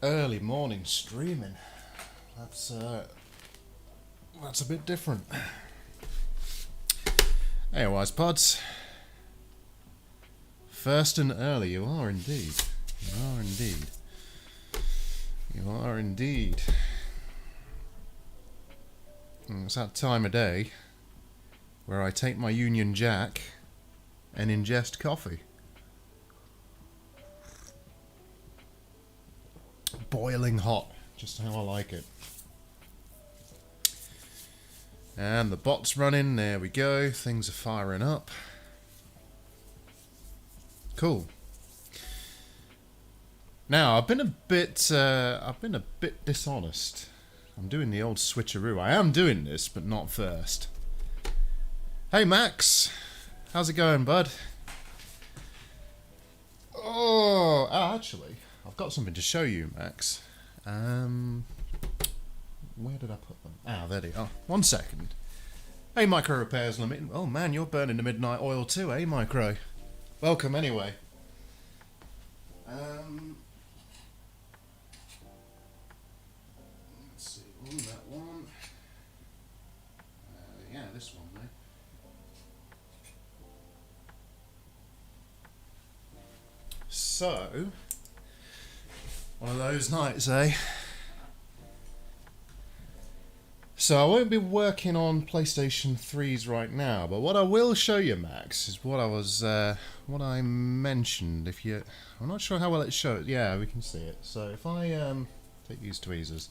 early morning streaming. That's a bit different. Hey, wise pods. First and early, you are indeed. You are indeed. You are indeed. It's that time of day where I take my Union Jack and ingest coffee. Boiling hot, just how I like it. And the bot's running, there we go, things are firing up. Cool. Now, I've been a bit dishonest. I'm doing the old switcheroo. I am doing this, but not first. Hey Max, how's it going, bud? Oh, actually, I've got something to show you, Max. Where did I put them? Ah, there they are. 1 second. Hey, Micro Repairs Limited. Oh man, you're burning the midnight oil too, eh, Micro? Welcome, anyway. Let's see, on that one. Yeah, this one, mate. So, one of those nights, eh? So I won't be working on PlayStation 3s right now, but what I will show you, Max, is what I mentioned. I'm not sure how well it shows. Yeah, we can see it. So if I take these tweezers.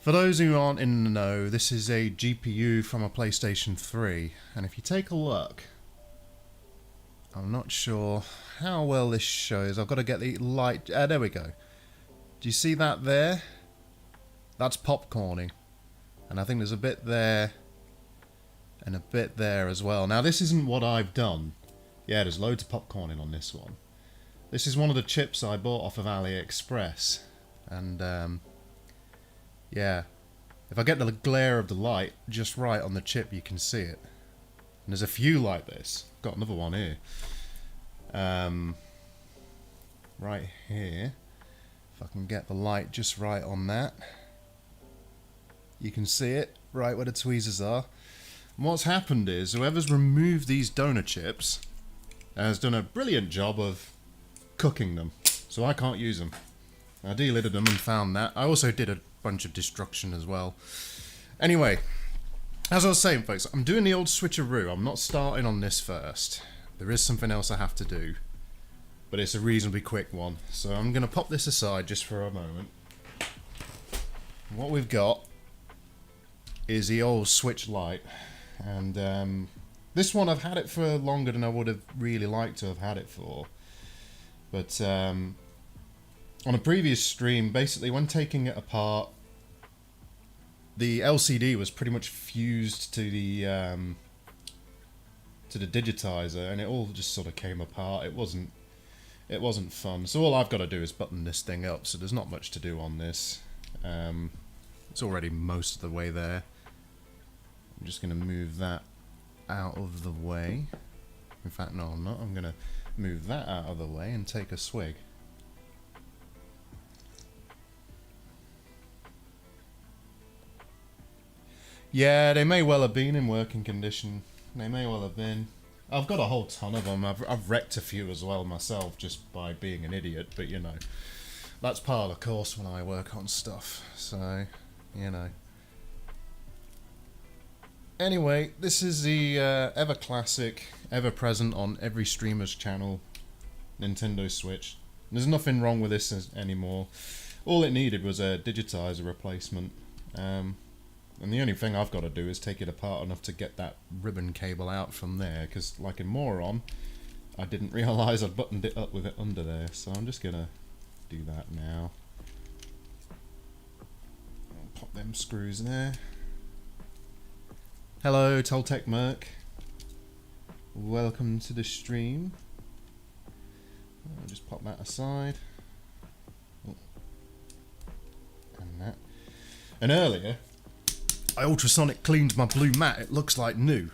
For those who aren't in the know, this is a GPU from a PlayStation 3, and if you take a look, I'm not sure how well this shows. I've got to get the light. There we go. Do you see that there? That's popcorning. And I think there's a bit there and a bit there as well. Now this isn't what I've done. Yeah, there's loads of popcorning on this one. This is one of the chips I bought off of AliExpress. And yeah, if I get the glare of the light just right on the chip, you can see it. And there's a few like this. Got another one here. Right here. If I can get the light just right on that. You can see it right where the tweezers are. And what's happened is whoever's removed these donor chips has done a brilliant job of cooking them. So I can't use them. I delidded them and found that. I also did a bunch of destruction as well. Anyway, as I was saying, folks, I'm doing the old switcheroo. I'm not starting on this first. There is something else I have to do. But it's a reasonably quick one. So I'm going to pop this aside just for a moment. What we've got is the old Switch Lite, and this one I've had it for longer than I would have really liked to have had it for, but on a previous stream, basically when taking it apart, the LCD was pretty much fused to the digitizer, and it all just sort of came apart. It wasn't fun. So all I've got to do is button this thing up, so there's not much to do on this. It's already most of the way there. I'm just going to move that out of the way. In fact, no, I'm not. I'm going to move that out of the way and take a swig. Yeah, they may well have been in working condition. They may well have been. I've got a whole ton of them. I've wrecked a few as well myself just by being an idiot, but you know, that's part of the course when I work on stuff, so, you know. Anyway, this is the ever classic, ever present on every streamer's channel, Nintendo Switch. There's nothing wrong with this anymore. All it needed was a digitizer replacement. And the only thing I've got to do is take it apart enough to get that ribbon cable out from there, because like a moron, I didn't realise I'd buttoned it up with it under there, so I'm just going to do that now. I'll pop them screws there. Hello, Toltec Merc. Welcome to the stream. I'll just pop that aside. Oh. And that. And earlier, I ultrasonic cleaned my blue mat. It looks like new.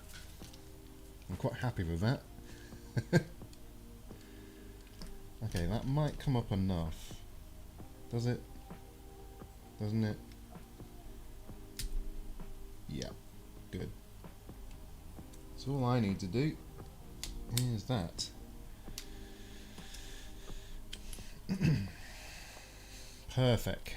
I'm quite happy with that. Okay, that might come up enough. Does it? Doesn't it? Yeah, good. So all I need to do is that. Perfect.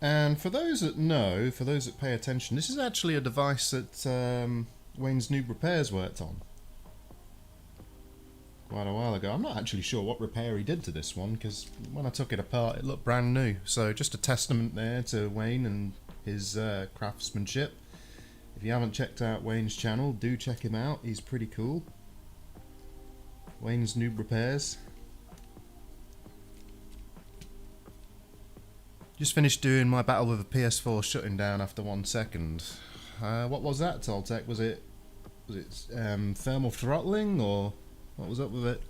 And for those that know, for those that pay attention, this is actually a device that Wayne's Noob Repairs worked on quite a while ago. I'm not actually sure what repair he did to this one, because when I took it apart it looked brand new. So just a testament there to Wayne and his craftsmanship. If you haven't checked out Wayne's channel, do check him out, he's pretty cool. Wayne's Noob Repairs. Just finished doing my battle with a PS4 shutting down after 1 second. What was that, Toltec? Was it thermal throttling, or what was up with it?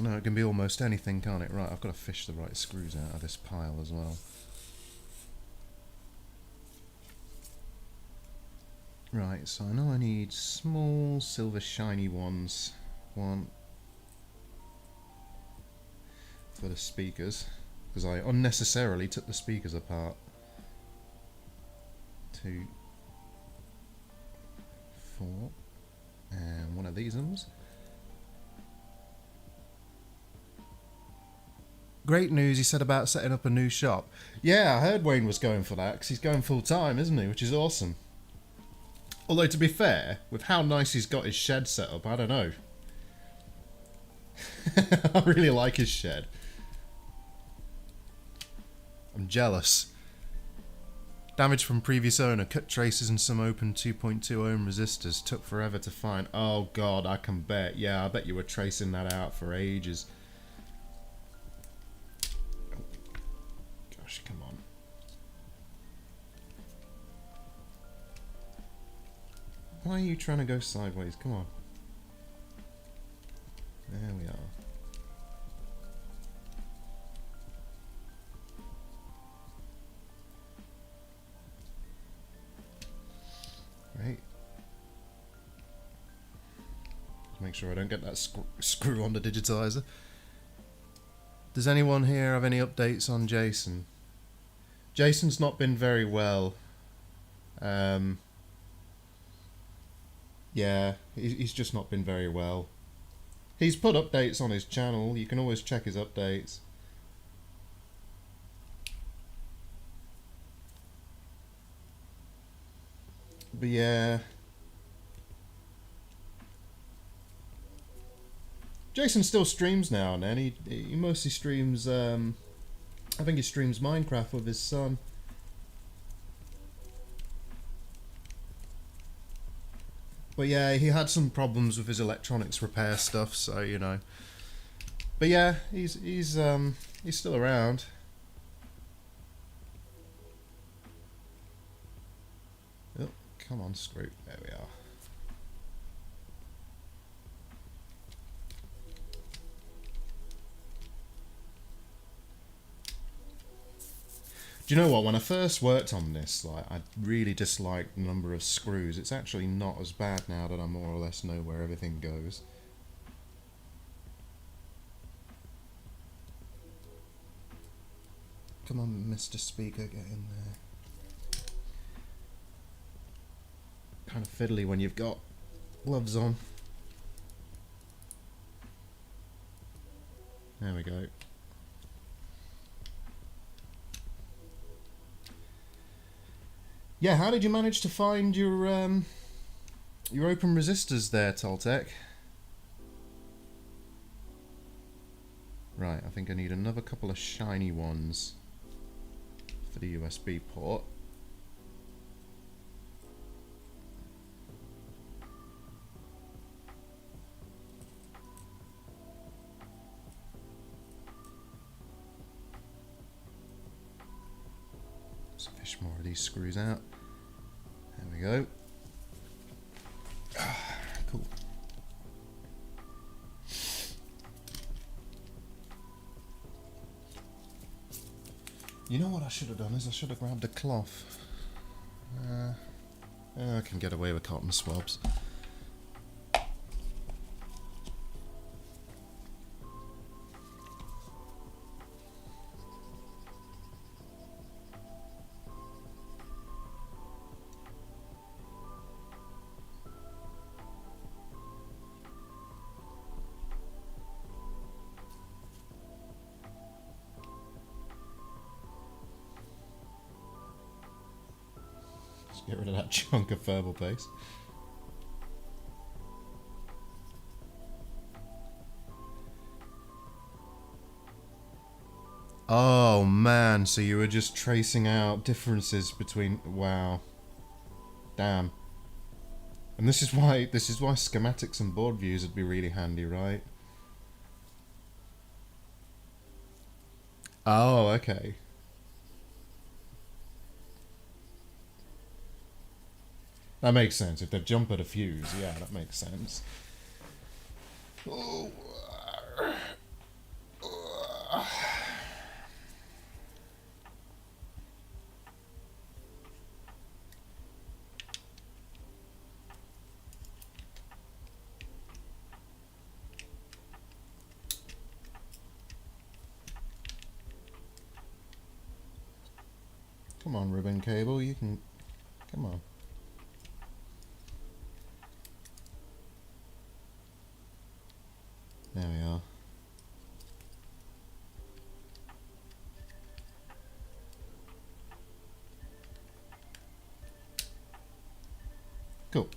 No, it can be almost anything, can't it? Right, I've got to fish the right screws out of this pile as well. Right, so I know I need small silver shiny ones. One for the speakers, because I unnecessarily took the speakers apart. 2, 4, and one of these ones. Great news, he said, about setting up a new shop. Yeah, I heard Wayne was going for that, because he's going full time, isn't he? Which is awesome. Although, to be fair, with how nice he's got his shed set up, I don't know. I really like his shed. I'm jealous. Damage from previous owner. Cut traces and some open 2.2 ohm resistors. Took forever to find. Oh god, I can bet. Yeah, I bet you were tracing that out for ages. Oh, gosh, come on. Why are you trying to go sideways? Come on. There we are. Right. Make sure I don't get that screw on the digitizer. Does anyone here have any updates on Jason? Jason's not been very well. Yeah, he's just not been very well. He's put updates on his channel. You can always check his updates. But yeah, Jason still streams now and then. He mostly streams. I think he streams Minecraft with his son. But yeah, he had some problems with his electronics repair stuff, so you know. But yeah, he's still around. Oh, come on, screw. There we are. Do you know what? When I first worked on this, like, I really disliked the number of screws. It's actually not as bad now that I more or less know where everything goes. Come on, Mr. Speaker, get in there. Kind of fiddly when you've got gloves on. There we go. Yeah, how did you manage to find your open resistors there, Toltec? Right, I think I need another couple of shiny ones for the USB port. Let's fish more of these screws out. There we go. Cool. You know what I should have done is I should have grabbed a cloth. I can get away with cotton swabs. Get rid of that chunk of verbal paste. Oh man, so you were just tracing out differences between... Wow. Damn. And this is why schematics and board views would be really handy, right? Oh, okay. That makes sense. If they jump at a fuse, yeah, that makes sense. Oh. Come on, ribbon cable, you can... Come on. There we are. Cool.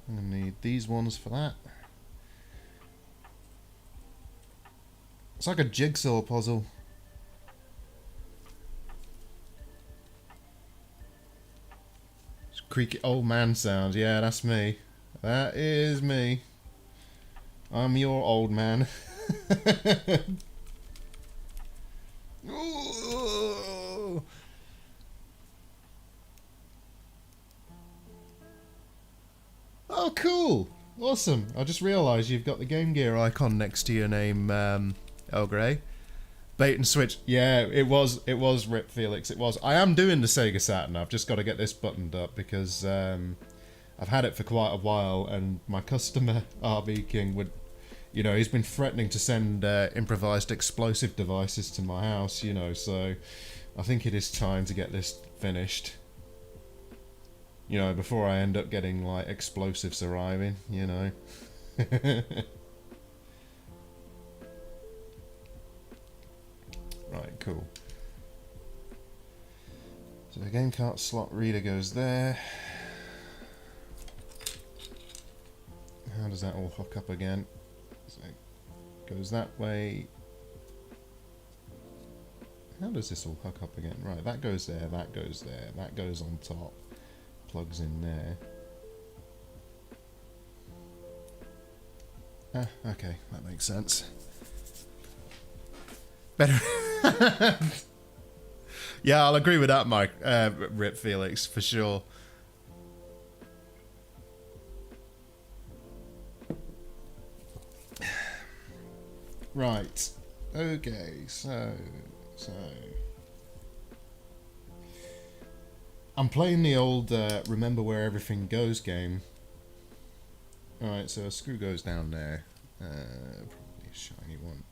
I'm going to need these ones for that. It's like a jigsaw puzzle. Creaky old man sound. Yeah, that's me. That is me. I'm your old man. Oh, cool. Awesome. I just realised you've got the Game Gear icon next to your name, Earl Grey. Bait and switch. Yeah, it was Rip Felix. It was. I am doing the Sega Saturn. I've just got to get this buttoned up because I've had it for quite a while, and my customer RB King would, you know, he's been threatening to send improvised explosive devices to my house, you know. So I think it is time to get this finished. You know, before I end up getting like explosives arriving, you know. Right, cool. So the game cart slot reader goes there. How does that all hook up again? So it goes that way. How does this all hook up again? Right, that goes there, that goes there, that goes on top. Plugs in there. Ah, okay, that makes sense. Better. Yeah, I'll agree with that, Mike. Rip Felix, for sure. Right. Okay, so... I'm playing the old Remember Where Everything Goes game. Alright, so a screw goes down there. Probably a shiny one.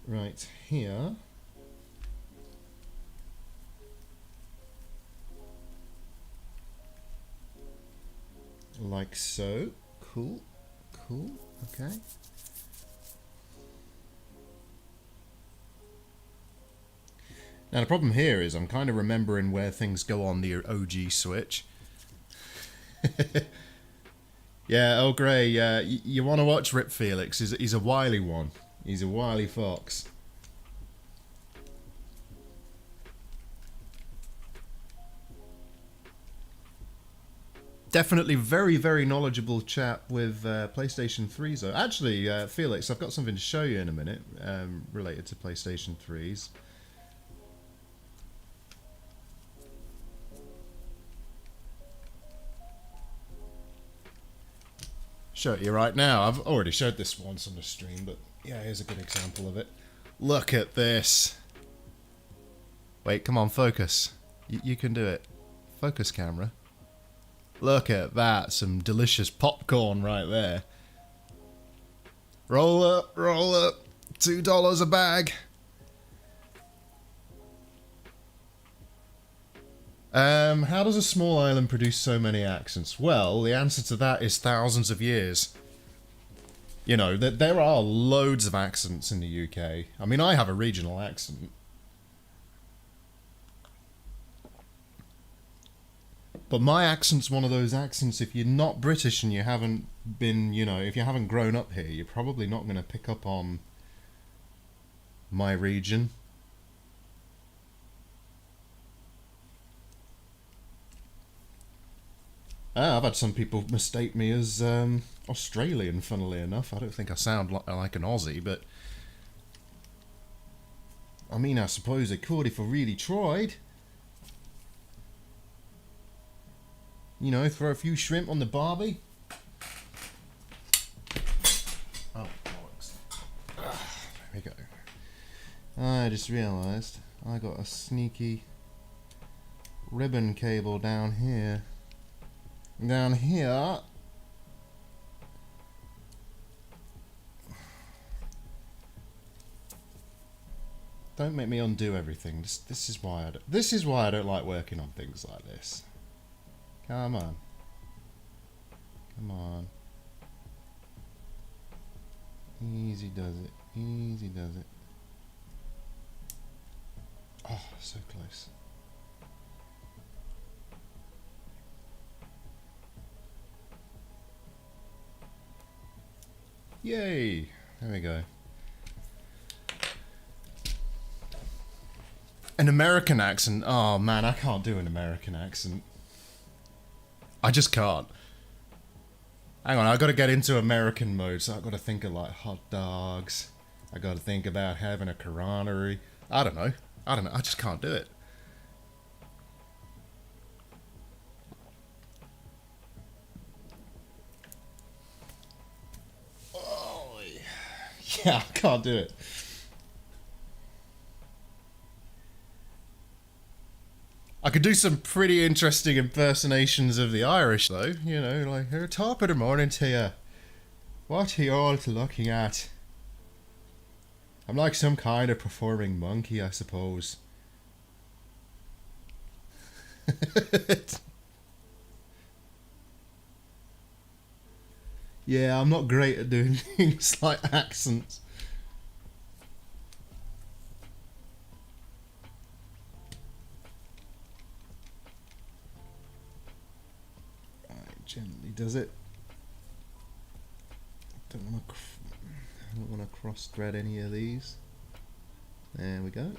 Right here. Like so. Cool. Cool. Okay. Now the problem here is I'm kind of remembering where things go on the OG Switch. Yeah, Earl Grey, you want to watch Rip Felix. He's a wily one. He's a wily fox. Definitely very, very knowledgeable chap with PlayStation 3s. Though. Actually, Felix, I've got something to show you in a minute related to PlayStation 3s. show it you right now. I've already showed this once on the stream, but yeah, here's a good example of it. Look at this. Wait, come on, focus. You can do it. Focus, camera. Look at that. Some delicious popcorn right there. Roll up, roll up. $2 a bag. How does a small island produce so many accents? Well, the answer to that is thousands of years. You know, there are loads of accents in the UK. I mean, I have a regional accent. But my accent's one of those accents, if you're not British and you haven't been, you know, if you haven't grown up here, you're probably not going to pick up on my region. I've had some people mistake me as Australian, funnily enough. I don't think I sound like an Aussie, but I mean, I suppose I could if I really tried. You know, throw a few shrimp on the barbie. Oh, bollocks. There we go. I just realised I got a sneaky ribbon cable down here. Down here. Don't make me undo everything. This is why I don't like working on things like this. Come on. Come on. Easy does it. Easy does it. Oh, so close. Yay! There we go. An American accent. Oh man, I can't do an American accent. I just can't. Hang on, I've got to get into American mode, so I've got to think of like hot dogs. I got to think about having a coronary. I don't know. I just can't do it. Oh, yeah, I can't do it. I could do some pretty interesting impersonations of the Irish, though. You know, like, top of the morning to you. What are you all looking at? I'm like some kind of performing monkey, I suppose. Yeah, I'm not great at doing things like accents. Gently does it. Don't want to cross thread any of these. There we go.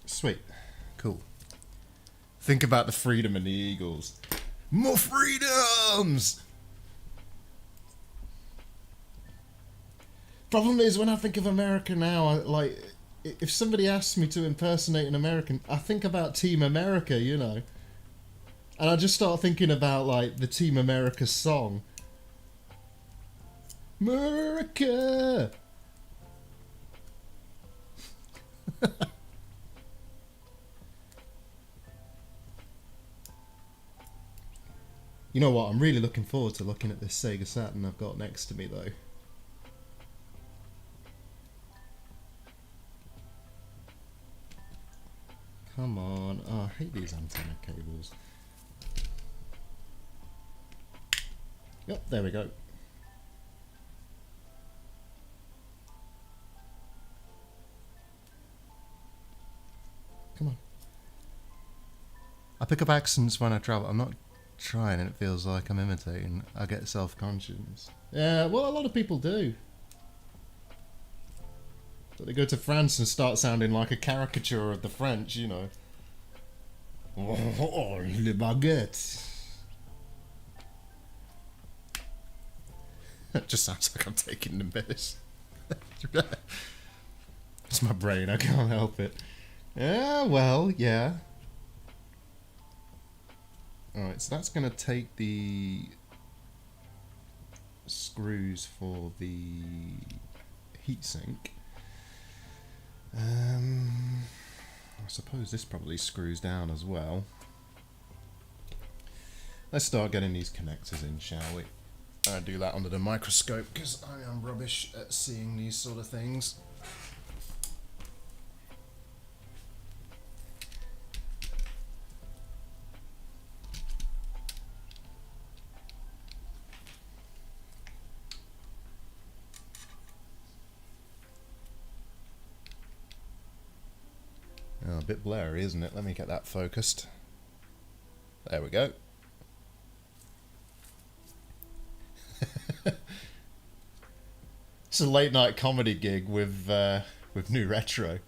Sweet. Cool. Think about the freedom in the Eagles. More freedoms! Problem is, when I think of America now, if somebody asks me to impersonate an American, I think about Team America, you know. And I just start thinking about, like, the Team America song. America! You know what, I'm really looking forward to looking at this Sega Saturn I've got next to me, though. Come on. Oh, I hate these antenna cables. Yep, there we go. Come on. I pick up accents when I travel. I'm not trying and it feels like I'm imitating. I get self-conscious. Yeah, well, a lot of people do. So they go to France and start sounding like a caricature of the French, you know. Oh, le baguette. It just sounds like I'm taking the piss. It's my brain, I can't help it. Yeah, well, yeah. Alright, so that's going to take the screws for the heatsink. I suppose this probably screws down as well. Let's start getting these connectors in, shall we? I do that under the microscope because I am rubbish at seeing these sort of things. Oh, a bit blurry, isn't it? Let me get that focused. There we go. It's a late night comedy gig with New Retro.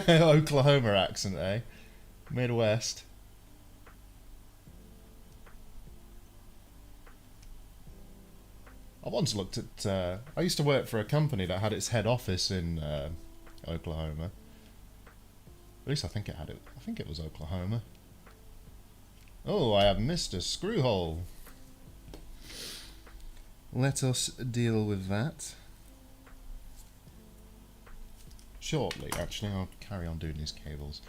Oklahoma accent, eh? Midwest. I once looked at. I used to work for a company that had its head office in Oklahoma. At least I think it had it. I think it was Oklahoma. Oh, I have missed a screw hole. Let us deal with that shortly. Actually, I'll carry on doing these cables.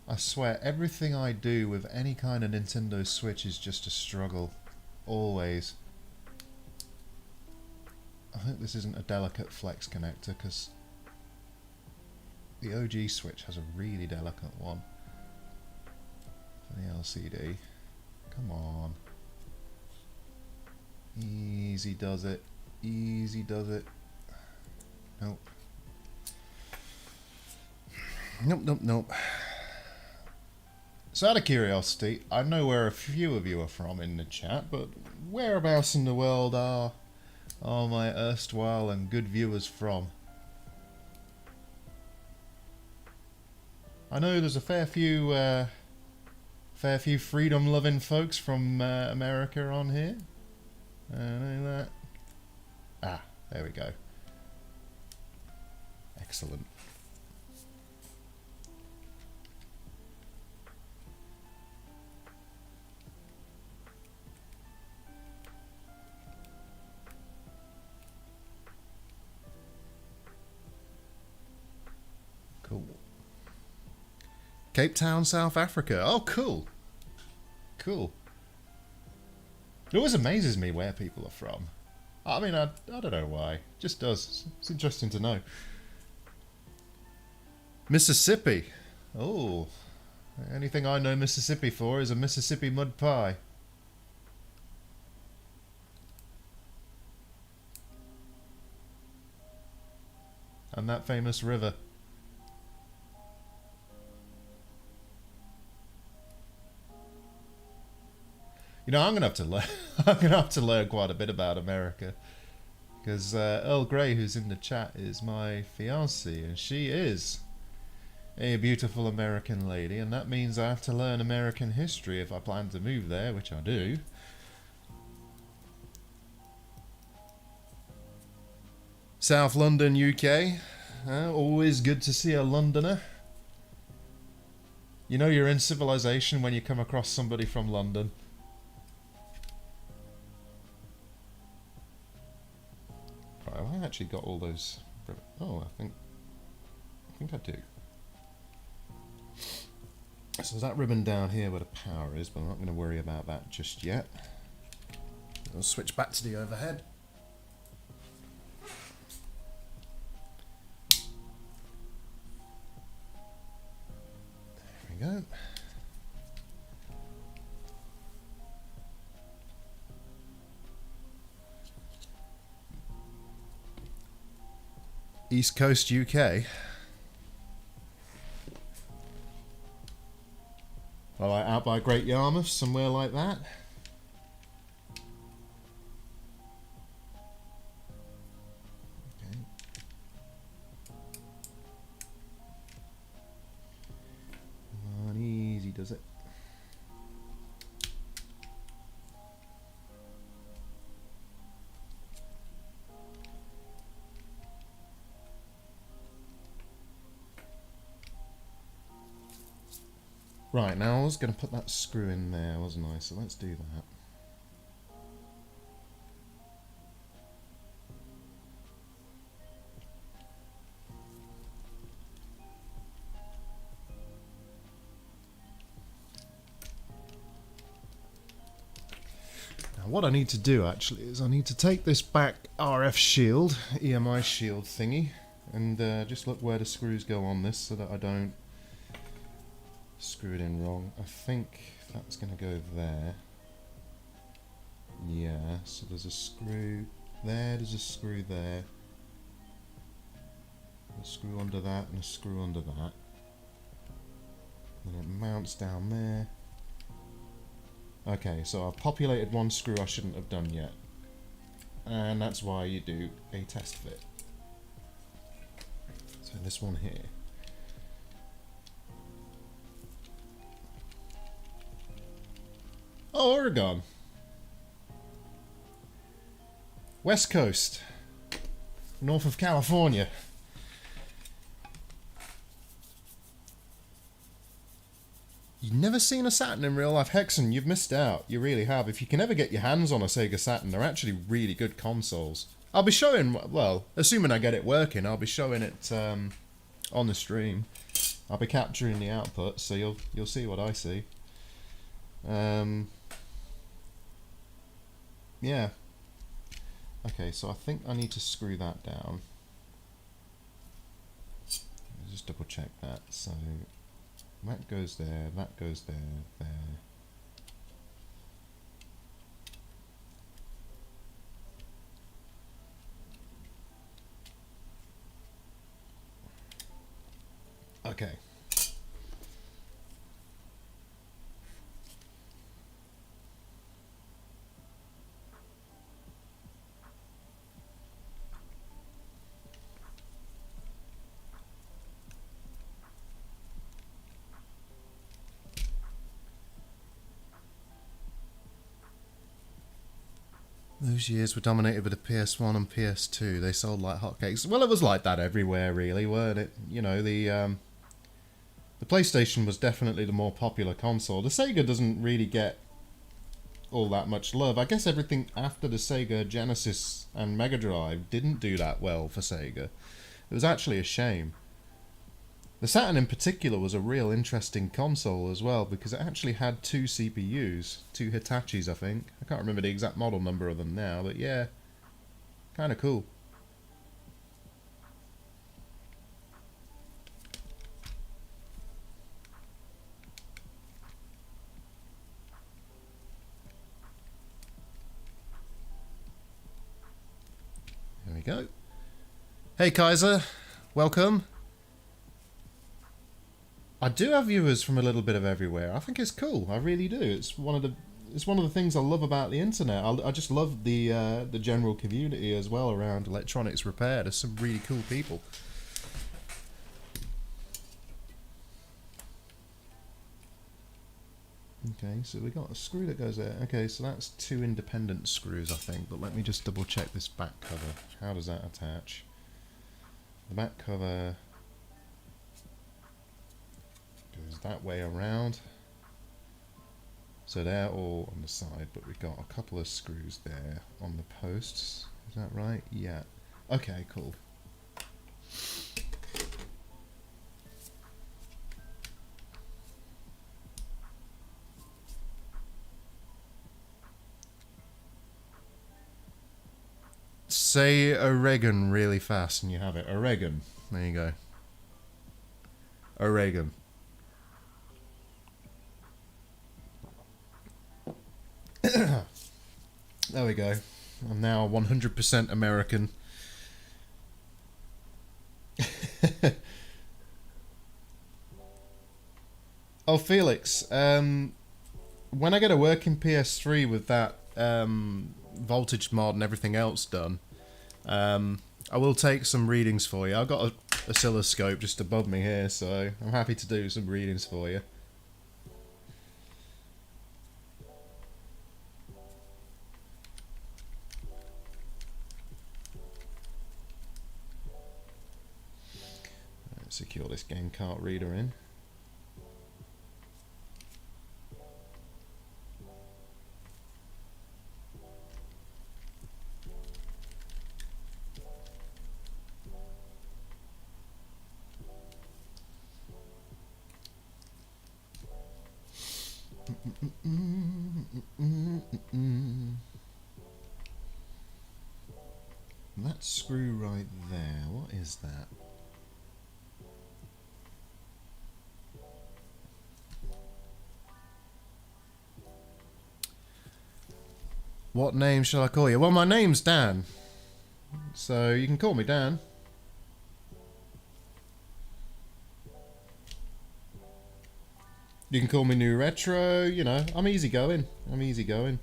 I swear, everything I do with any kind of Nintendo Switch is just a struggle. Always. I hope this isn't a delicate flex connector, because the OG Switch has a really delicate one for the LCD. Come on. Easy does it. Easy does it. Nope. Nope, nope, nope. So out of curiosity, I know where a few of you are from in the chat, but whereabouts in the world are my erstwhile and good viewers from? I know there's a fair few freedom-loving folks from America on here. I know that. Ah, there we go. Excellent. Cool. Cape Town, South Africa. Oh, cool. Cool. It always amazes me where people are from. I mean, I don't know why. It just does. It's interesting to know. Mississippi. Oh. Anything I know Mississippi for is a Mississippi mud pie. And that famous river. You know, I'm gonna have to learn. I'm gonna have to learn quite a bit about America, because Earl Grey, who's in the chat, is my fiancée, and she is a beautiful American lady, and that means I have to learn American history if I plan to move there, which I do. South London, UK. Always good to see a Londoner. You know you're in civilization when you come across somebody from London. Right, have I actually got all those? Oh, I think I do. So there's that ribbon down here where the power is, but I'm not going to worry about that just yet. I'll switch back to the overhead. There we go. East Coast UK. Alright, out by Great Yarmouth, somewhere like that. Okay. Come on, easy does it. Right, now I was going to put that screw in there, wasn't I? So let's do that. Now what I need to do actually is I need to take this back RF shield, EMI shield thingy, and just look where the screws go on this so that I don't screw it in wrong. I think that's going to go there. Yeah, so there's a screw there, there's a screw there, a screw under that and a screw under that. And it mounts down there. Okay, so I've populated one screw I shouldn't have done yet. And that's why you do a test fit. So this one here. Oh, Oregon. West Coast. North of California. You've never seen a Saturn in real life? Hexen, you've missed out. You really have. If you can ever get your hands on a Sega Saturn, they're actually really good consoles. I'll be showing, well, assuming I get it working, I'll be showing it on the stream. I'll be capturing the output, so you'll see what I see. Yeah. Okay, so I think I need to screw that down. Just double check that. So that goes there, that goes there, there. Okay. Those years were dominated with the PS1 and PS2. They sold like hotcakes. Well, it was like that everywhere, really, weren't it? You know, the PlayStation was definitely the more popular console. The Sega doesn't really get all that much love. I guess everything after the Sega Genesis and Mega Drive didn't do that well for Sega. It was actually a shame. The Saturn in particular was a real interesting console as well because it actually had two CPUs, two Hitachis I think. I can't remember the exact model number of them now, but yeah, kind of cool. There we go. Hey Kaiser, welcome. I do have viewers from a little bit of everywhere. I think it's cool. I really do. It's one of the things I love about the internet. I just love the general community as well around electronics repair. There's some really cool people. Okay, so we got a screw that goes there. Okay, so that's two independent screws, I think. But let me just double check this back cover. How does that attach? The back cover goes that way around. So they're all on the side, but we've got a couple of screws there on the posts. Is that right? Yeah. Okay, cool. Say Oregon really fast and you have it. Oregon. There you go. Oregon. There we go. I'm now 100% American. Oh, Felix, when I get a working PS3 with that voltage mod and everything else done, I will take some readings for you. I've got a oscilloscope just above me here, so I'm happy to do some readings for you. Let's secure this game cart reader in. That screw right there, what is that? What name shall I call you? Well, my name's Dan, so you can call me Dan. You can call me New Retro, you know, I'm easygoing. I'm easygoing.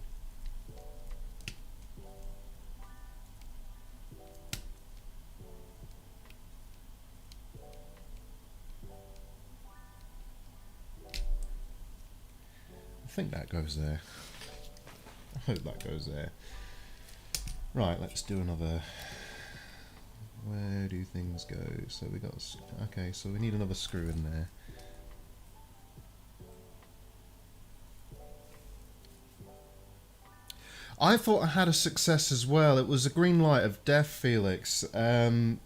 I think that goes there. I hope that goes there. Right, let's do another. Where do things go? So we got. Okay, so we need another screw in there. I thought I had a success as well. It was a green light of death, Felix. I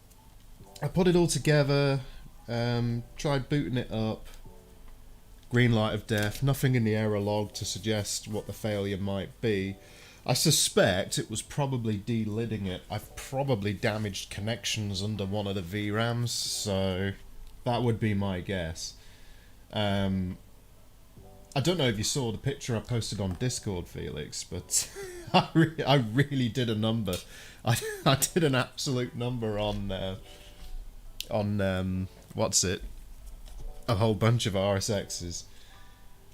put it all together, tried booting it up. Green light of death, nothing in the error log to suggest what the failure might be. I suspect it was probably delidding it. I've probably damaged connections under one of the VRAMs, so that would be my guess. I don't know if you saw the picture I posted on Discord, Felix, but I really did a number. I did an absolute number on what's it? A whole bunch of RSXs.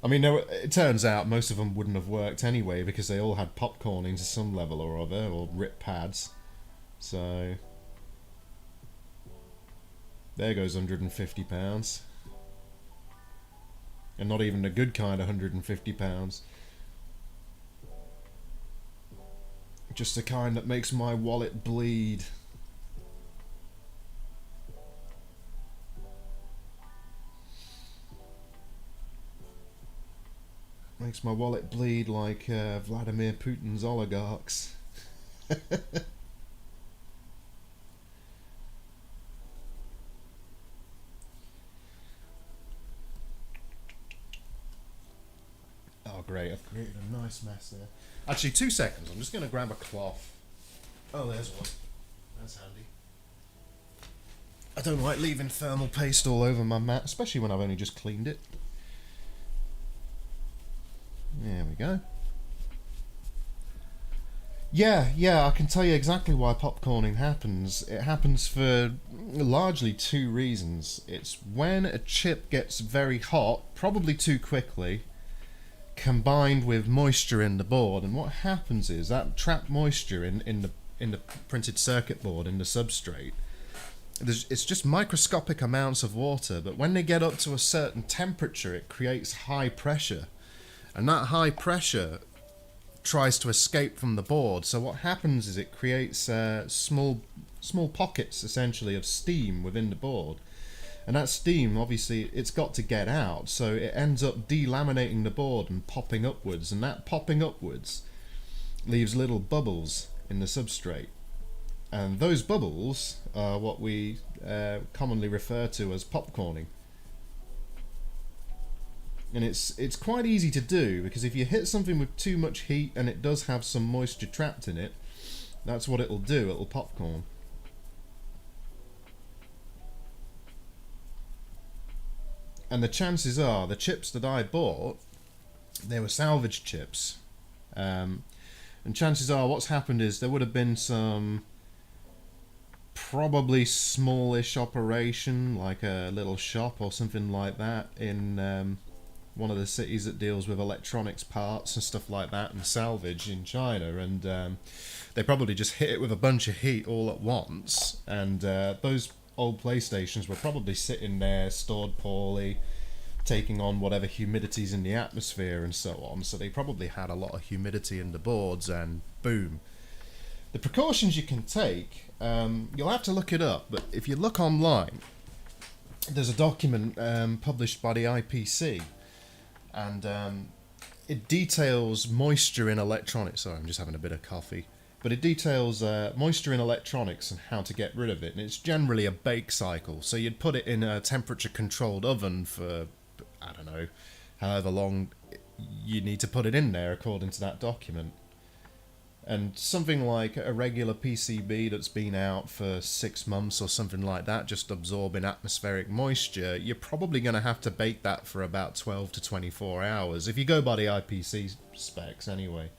I mean, it turns out most of them wouldn't have worked anyway because they all had popcorning to some level or other, or rip pads. So there goes £150. And not even a good kind of £150. Just the kind that makes my wallet bleed. Makes my wallet bleed like Vladimir Putin's oligarchs. Oh great, I've created a nice mess there. Actually, 2 seconds, I'm just going to grab a cloth. Oh, there's one. That's handy. I don't like leaving thermal paste all over my mat, especially when I've only just cleaned it. There we go. Yeah, I can tell you exactly why popcorning happens. It happens for largely 2 reasons. It's when a chip gets very hot, probably too quickly, combined with moisture in the board, and what happens is that trapped moisture in the printed circuit board, in the substrate, it's just microscopic amounts of water, but when they get up to a certain temperature it creates high pressure, and that high pressure tries to escape from the board. So what happens is it creates small pockets essentially of steam within the board, and that steam obviously it's got to get out, so it ends up delaminating the board and popping upwards, and that popping upwards leaves little bubbles in the substrate, and those bubbles are what we commonly refer to as popcorning. And it's quite easy to do, because if you hit something with too much heat and it does have some moisture trapped in it, that's what it'll do, it'll popcorn. And the chances are, the chips that I bought, they were salvage chips. And chances are what's happened is there would have been some probably smallish operation, like a little shop or something like that, in one of the cities that deals with electronics parts and stuff like that and salvage in China, and they probably just hit it with a bunch of heat all at once, and those old PlayStations were probably sitting there stored poorly, taking on whatever humidity's in the atmosphere and so on, so they probably had a lot of humidity in the boards, and boom. The precautions you can take, you'll have to look it up, but if you look online, there's a document published by the IPC, and it details moisture in electronics. Sorry, I'm just having a bit of coffee. But it details moisture in electronics and how to get rid of it, and it's generally a bake cycle. So you'd put it in a temperature-controlled oven for, I don't know, however long you need to put it in there according to that document. And something like a regular PCB that's been out for 6 months or something like that, just absorbing atmospheric moisture, you're probably going to have to bake that for about 12 to 24 hours, if you go by the IPC specs anyway.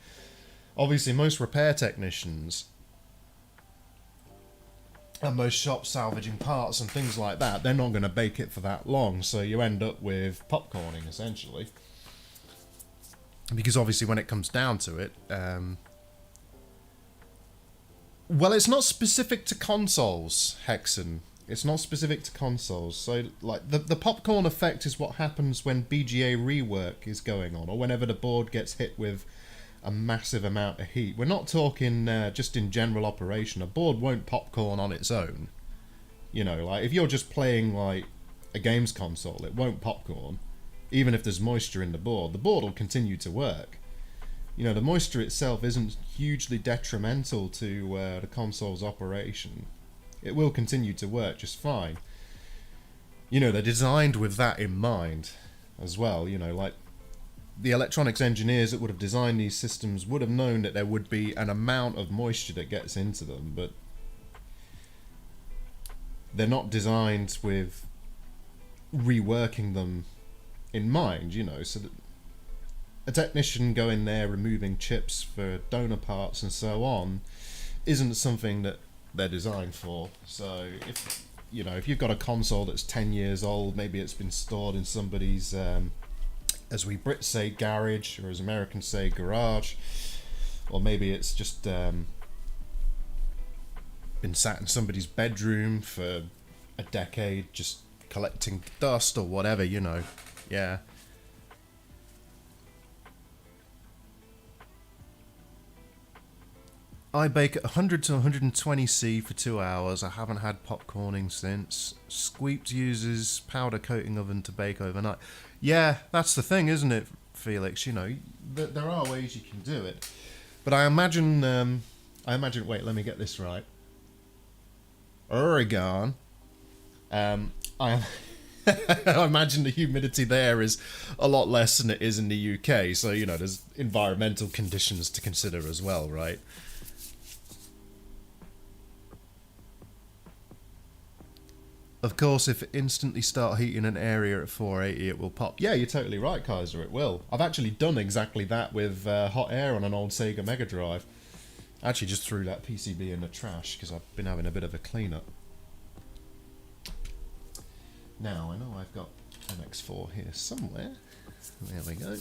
Obviously, most repair technicians and most shops salvaging parts and things like that, they're not going to bake it for that long, so you end up with popcorning, essentially. Because obviously when it comes down to it, well, it's not specific to consoles, Hexen. It's not specific to consoles. So, like, the popcorn effect is what happens when BGA rework is going on, or whenever the board gets hit with a massive amount of heat. We're not talking just in general operation. A board won't popcorn on its own. You know, like, if you're just playing, like, a games console, it won't popcorn. Even if there's moisture in the board will continue to work. You know, the moisture itself isn't hugely detrimental to the console's operation. It will continue to work just fine. You know, they're designed with that in mind as well. You know, like, the electronics engineers that would have designed these systems would have known that there would be an amount of moisture that gets into them, but they're not designed with reworking them in mind, you know, so that a technician going there removing chips for donor parts and so on isn't something that they're designed for. So if you know, if you've got a console that's 10 years old, maybe it's been stored in somebody's as we Brits say garage, or as Americans say garage, or maybe it's just been sat in somebody's bedroom for a decade just collecting dust or whatever, you know. Yeah. I bake at 100 to 120C for 2 hours. I haven't had popcorning since. Squeeped uses powder coating oven to bake overnight. Yeah, that's the thing, isn't it, Felix? You know, there are ways you can do it. But I imagine, wait, let me get this right. Oregon. I imagine the humidity there is a lot less than it is in the UK. So, you know, there's environmental conditions to consider as well, right? Of course, if it instantly start heating an area at 480, it will pop. Yeah, you're totally right, Kaiser, it will. I've actually done exactly that with hot air on an old Sega Mega Drive. I actually just threw that PCB in the trash because I've been having a bit of a clean-up. Now, I know I've got MX4 here somewhere. There we go.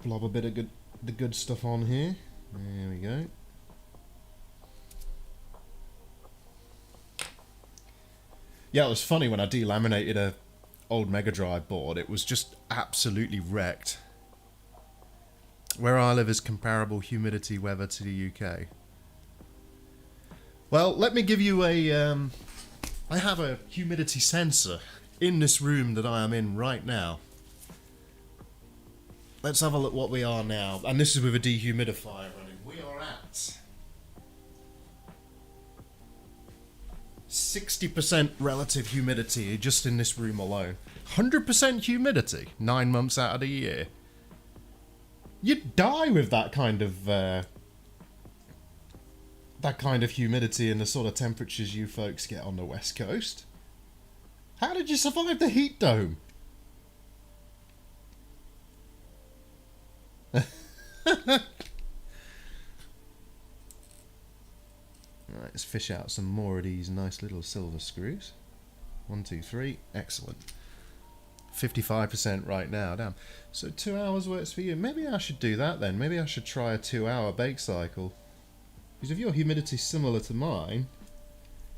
Blob a bit of the good stuff on here. There we go. Yeah, it was funny when I delaminated a old Mega Drive board. It was just absolutely wrecked. Where I live is comparable humidity weather to the UK. Well, let me give you a... I have a humidity sensor in this room that I am in right now. Let's have a look what we are now. And this is with a dehumidifier running. We are at 60% relative humidity just in this room alone. 100% humidity 9 months out of the year. You'd die with that kind of humidity and the sort of temperatures you folks get on the West Coast. How did you survive the heat dome? Alright, let's fish out some more of these nice little silver screws. 1, 2, 3. Excellent. 55% right now. Damn. So 2 hours works for you. Maybe I should do that then. Maybe I should try a 2-hour bake cycle. Because if your humidity's similar to mine,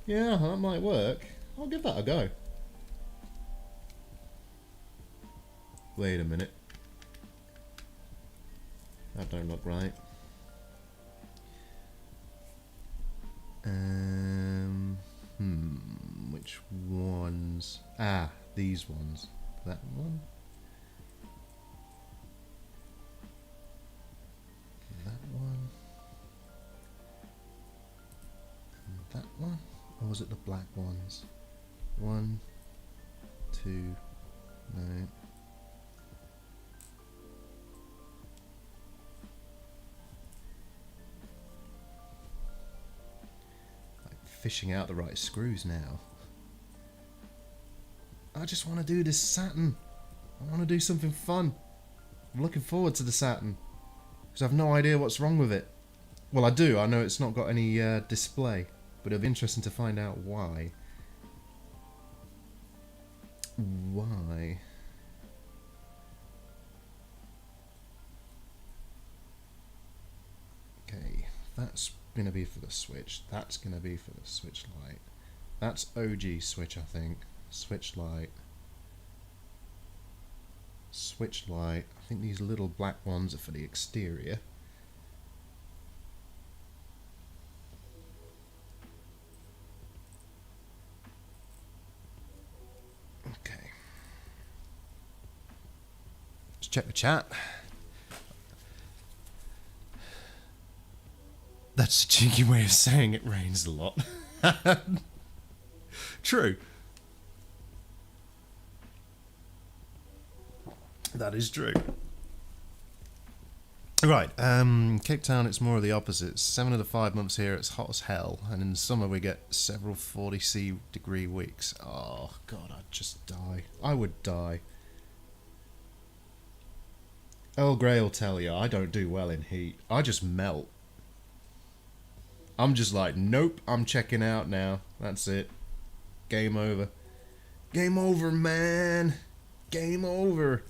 yeah, that might work. I'll give that a go. Wait a minute. That don't look right. Which ones? Ah, these ones. That one. That one. And that one. Or was it the black ones? 1, 2, no. Fishing out the right screws now. I just want to do this Saturn. I want to do something fun. I'm looking forward to the Saturn. Because I have no idea what's wrong with it. Well, I do. I know it's not got any display. But it'll be interesting to find out why. Why? Okay, that's going to be for the switch. That's going to be for the switch light. That's OG switch, I think. Switch light. Switch light. I think these little black ones are for the exterior. Okay. Let's check the chat. That's a cheeky way of saying it rains a lot. True. That is true. Right, Cape Town, it's more of the opposite. 7 of the 5 months here, it's hot as hell. And in the summer, we get several 40°C degree weeks. Oh, God, I'd just die. I would die. Earl Grey will tell you, I don't do well in heat. I just melt. I'm just like, nope, I'm checking out now. That's it. Game over. Game over, man. Game over.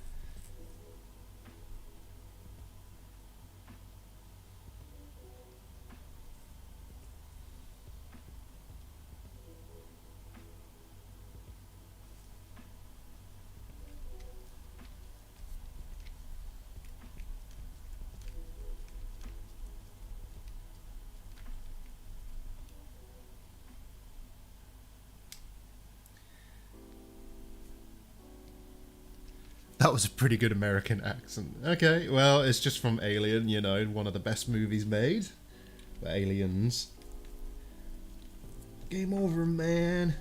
That was a pretty good American accent. Okay, well, it's just from Alien, you know, one of the best movies made. The Aliens. Game over, man.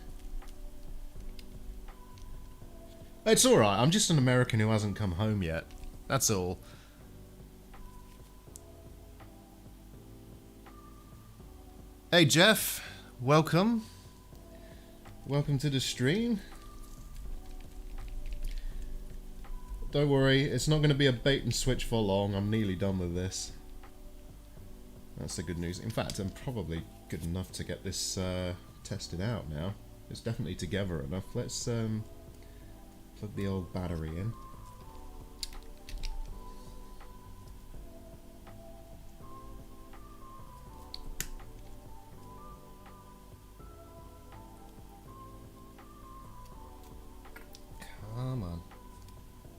It's alright, I'm just an American who hasn't come home yet. That's all. Hey, Jeff. Welcome. Welcome to the stream. Don't worry, it's not going to be a bait and switch for long. I'm nearly done with this. That's the good news. In fact, I'm probably good enough to get this tested out now. It's definitely together enough. Let's plug the old battery in. Come on.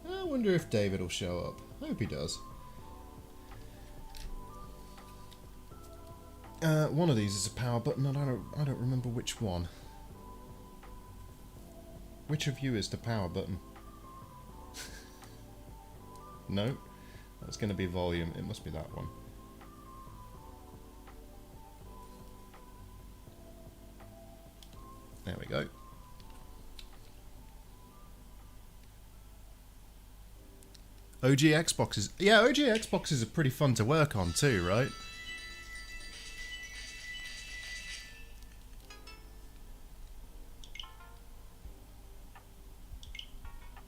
I wonder if David will show up. I hope he does. One of these is a power button, and I don't remember which one. Which of you is the power button? No, that's going to be volume. It must be that one. There we go. OG Xboxes. Yeah, OG Xboxes are pretty fun to work on too, right?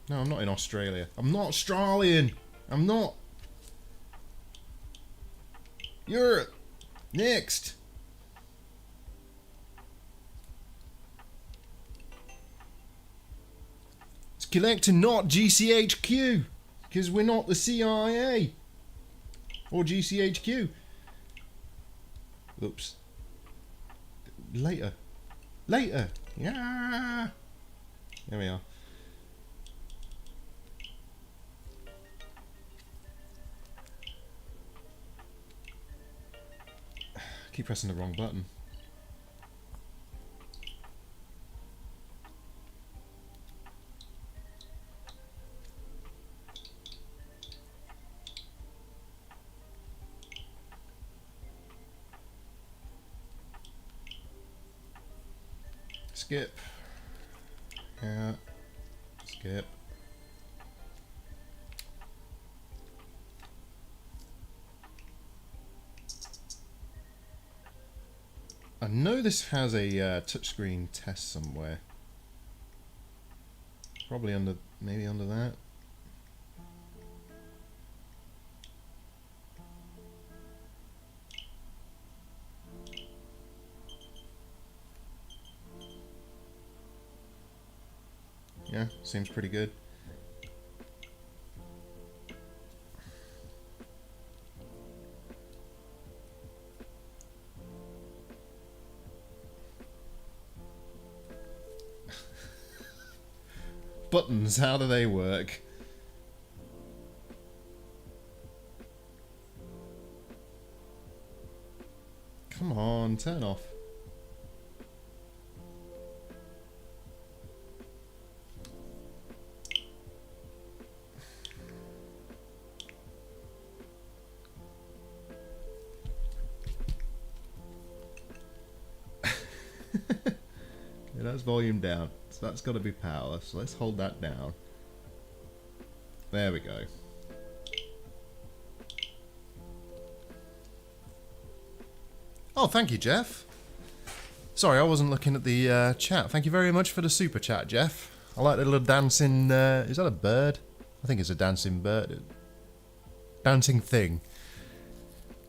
No, I'm not in Australia. I'm not Australian. I'm not. Europe. Next. collecting not GCHQ, because we're not the CIA or GCHQ. Oops. Later. Yeah. There we are. Keep pressing the wrong button. Skip. Yeah. Skip. I know this has a touchscreen test somewhere. Probably under, maybe under that. Yeah, seems pretty good. Buttons, how do they work? Come on, turn off. Yeah, that's volume down, so that's got to be power, so let's hold that down. There we go. Oh, thank you, Jeff. Sorry, I wasn't looking at the chat. Thank you very much for the super chat, Jeff. I like the little dancing, is that a bird? I think it's a dancing bird. Dancing thing.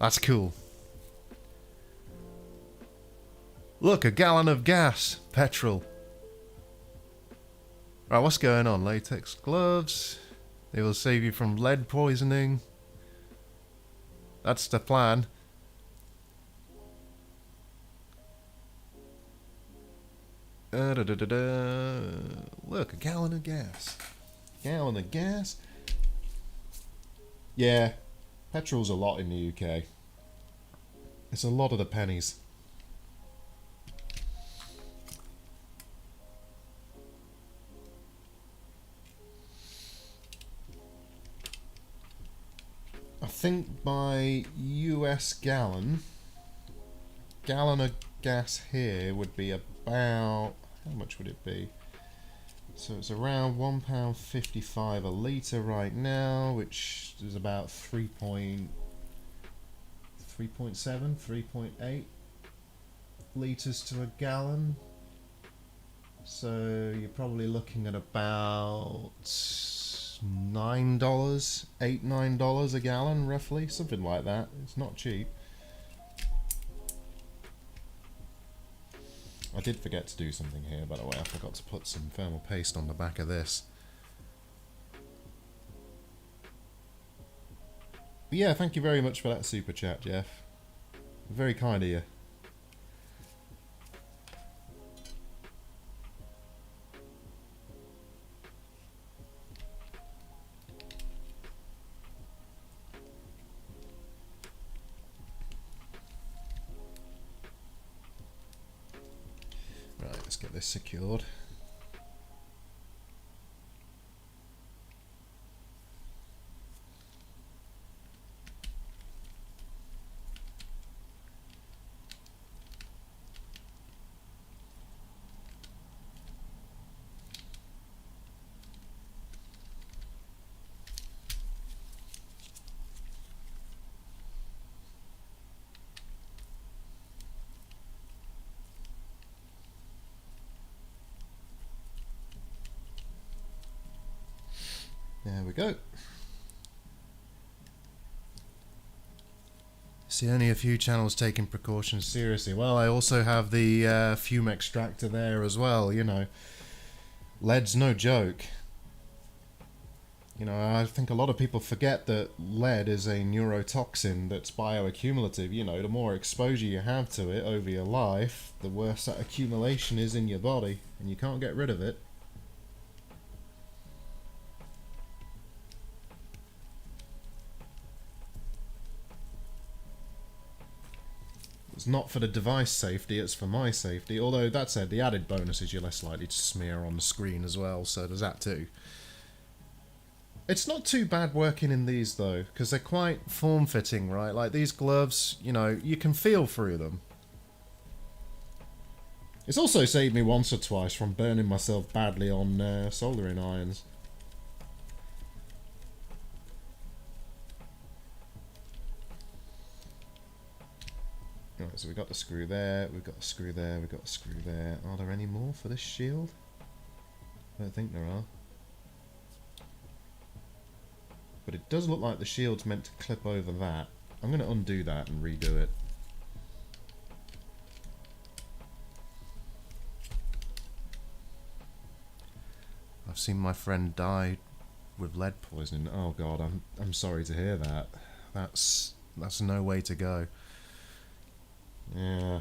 That's cool. Look, a gallon of gas. Petrol. Right, what's going on? Latex gloves. They will save you from lead poisoning. That's the plan. Look, a gallon of gas. Gallon of gas? Yeah. Petrol's a lot in the UK. It's a lot of the pennies. I think by US gallon of gas here would be about, how much would it be? So it's around £1.55 a litre right now, which is about 3.7, 3.8 litres to a gallon. So you're probably looking at about $9, $8-9 a gallon, roughly, something like that. It's not cheap. I did forget to do something here, by the way. I forgot to put some thermal paste on the back of this. But yeah, thank you very much for that super chat, Jeff. Very kind of you. Right, let's get this secured. There we go. See, only a few channels taking precautions seriously. Well, I also have the fume extractor there as well, you know. Lead's no joke. You know, I think a lot of people forget that lead is a neurotoxin that's bioaccumulative. You know, the more exposure you have to it over your life, the worse that accumulation is in your body, and you can't get rid of it. It's not for the device safety, it's for my safety. Although, that said, the added bonus is you're less likely to smear on the screen as well, so there's that too. It's not too bad working in these though, because they're quite form-fitting, right? Like these gloves, you know, you can feel through them. It's also saved me once or twice from burning myself badly on soldering irons. Right, so we've got the screw there, we've got a screw there, we've got a screw there. Are there any more for this shield? I don't think there are. But it does look like the shield's meant to clip over that. I'm going to undo that and redo it. I've seen my friend die with lead poisoning. Oh god, I'm sorry to hear that. That's no way to go. Yeah.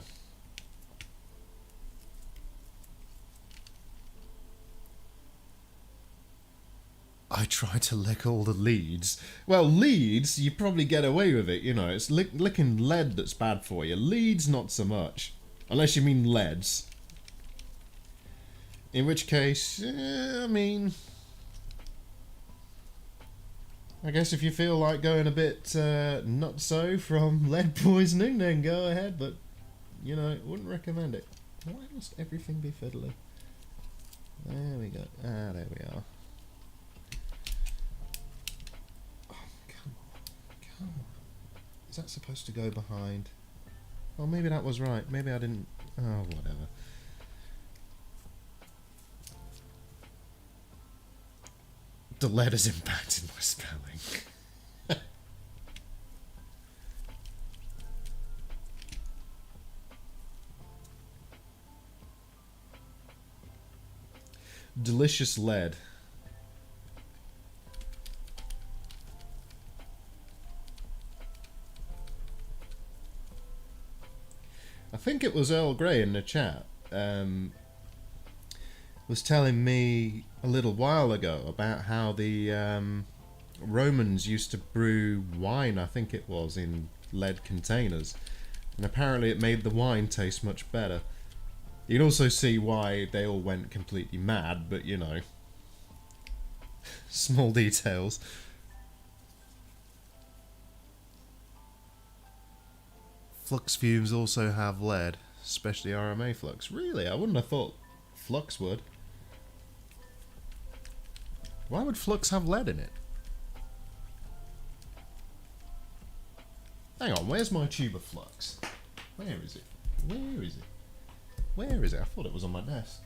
I try to lick all the leads. Well, leads, you probably get away with it, you know. It's licking lead that's bad for you. Leads, not so much. Unless you mean leads. In which case, I mean... I guess if you feel like going a bit not-so from lead poisoning, then go ahead, but, you know, wouldn't recommend it. Why must everything be fiddly? There we go. Ah, there we are. Is that supposed to go behind? Oh, maybe that was right. Maybe I didn't... Oh, whatever. The lead has impacted my spelling. Delicious lead. I think it was Earl Grey in the chat was telling me a little while ago about how the Romans used to brew wine, I think it was, in lead containers, and apparently it made the wine taste much better. You can also see why they all went completely mad, but you know, small details. Flux fumes also have lead, especially RMA flux. Really? I wouldn't have thought flux would. Why would flux have lead in it? Hang on, where's my tube of flux? Where is it? Where is it? Where is it? I thought it was on my desk.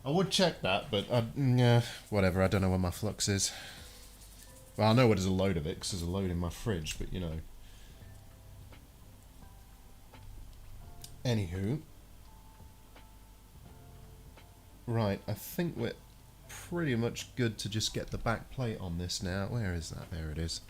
I would check that, but whatever, I don't know where my flux is. Well, I know there's a load of it, because there's a load in my fridge, but you know. Anywho. Right, I think we're pretty much good to just get the back plate on this now. Where is that? There it is.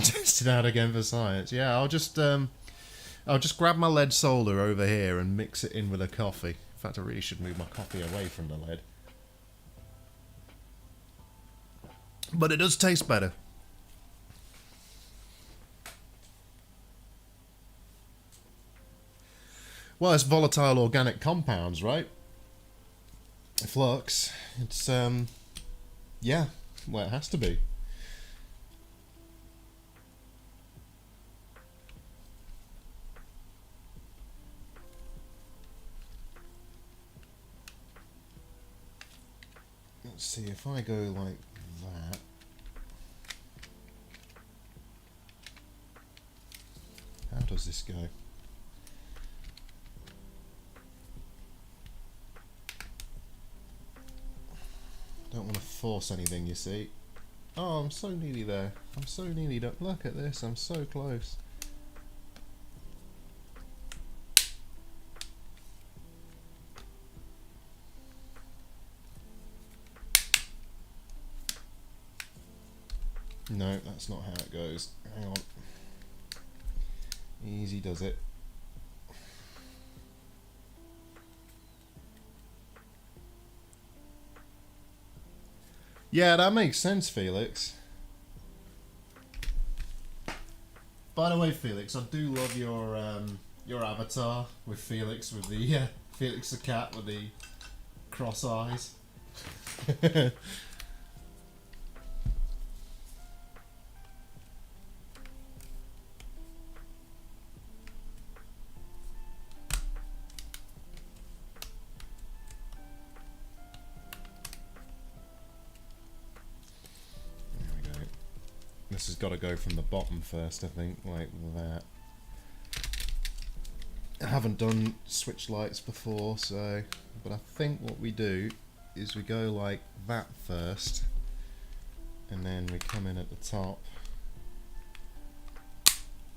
Test it out again for science. Yeah, I'll just grab my lead solder over here and mix it in with a coffee. In fact, I really should move my coffee away from the lead. But it does taste better. Well, it's volatile organic compounds, right? Flux. It's, yeah, well, it has to be. Let's see, if I go like that. How does this go? Don't want to force anything, you see. Oh, I'm so nearly there. I'm so nearly done. Look at this, I'm so close. No, that's not how it goes. Hang on. Easy does it. Yeah, that makes sense, Felix. By the way, Felix, I do love your avatar with Felix, with the Felix the cat with the cross eyes. This has got to go from the bottom first, I think, like that. I haven't done switch lights before, so... But I think what we do is we go like that first, and then we come in at the top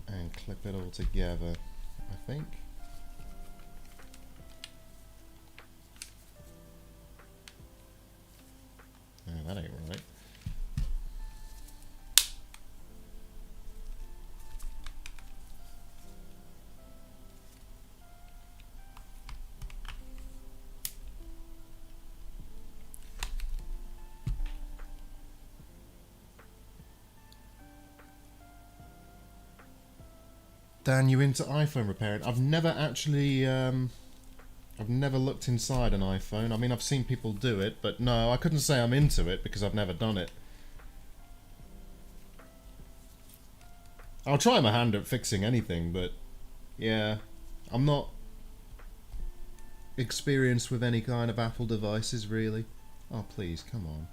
and clip it all together, I think. No, that ain't right. Dan, you into iPhone repairing? I've never actually, I've never looked inside an iPhone. I mean, I've seen people do it, but no, I couldn't say I'm into it because I've never done it. I'll try my hand at fixing anything, but yeah, I'm not experienced with any kind of Apple devices, really. Oh, please, come on.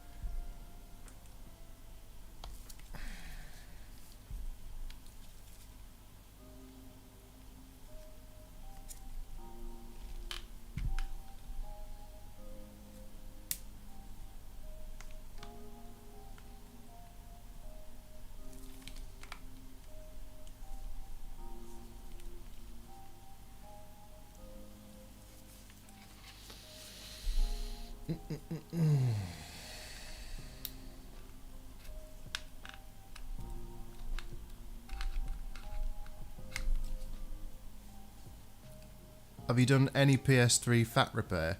Have you done any PS3 fat repair?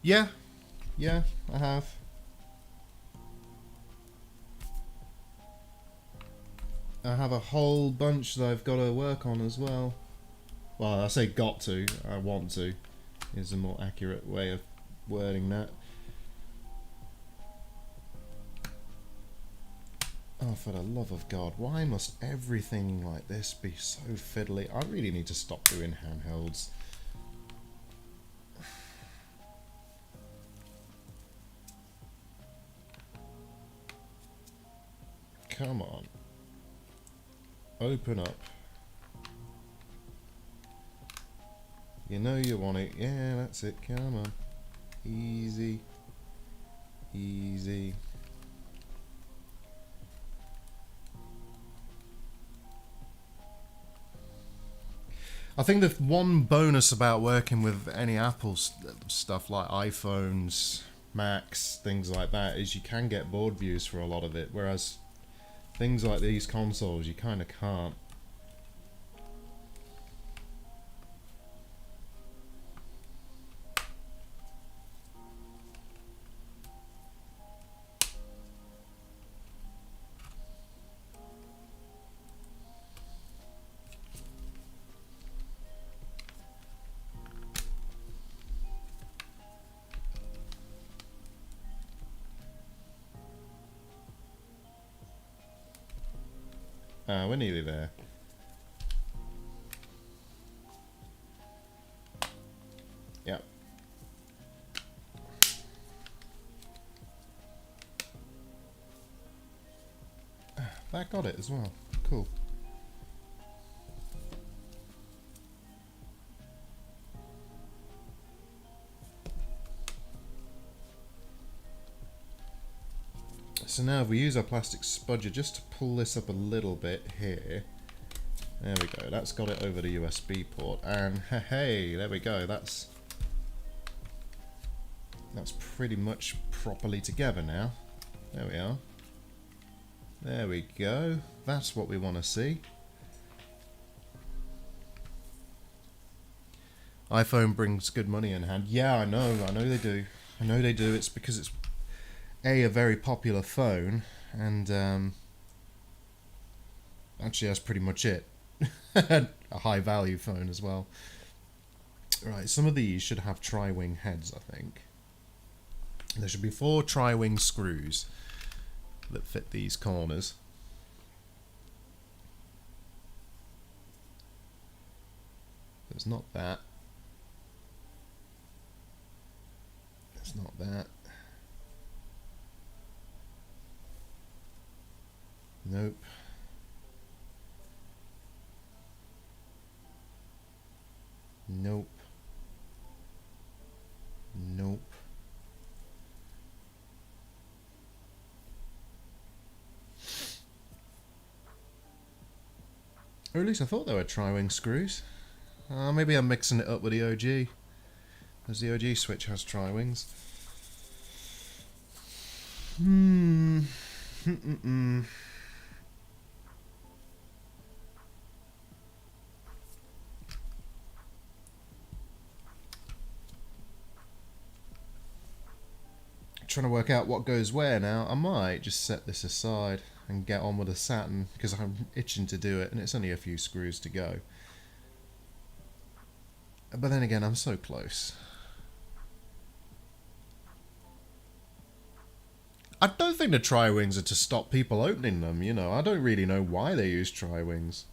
Yeah, I have. I have a whole bunch that I've got to work on as well. Well, I say got to, I want to, is a more accurate way of wording that. Oh, for the love of God, why must everything like this be so fiddly? I really need to stop doing handhelds. Come on. Open up. You know you want it. Yeah, that's it. Come on. Easy. Easy. I think the one bonus about working with any Apple stuff like iPhones, Macs, things like that is you can get board views for a lot of it, whereas things like these consoles you kind of can't. We're nearly there. Yep. That got it as well. Cool. So now if we use our plastic spudger just to pull this up a little bit here. There we go, that's got it over the USB port, and hey, there we go, that's pretty much properly together now. There we are. There we go, that's what we want to see. iPhone brings good money in hand. Yeah, I know they do. I know they do. It's because it's a very popular phone, and actually that's pretty much it. A high value phone as well. Right, some of these should have tri-wing heads, I think. There should be 4 tri-wing screws that fit these corners. There's not that. There's not that. Nope. Nope. Nope. Or at least I thought they were tri-wing screws. Maybe I'm mixing it up with the OG. As the OG switch has tri-wings. Trying to work out what goes where now. I might just set this aside and get on with the Saturn because I'm itching to do it, and it's only a few screws to go. But then again, I'm so close. I don't think the tri-wings are to stop people opening them, you know. I don't really know why they use tri-wings.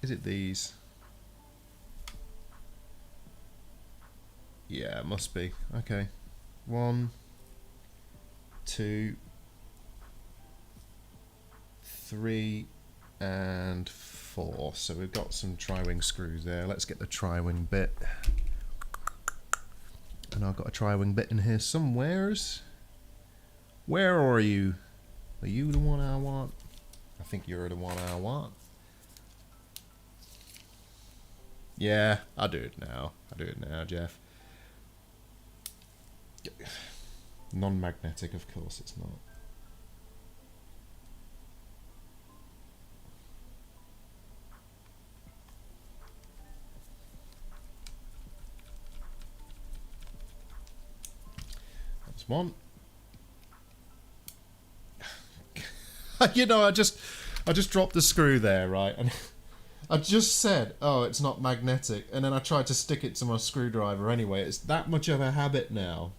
Is it these? Yeah, it must be. Okay. 1, 2, 3, and 4. So we've got some tri-wing screws there. Let's get the tri-wing bit. And I've got a tri-wing bit in here somewheres. Where are you? Are you the one I want? I think you're the one I want. Yeah, I'll do it now. I'll do it now, Jeff. Non-magnetic, of course it's not. That's one. You know, I just dropped the screw there, right? And I just said, oh, it's not magnetic, and then I tried to stick it to my screwdriver anyway. It's that much of a habit now.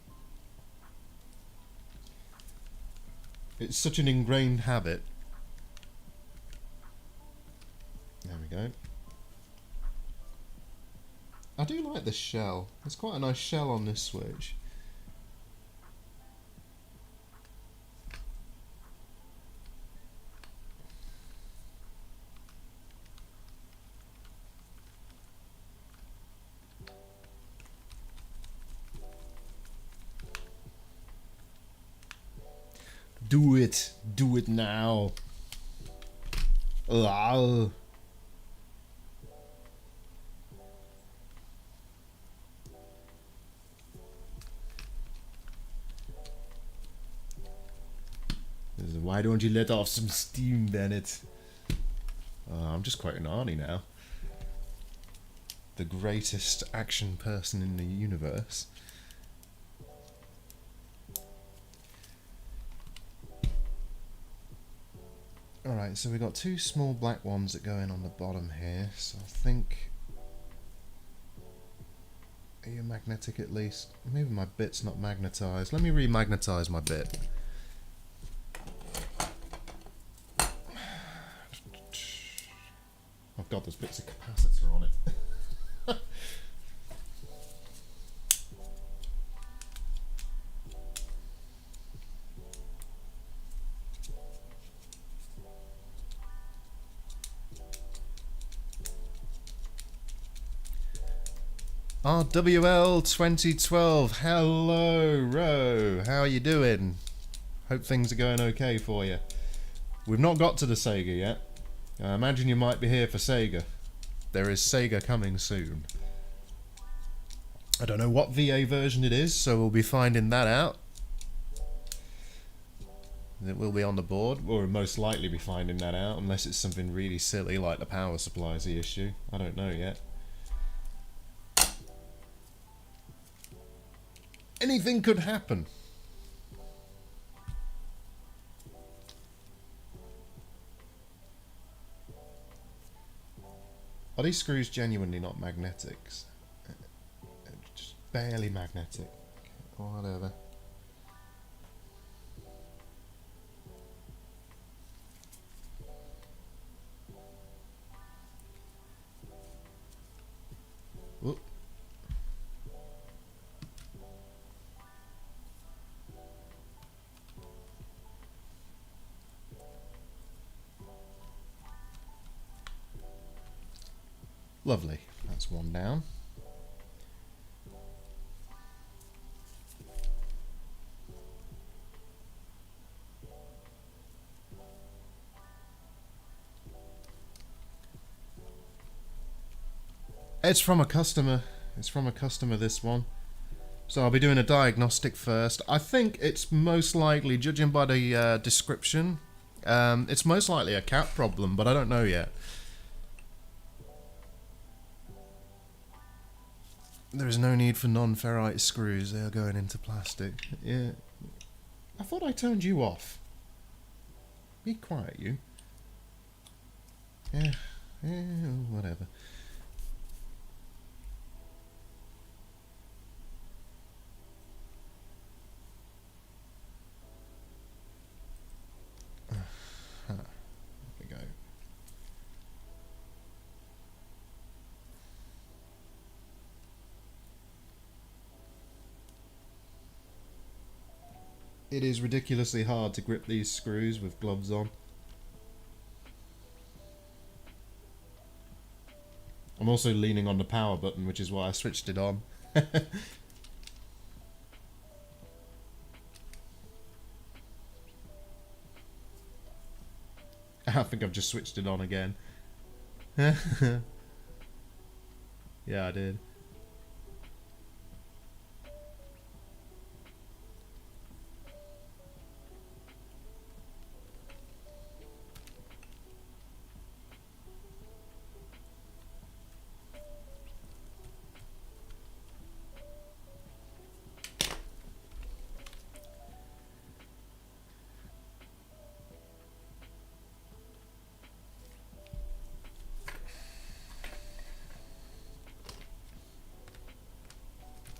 It's such an ingrained habit. There we go. I do like this shell. There's quite a nice shell on this switch. Do it. Do it now. Wow. Why don't you let off some steam, Bennett? I'm just quoting Arnie now. The greatest action person in the universe. Alright, so we've got 2 small black ones that go in on the bottom here, so I think... Are you magnetic at least? Maybe my bit's not magnetised. Let me remagnetise my bit. Oh god, there's bits of capacitor on it. RWL 2012. Hello, Ro. How are you doing? Hope things are going okay for you. We've not got to the Sega yet. I imagine you might be here for Sega. There is Sega coming soon. I don't know what VA version it is, so we'll be finding that out. It will be on the board. We'll most likely be finding that out, unless it's something really silly like the power supply is the issue. I don't know yet. Anything could happen. Are these screws genuinely not magnetics? Just barely magnetic. Or whatever. Whoop. Lovely. That's one down. It's from a customer. It's from a customer, this one. So I'll be doing a diagnostic first. I think it's most likely, judging by the description, it's most likely a cap problem, but I don't know yet. There is no need for non-ferrite screws. They are going into plastic. Yeah. I thought I turned you off. Be quiet, you. Yeah. Yeah, whatever. There we go. It is ridiculously hard to grip these screws with gloves on. I'm also leaning on the power button, which is why I switched it on. I think I've just switched it on again. Yeah, I did.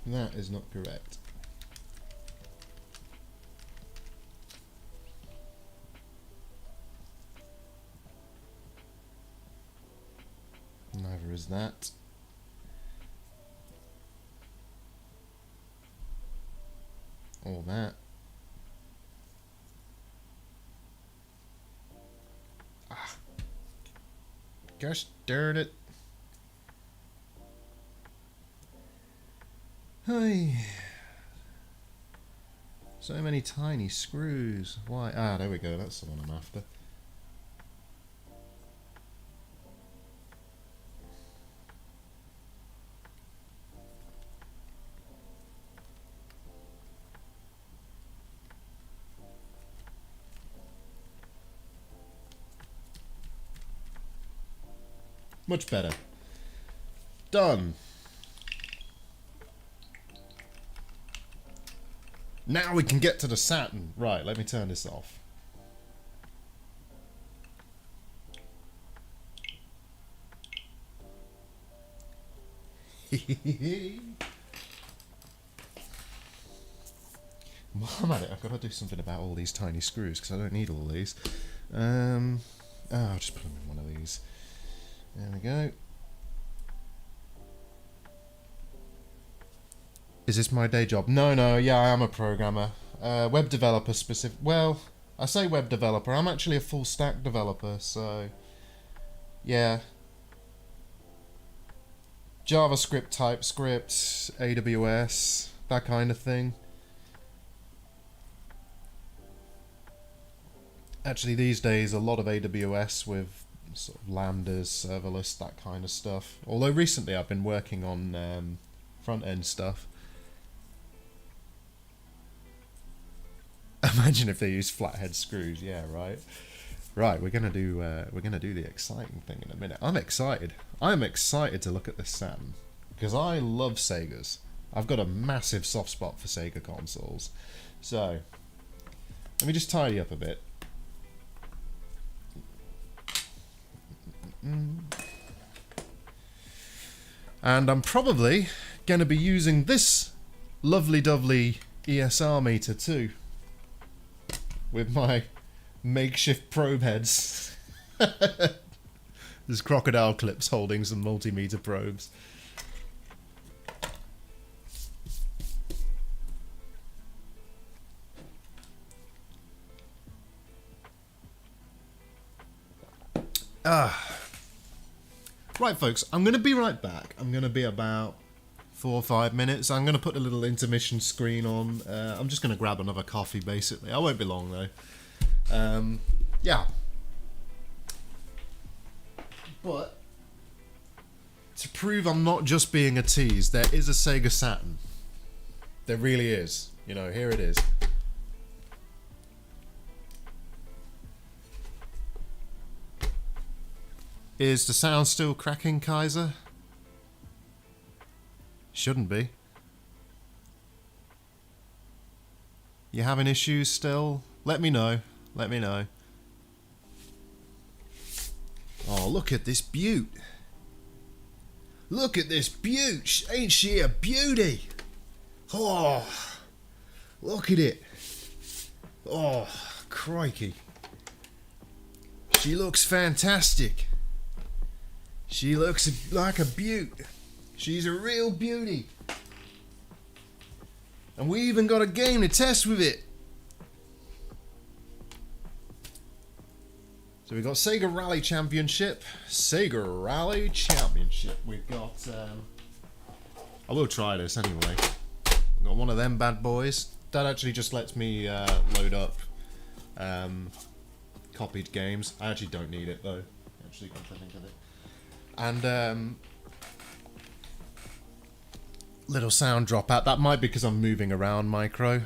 That is not correct. Neither is that. Or that. Ah. Gosh darn it. Hey. So many tiny screws. Why? Ah, there we go. That's the one I'm after. Much better. Done. Now we can get to the Saturn. Right, let me turn this off. While I'm at it, I've got to do something about all these tiny screws, because I don't need all these. Oh, I'll just put them in one of these. There we go. Is this my day job? No, yeah, I am a programmer. Web developer specific. Well, I say web developer. I'm actually a full stack developer, so... Yeah. JavaScript, TypeScript, AWS, that kind of thing. Actually, these days, a lot of AWS with sort of lambdas, serverless, that kind of stuff. Although recently I've been working on front-end stuff. Imagine if they use flathead screws. Yeah, right. Right, we're gonna do the exciting thing in a minute. I'm excited. I'm excited to look at this Saturn because I love Segas. I've got a massive soft spot for Sega consoles. So let me just tidy up a bit. And I'm probably going to be using this lovely dovely ESR meter too, with my makeshift probe heads. There's crocodile clips holding some multimeter probes. Right, folks, I'm going to be right back. I'm going to be about 4 or 5 minutes. I'm going to put a little intermission screen on. I'm just going to grab another coffee, basically. I won't be long, though. Yeah. But to prove I'm not just being a tease, there is a Sega Saturn. There really is. You know, here it is. Is the sound still cracking, Kaiser? Shouldn't be. You having issues still? Let me know. Let me know. Oh, look at this beaut. Look at this beaut. Ain't she a beauty? Oh, look at it. Oh, crikey. She looks fantastic. She looks like a beaut. She's a real beauty. And we even got a game to test with it. So we've got Sega Rally Championship. Sega Rally Championship. We've got... I will try this anyway. I've got one of them bad boys. That actually just lets me load up copied games. I actually don't need it though. Actually, come to think of it. And little sound dropout. That might be because I'm moving around micro.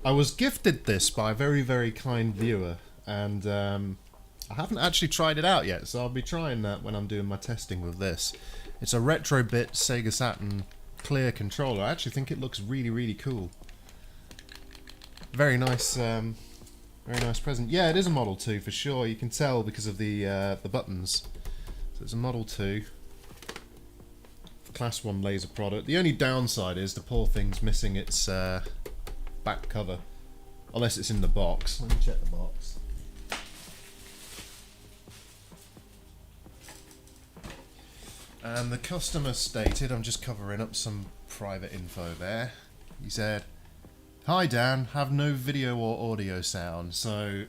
I was gifted this by a very, very kind viewer, and I haven't actually tried it out yet, so I'll be trying that when I'm doing my testing with this. It's a retro-bit Sega Saturn clear controller. I actually think it looks really, really cool. Very nice present. Yeah, it is a Model 2 for sure. You can tell because of the buttons. So it's a Model 2. Class 1 laser product. The only downside is the poor thing's missing its back cover. Unless it's in the box. Let me check the box. And the customer stated, I'm just covering up some private info there. He said, "Hi Dan, have no video or audio sound." So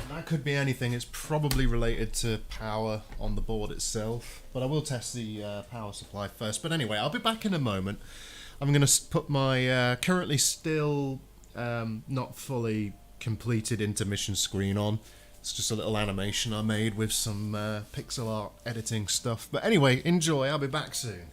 that could be anything. It's probably related to power on the board itself, but I will test the power supply first. But anyway, I'll be back in a moment. I'm going to put my currently still not fully completed intermission screen on. It's just a little animation I made with some pixel art editing stuff. But anyway, enjoy. I'll be back soon.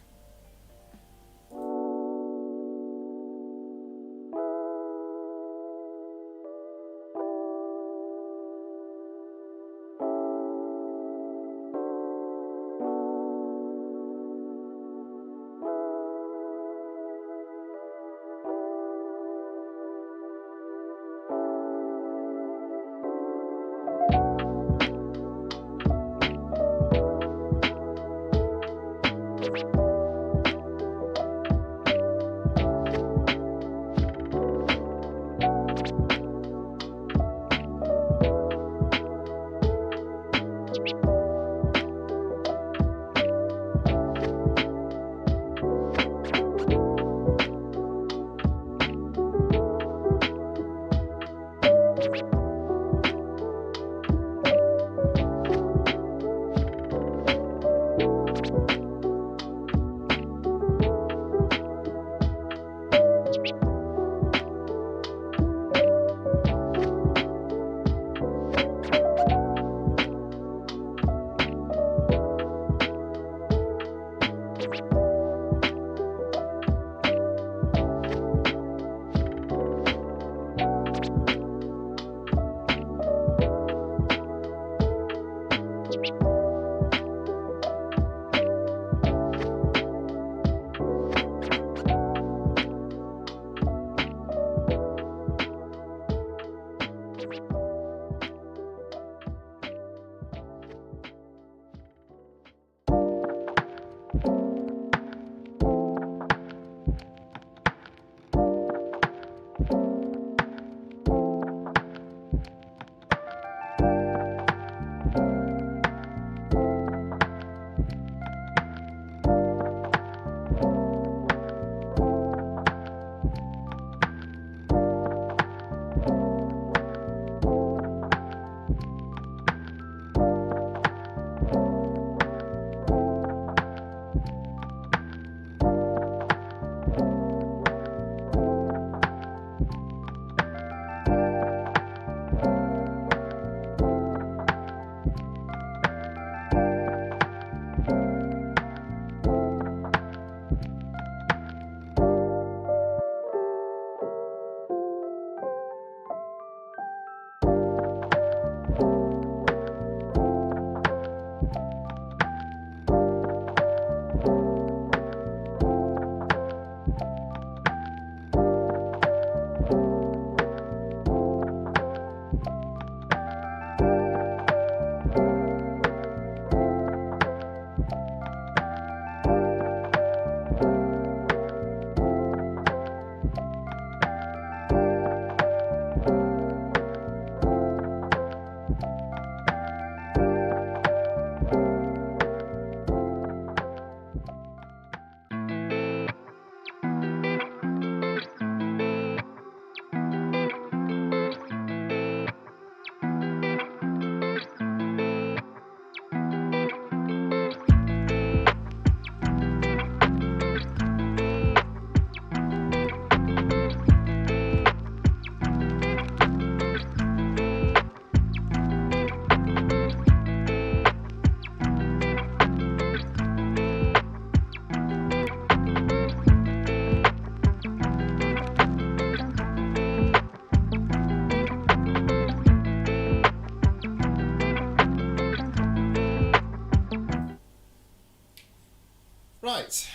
Right,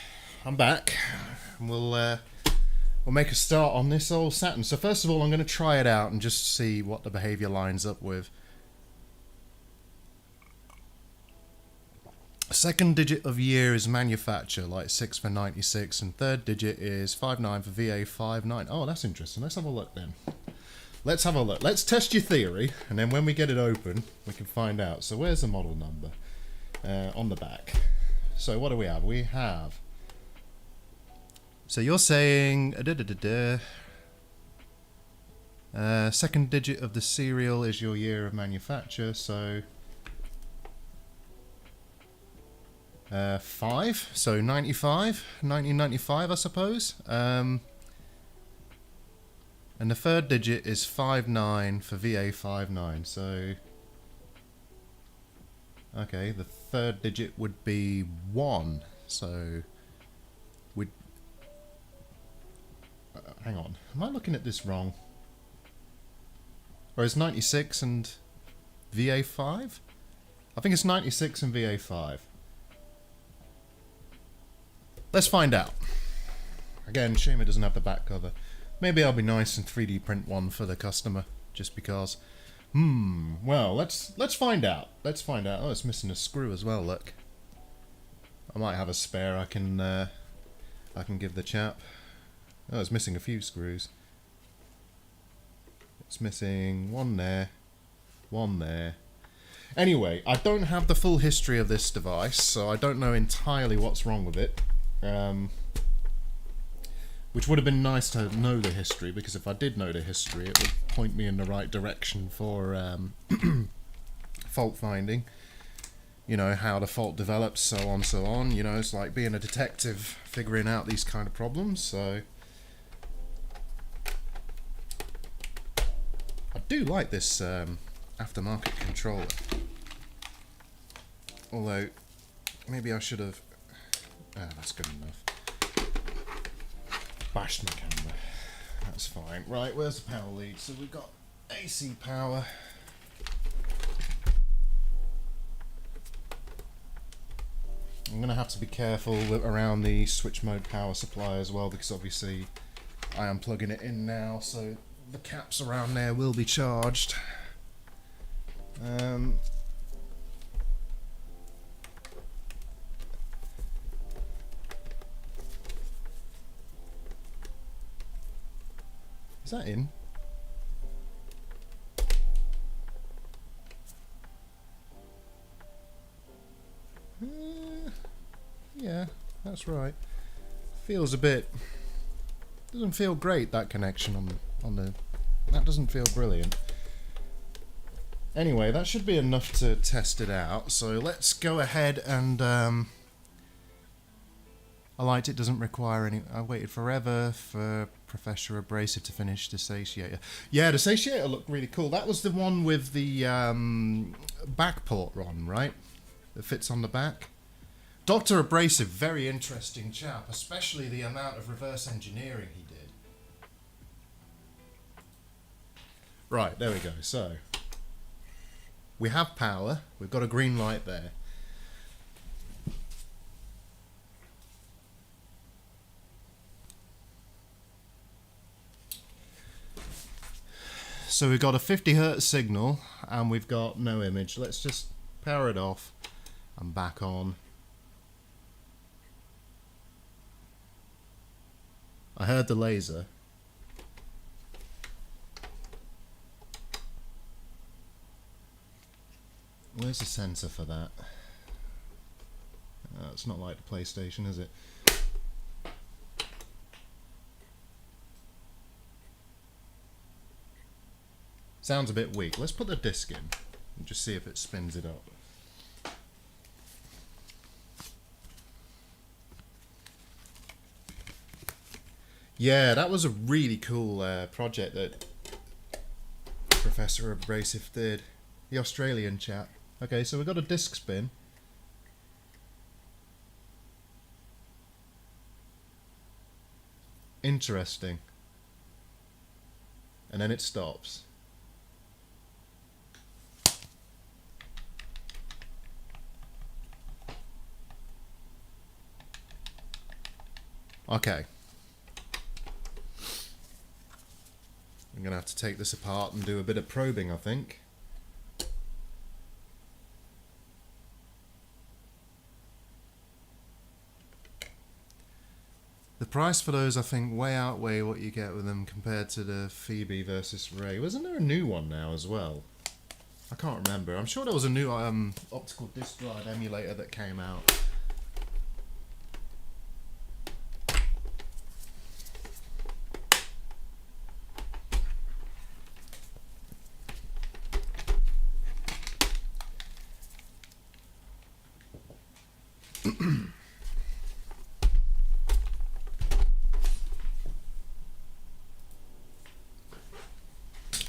I'm back, and we'll make a start on this old Saturn. So first of all, I'm going to try it out and just see what the behaviour lines up with. Second digit of year is manufacture, like 6 for 96, and third digit is 59 for VA59. Oh, that's interesting. Let's have a look then. Let's have a look. Let's test your theory, and then when we get it open, we can find out. So where's the model number? On the back. So what do we have? We have... So you're saying... second digit of the serial is your year of manufacture, so... 5, so 1995, I suppose. And the third digit is 59 for VA59, so... Okay, the third digit would be 1, so... we'd... hang on, am I looking at this wrong? Or is 96 and VA5? I think it's 96 and VA5. Let's find out. Again, shame it doesn't have the back cover. Maybe I'll be nice and 3D print one for the customer, just because. Well, let's find out. Let's find out. Oh, it's missing a screw as well. Look, I might have a spare. I can give the chap. Oh, it's missing a few screws. It's missing one there, one there. Anyway, I don't have the full history of this device, so I don't know entirely what's wrong with it. Which would have been nice to know the history, because if I did know the history, it would point me in the right direction for fault finding. You know, how the fault develops, so on, so on. You know, it's like being a detective, figuring out these kind of problems, so... I do like this aftermarket controller. Although, maybe I should have... Ah, that's good enough. Bashed my camera. That's fine. Right, where's the power lead? So we've got AC power. I'm going to have to be careful around the switch mode power supply as well, because obviously I am plugging it in now, so the caps around there will be charged. Is that in? Yeah, that's right. Feels a bit... Doesn't feel great, that connection on the... That doesn't feel brilliant. Anyway, that should be enough to test it out. So let's go ahead and... I liked it, doesn't require any... I waited forever for Professor Abrasive to finish the satiator. Yeah, the satiator looked really cool. That was the one with the back port on, right? That fits on the back. Dr. Abrasive, very interesting chap, especially the amount of reverse engineering he did. Right, there we go. So, we have power. We've got a green light there. So we've got a 50 Hz signal and we've got no image. Let's just power it off and back on. I heard the laser. Where's the sensor for that? It's not like the PlayStation, is it? Sounds a bit weak. Let's put the disc in and just see if it spins it up. Yeah, that was a really cool project that Professor Abrasive did. The Australian chap. Okay, so we've got a disc spin. Interesting. And then it stops. Okay. I'm going to have to take this apart and do a bit of probing, I think. The price for those, I think, way outweigh what you get with them compared to the Phoebe versus Ray. Wasn't there a new one now as well? I can't remember. I'm sure there was a new optical disc drive emulator that came out.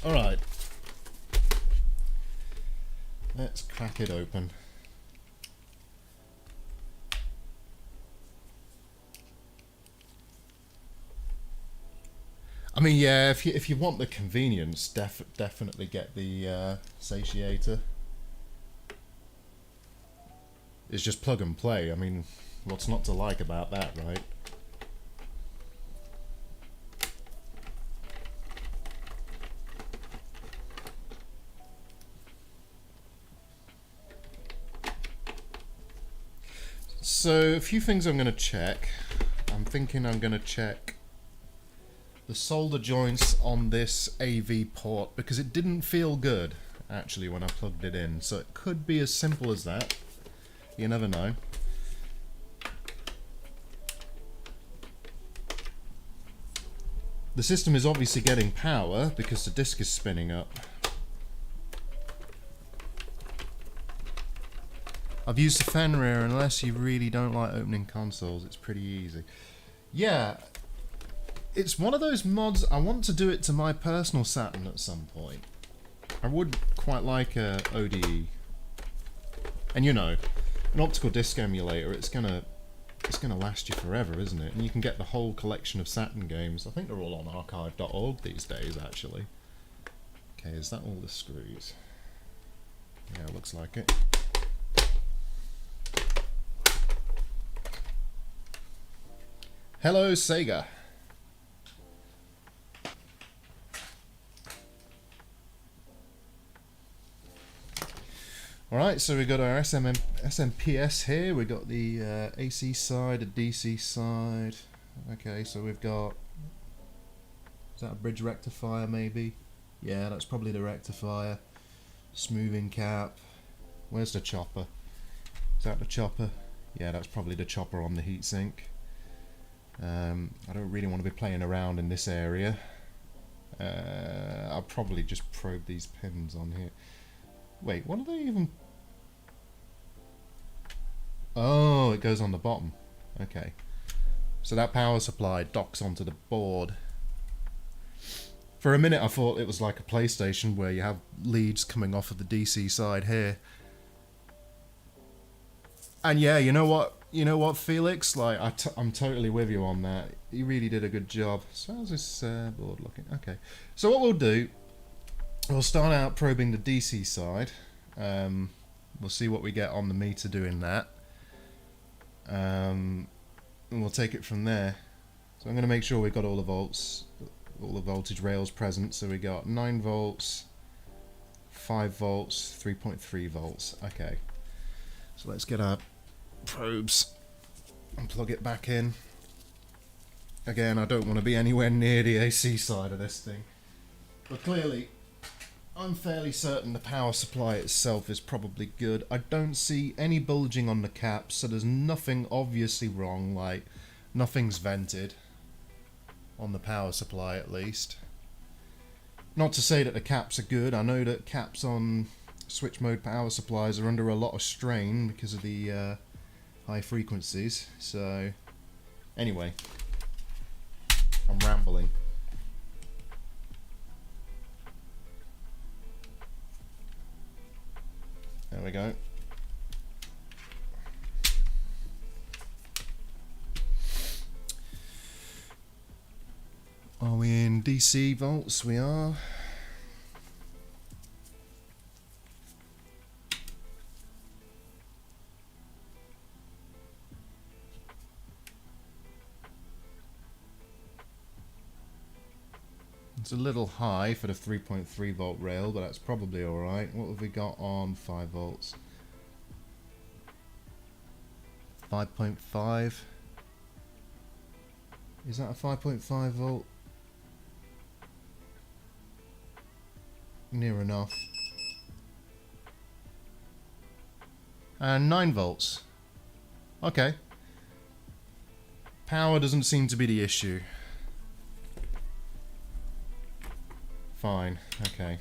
Alright, let's crack it open. I mean, yeah, if you want the convenience, definitely get the satiator. It's just plug and play. I mean, what's not to like about that, right? So, a few things I'm going to check. I'm thinking I'm going to check the solder joints on this AV port because it didn't feel good, actually, when I plugged it in. So it could be as simple as that. You never know. The system is obviously getting power because the disk is spinning up. I've used the Fenrir, and unless you really don't like opening consoles, it's pretty easy. Yeah, it's one of those mods. I want to do it to my personal Saturn at some point. I would quite like a ODE. And you know, an optical disc emulator, it's gonna last you forever, isn't it? And you can get the whole collection of Saturn games. I think they're all on archive.org these days, actually. Okay, is that all the screws? Yeah, looks like it. Hello, Sega. Alright, so we've got our SMPS here. We've got the AC side, a DC side. Okay, so we've got... Is that a bridge rectifier, maybe? Yeah, that's probably the rectifier. Smoothing cap. Where's the chopper? Is that the chopper? Yeah, that's probably the chopper on the heatsink. I don't really want to be playing around in this area. I'll probably just probe these pins on here. Wait, what are they even... Oh, it goes on the bottom. Okay. So that power supply docks onto the board. For a minute I thought it was like a PlayStation where you have leads coming off of the DC side here. And yeah, you know what? You know what, Felix? Like, I'm totally with you on that. You really did a good job. So how's this board looking? Okay. So what we'll do, we'll start out probing the DC side. We'll see what we get on the meter doing that. And we'll take it from there. So I'm going to make sure we've got all the volts. all the voltage rails present. So we got 9 volts, 5 volts, 3.3 volts. Okay, so let's get our probes and plug it back in. Again, I don't want to be anywhere near the AC side of this thing, but clearly I'm fairly certain the power supply itself is probably good. I don't see any bulging on the caps, so there's nothing obviously wrong, like nothing's vented on the power supply at least. Not to say that the caps are good. I know that caps on switch mode power supplies are under a lot of strain because of the high frequencies. So anyway, I'm rambling. There we go. Are we in DC volts? We are. It's a little high for the 3.3 volt rail, but that's probably alright. What have we got on 5 volts? 5.5. Is that a 5.5 volt? Near enough. And 9 volts. Okay. Power doesn't seem to be the issue. Fine, okay.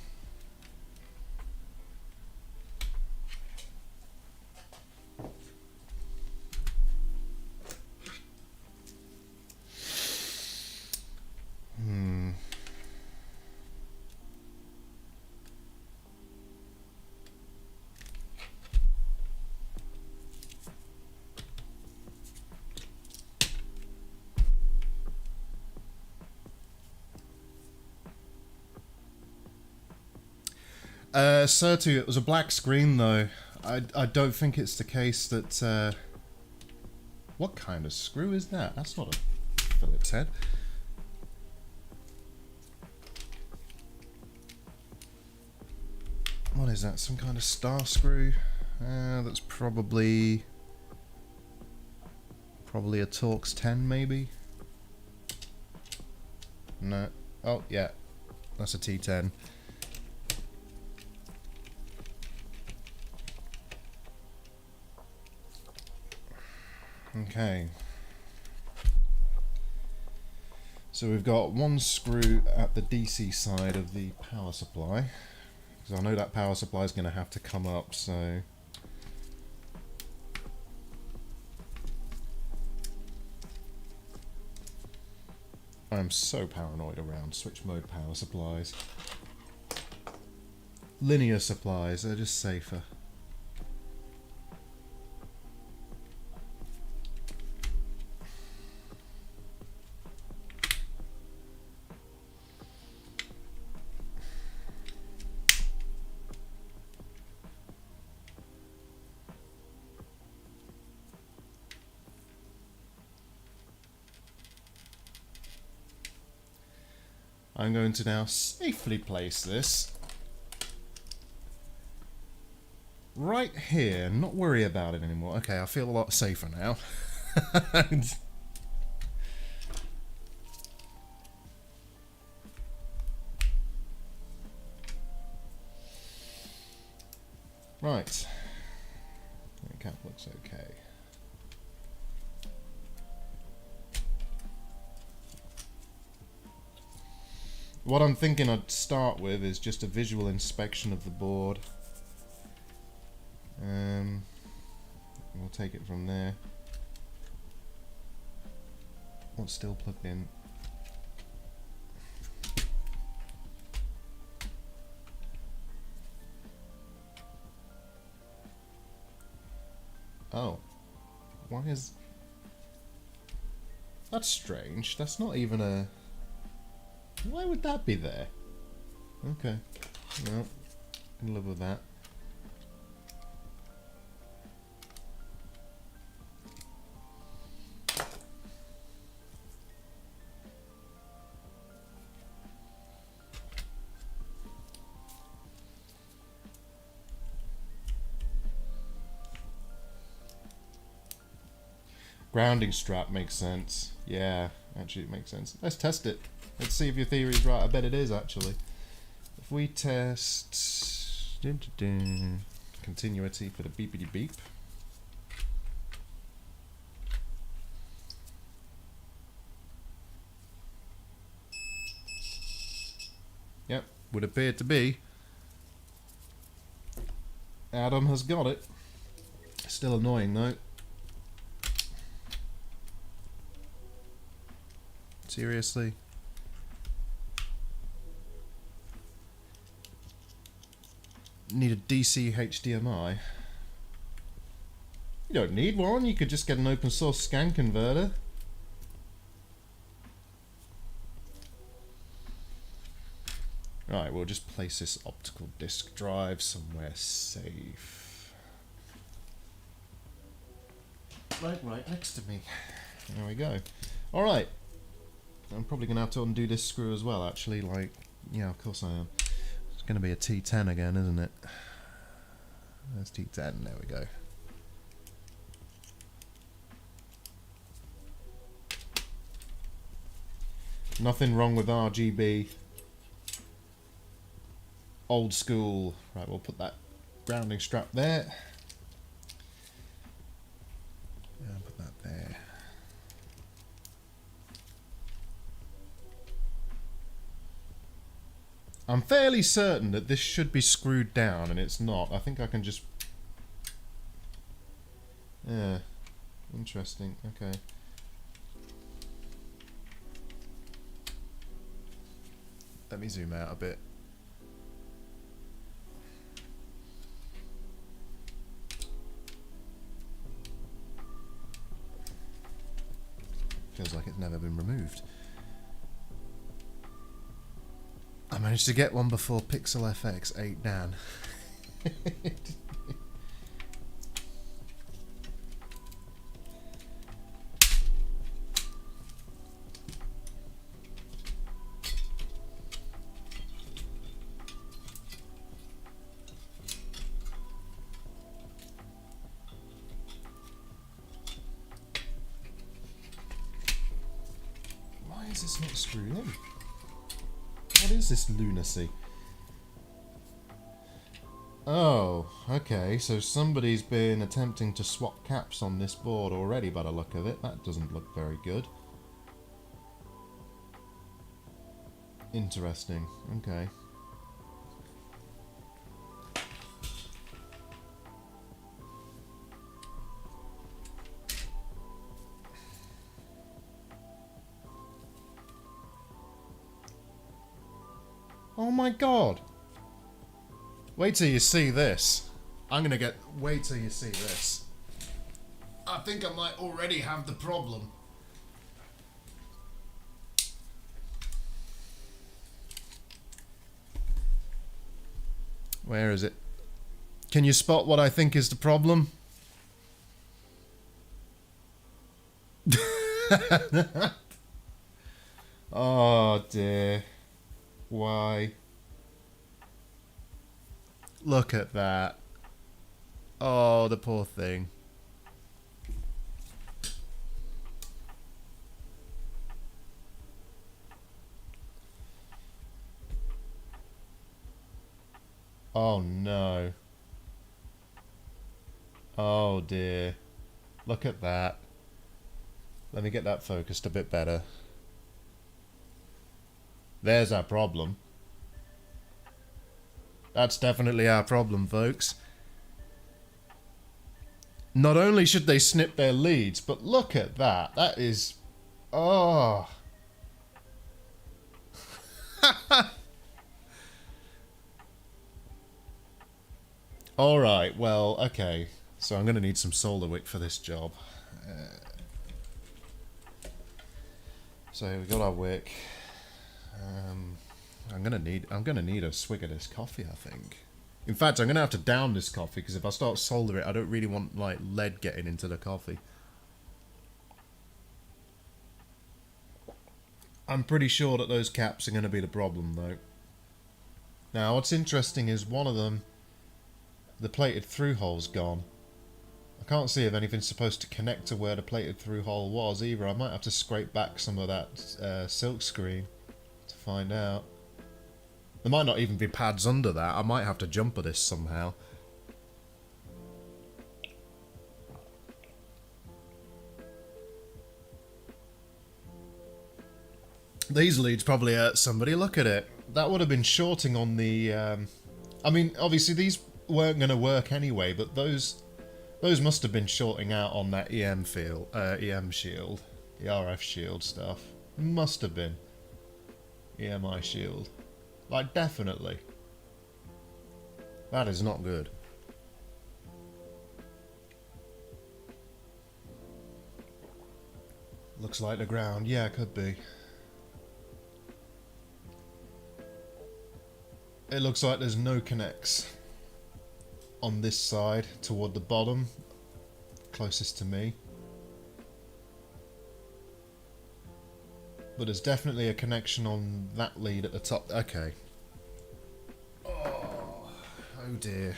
Certu, it was a black screen though. I don't think it's the case that... what kind of screw is that? That's not a Phillips head. What is that? Some kind of star screw? That's probably a Torx 10 maybe? No. Oh, yeah. That's a T10. Okay, so we've got one screw at the DC side of the power supply, because I know that power supply is going to have to come up, so I'm so paranoid around switch mode power supplies. Linear supplies, they're just safer. I'm going to now safely place this right here, not worry about it anymore. Okay, I feel a lot safer now. Right. The cap looks okay. What I'm thinking I'd start with is just a visual inspection of the board. We'll take it from there. What's still plugged in? Oh. Why is... That's strange. That's not even a... Why would that be there? Okay. Well, can live with that. Grounding strap makes sense. Yeah, actually it makes sense. Let's test it. Let's see if your theory is right. I bet it is, actually. If we test... continuity for the beepity beep. Yep, would appear to be. Adam has got it. Still annoying though. Seriously? Need a DC HDMI? You don't need one, you could just get an open source scan converter. Right, we'll just place this optical disk drive somewhere safe. Right next to me. There we go. Alright. I'm probably going to have to undo this screw as well, actually. Like, yeah, of course I am. It's going to be a T10 again, isn't it? There's T10, there we go. Nothing wrong with RGB. Old school. Right, we'll put that grounding strap there. And put that there. I'm fairly certain that this should be screwed down, and it's not. I think I can just... Yeah. Interesting. Okay. Let me zoom out a bit. Feels like it's never been removed. I managed to get one before Pixel FX ate Dan. Why is this not screwed in? What is this lunacy? Oh, okay, so somebody's been attempting to swap caps on this board already by the look of it. That doesn't look very good. Interesting, okay. Oh my god! Wait till you see this. Wait till you see this. I think I might already have the problem. Where is it? Can you spot what I think is the problem? Oh dear. Why? Look at that. Oh, the poor thing. Oh no. Oh dear. Look at that. Let me get that focused a bit better. There's our problem. That's definitely our problem, folks. Not only should they snip their leads, but look at that. That is... Oh. Alright, well, okay. So I'm going to need some solder wick for this job. So we got our wick. I'm gonna need a swig of this coffee, I think. In fact, I'm gonna have to down this coffee because if I start soldering it, I don't really want like lead getting into the coffee. I'm pretty sure that those caps are gonna be the problem, though. Now, what's interesting is one of them, the plated through hole's gone. I I can't see if anything's supposed to connect to where the plated through hole was either. I might have to scrape back some of that silk screen to find out. There might not even be pads under that. I might have to jumper this somehow. These leads probably hurt somebody. Look at it. That would have been shorting on the... I mean, obviously these weren't going to work anyway, but those must have been shorting out on that EM field, EM shield, the RF shield stuff. Must have been. EMI shield. Like, definitely. That is not good. Looks like the ground. Yeah, could be. It looks like there's no connects on this side toward the bottom, closest to me. But there's definitely a connection on that lead at the top. Okay. Oh dear.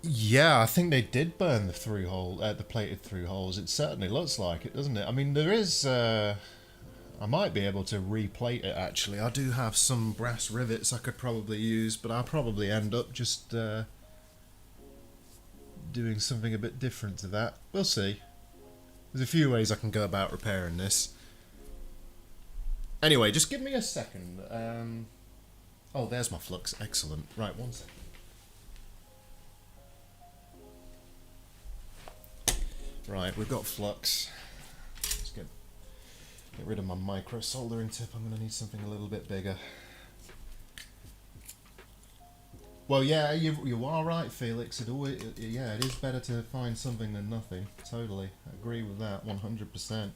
Yeah, I think they did burn the through hole, the plated through holes. It certainly looks like it, doesn't it? I mean, there is. I might be able to replate it. Actually, I do have some brass rivets I could probably use, but I'll probably end up just doing something a bit different to that. We'll see. There's a few ways I can go about repairing this. Anyway, just give me a second. Oh, there's my flux. Excellent. Right, one second. Right, we've got flux. Let's get rid of my micro soldering tip. I'm going to need something a little bit bigger. Well, yeah, you are right, Felix. Yeah, it is better to find something than nothing. Totally. I agree with that 100%.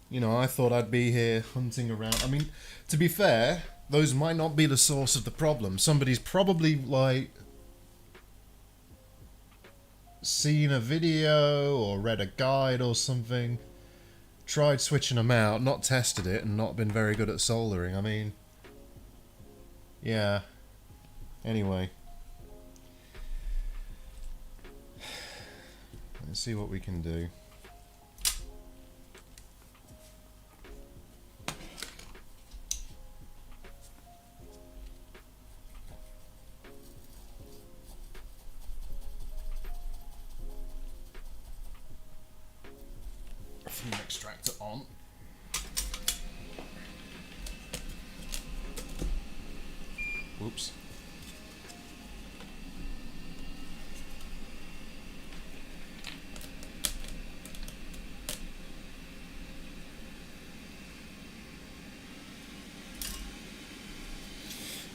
You know, I thought I'd be here hunting around. I mean, to be fair, those might not be the source of the problem. Somebody's probably, like, seen a video or read a guide or something, tried switching them out, not tested it, and not been very good at soldering. I mean, yeah. Anyway. Let's see what we can do. Extractor on. Oops.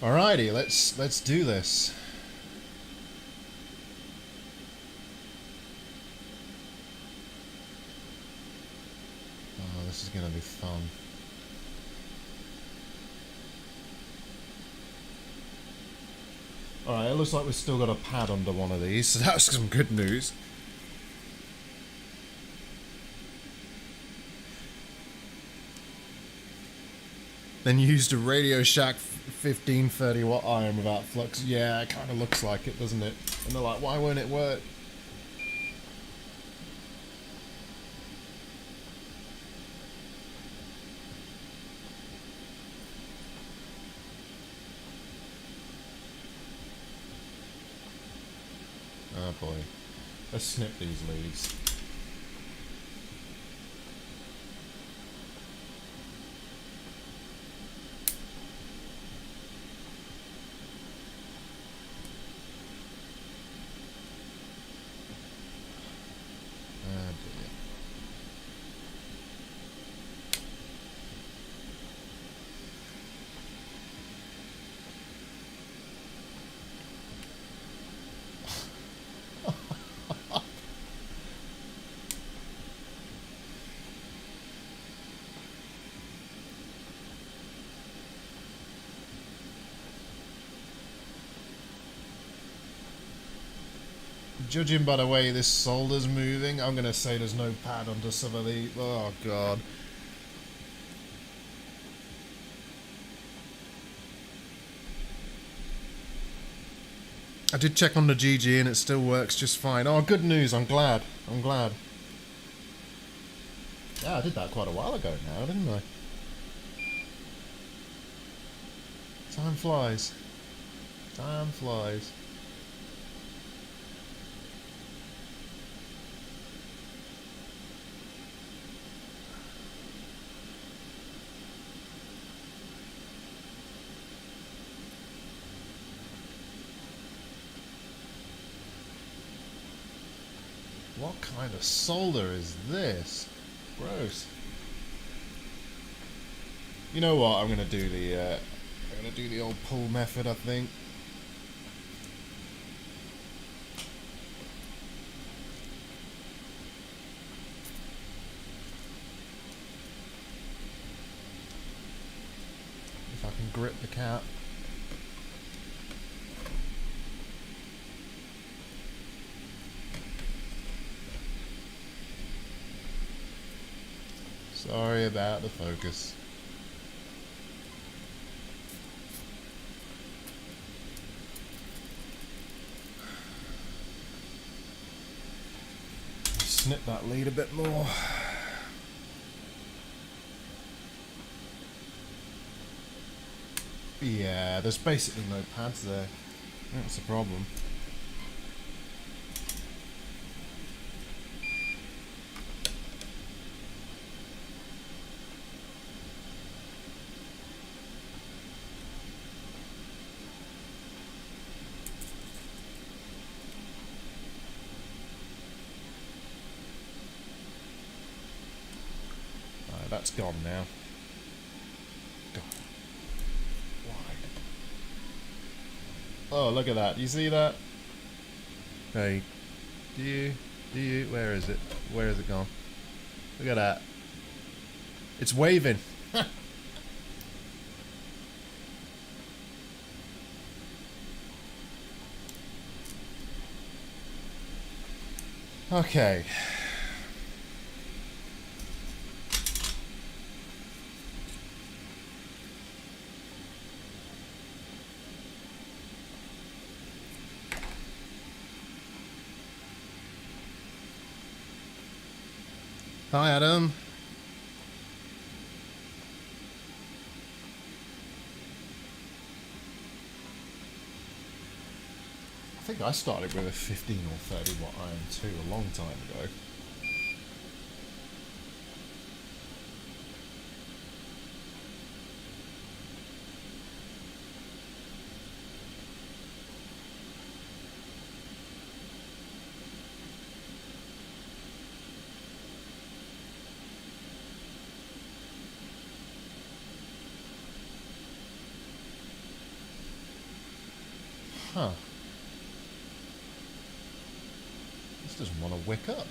Alrighty, let's do this. This is going to be fun. Alright, it looks like we've still got a pad under one of these, so that's some good news. Then used a Radio Shack 1530 watt iron without flux. Yeah, it kind of looks like it, doesn't it? And they're like, why won't it work? Oh boy. Let's snip these leads. Oh dear. Judging by the way this solder's moving, I'm going to say there's no pad under some of these. Oh god. I did check on the GG and it still works just fine. Oh, good news. I'm glad. I'm glad. Yeah, I did that quite a while ago now, didn't I? Time flies. Time flies. What kind of solder is this? Gross. You know what? I'm gonna do the old pull method, I think. If I can grip the cap. Sorry about the focus. Snip that lead a bit more. Yeah, there's basically no pads there. That's the problem. That's gone now. God. Why? Oh, look at that. You see that? Hey. Do you? Where is it? Where has it gone? Look at that. It's waving. Okay. Hi, Adam. I think I started with a 15 or 30 watt iron too a long time ago. Huh. This doesn't want to wick up.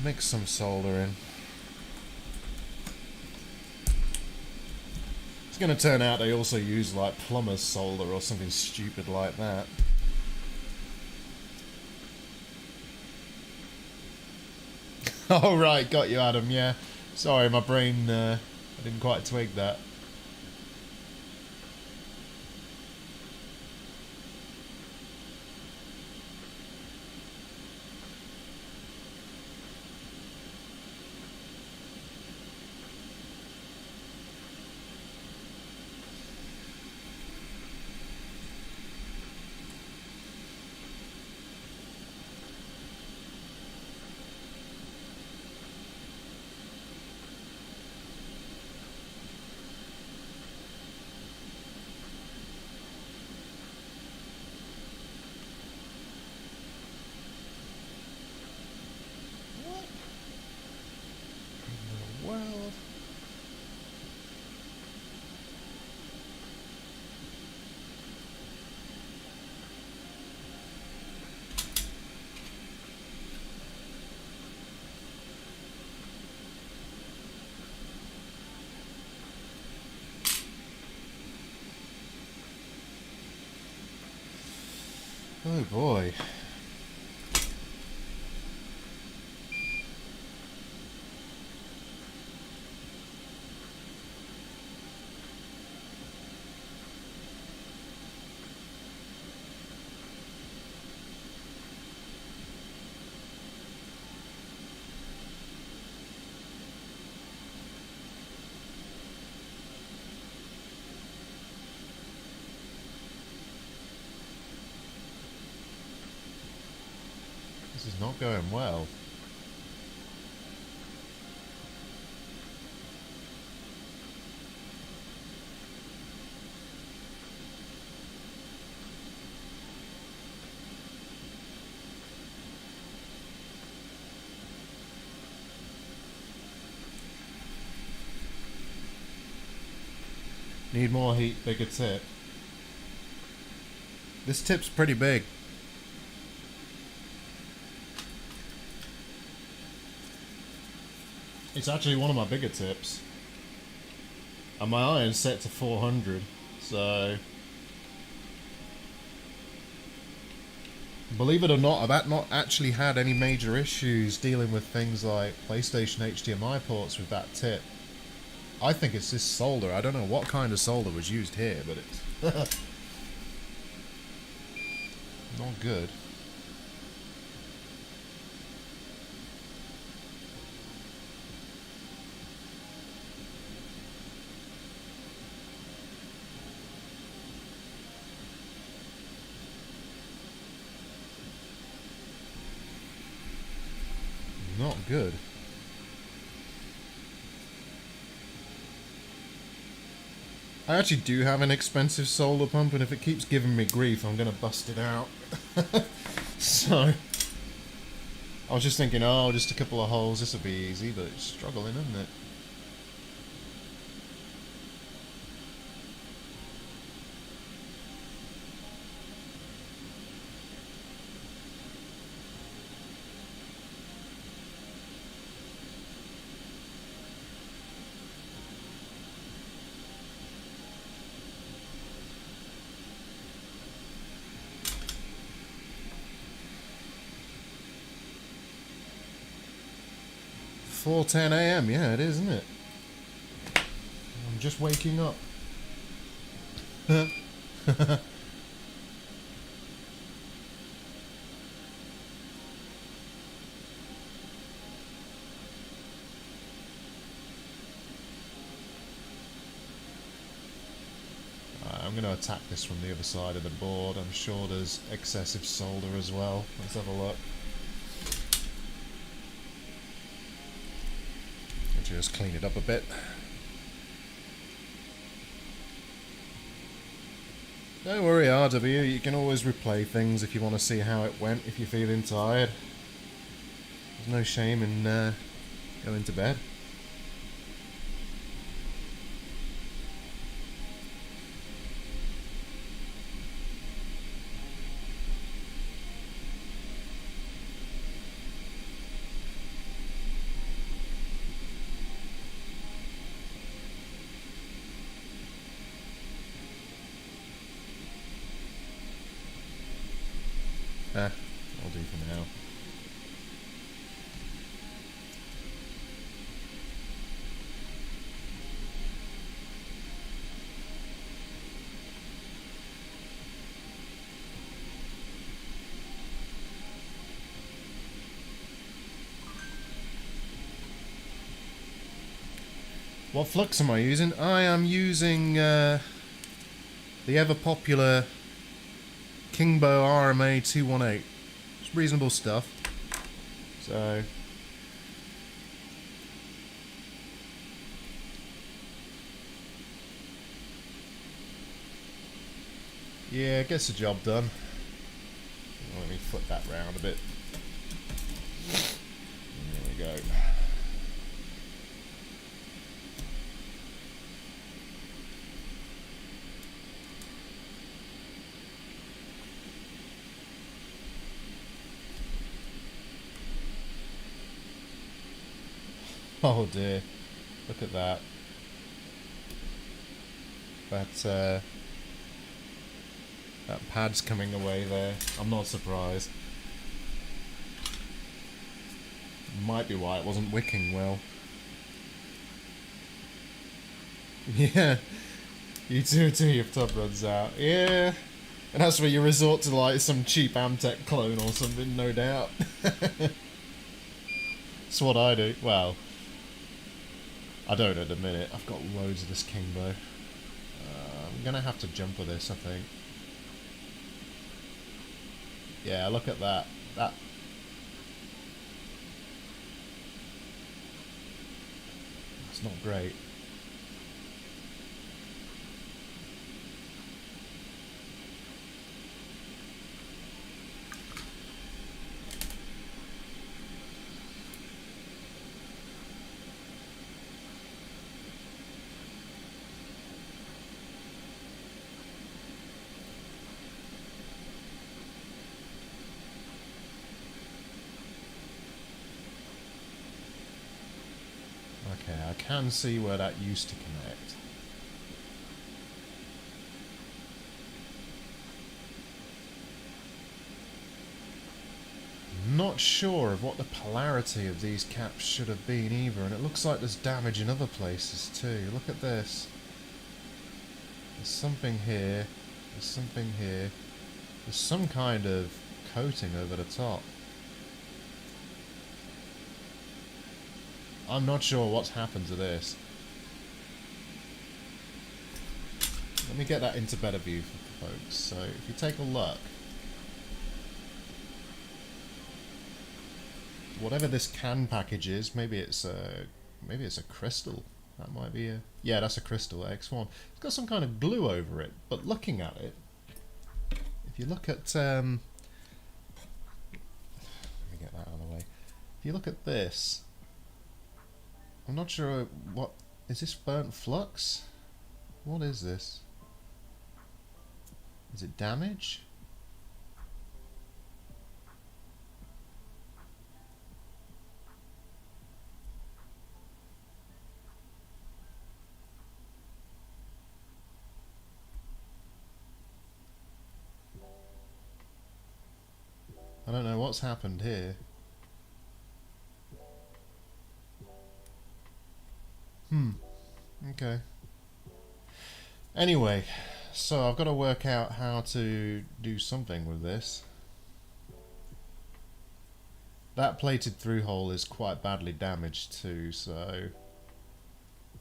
Mix some solder in. It's going to turn out they also use like plumber's solder or something stupid like that. Oh right, got you, Adam, yeah. Sorry, my brain, I didn't quite twig that. Oh boy. not going well. Need more heat, bigger tip. This tip's pretty big. It's actually one of my bigger tips. And my iron's set to 400, so... Believe it or not, I've not actually had any major issues dealing with things like PlayStation HDMI ports with that tip. I think it's this solder. I don't know what kind of solder was used here, but it's not good. Not good. I actually do have an expensive solder pump, and if it keeps giving me grief, I'm gonna bust it out. So, I was just thinking, oh, just a couple of holes, this will be easy, but it's struggling, isn't it? .10 AM, yeah, it is, isn't it? I'm just waking up. I'm going to attack this from the other side of the board. I'm sure there's excessive solder as well. Let's have a look. Just clean it up a bit. Don't worry, RW, you can always replay things if you want to see how it went, if you're feeling tired. There's no shame in going to bed. I'll do for now. What flux am I using? I am using the ever popular Kingbo RMA 218. It's reasonable stuff. So yeah, it gets the job done. Let me flip that round a bit. There we go. Oh dear, look at that. That pad's coming away there. I'm not surprised. Might be why it wasn't wicking well. Yeah, you do it till your tub runs out. Yeah, and that's where you resort to like some cheap Amtech clone or something, no doubt. That's what I do. Well, I don't at the minute. I've got loads of this Kingbo. I'm gonna have to jump with this, I think. Yeah, look at that. It's not great. Okay, I can see where that used to connect. Not sure of what the polarity of these caps should have been either, and it looks like there's damage in other places too. Look at this. There's something here. There's something here. There's some kind of coating over the top. I'm not sure what's happened to this. Let me get that into better view for folks. So if you take a look, whatever this can package is, maybe it's a crystal. That might be a, yeah, that's a crystal X1. It's got some kind of glue over it, but looking at it, if you look at let me get that out of the way. If you look at this, I'm not sure what is this. Burnt flux? What is this? Is it damage? I don't know what's happened here. Okay. Anyway, so I've got to work out how to do something with this. That plated through hole is quite badly damaged too, so...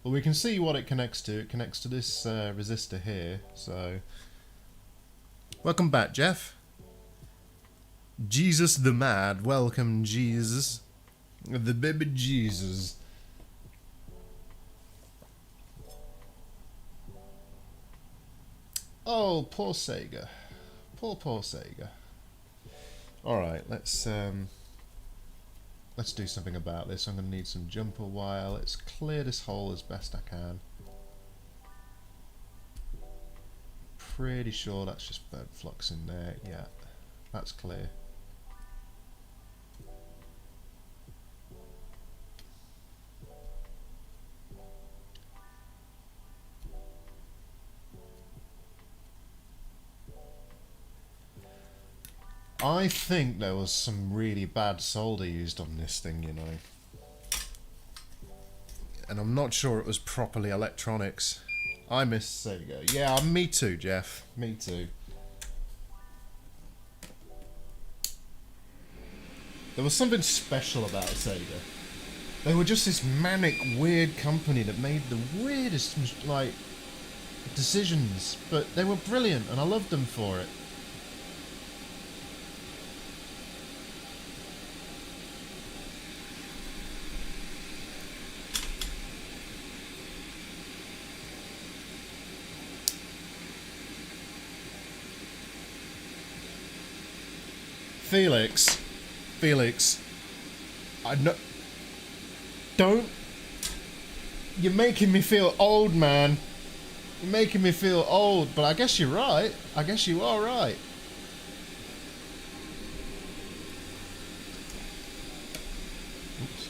Well, we can see what it connects to. It connects to this resistor here, so... Welcome back, Jeff. Jesus the Mad. Welcome, Jesus. The baby Jesus. Oh, poor Sega. Poor Sega. Alright, let's do something about this. I'm going to need some jumper wire. Let's clear this hole as best I can. Pretty sure that's just burnt flux in there. Yeah, that's clear. I think there was some really bad solder used on this thing, you know. And I'm not sure it was properly electronics. I miss Sega. Yeah, me too, Jeff. Me too. There was something special about Sega. They were just this manic, weird company that made the weirdest, like, decisions. But they were brilliant, and I loved them for it. Felix, I know. Don't. You're making me feel old, man. You're making me feel old, but I guess you're right. I guess you are right. Oops.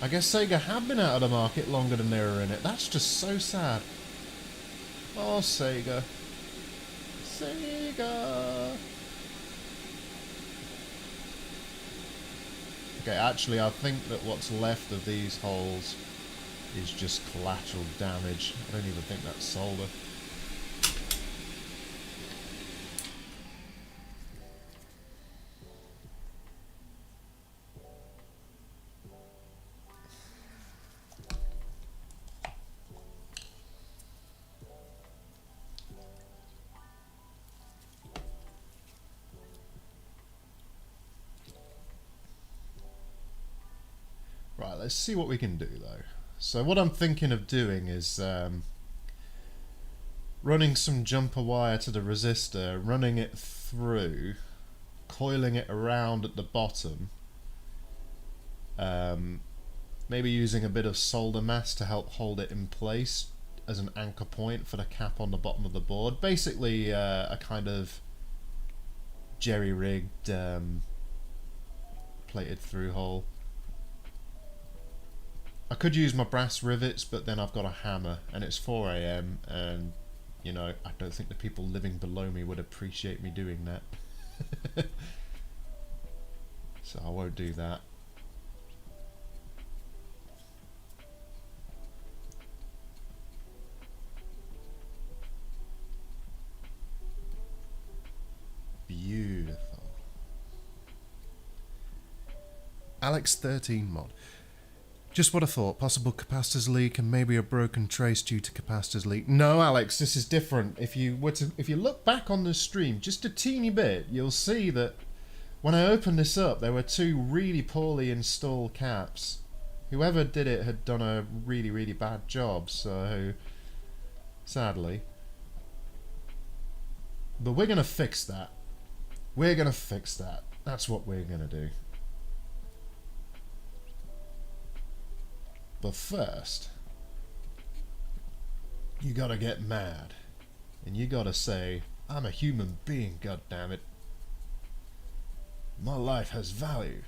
I guess Sega have been out of the market longer than they were in it. That's just so sad. Oh, Sega. Sega. Okay, actually, I think that what's left of these holes is just collateral damage. I don't even think that's solder. Right, let's see what we can do, though. So what I'm thinking of doing is running some jumper wire to the resistor, running it through, coiling it around at the bottom, maybe using a bit of solder mass to help hold it in place as an anchor point for the cap on the bottom of the board. Basically a kind of jerry-rigged plated through hole. I could use my brass rivets, but then I've got a hammer and it's 4 AM and, you know, I don't think the people living below me would appreciate me doing that. So I won't do that. Beautiful. Alex 13 mod. Just what I thought. Possible capacitors leak and maybe a broken trace due to capacitors leak. No, Alex, this is different. If you look back on the stream just a teeny bit, you'll see that when I opened this up, there were 2 really poorly installed caps. Whoever did it had done a really, really bad job, so sadly. But we're gonna fix that. We're gonna fix that. That's what we're gonna do. But first, you gotta get mad. And you gotta say, I'm a human being, goddammit. My life has value.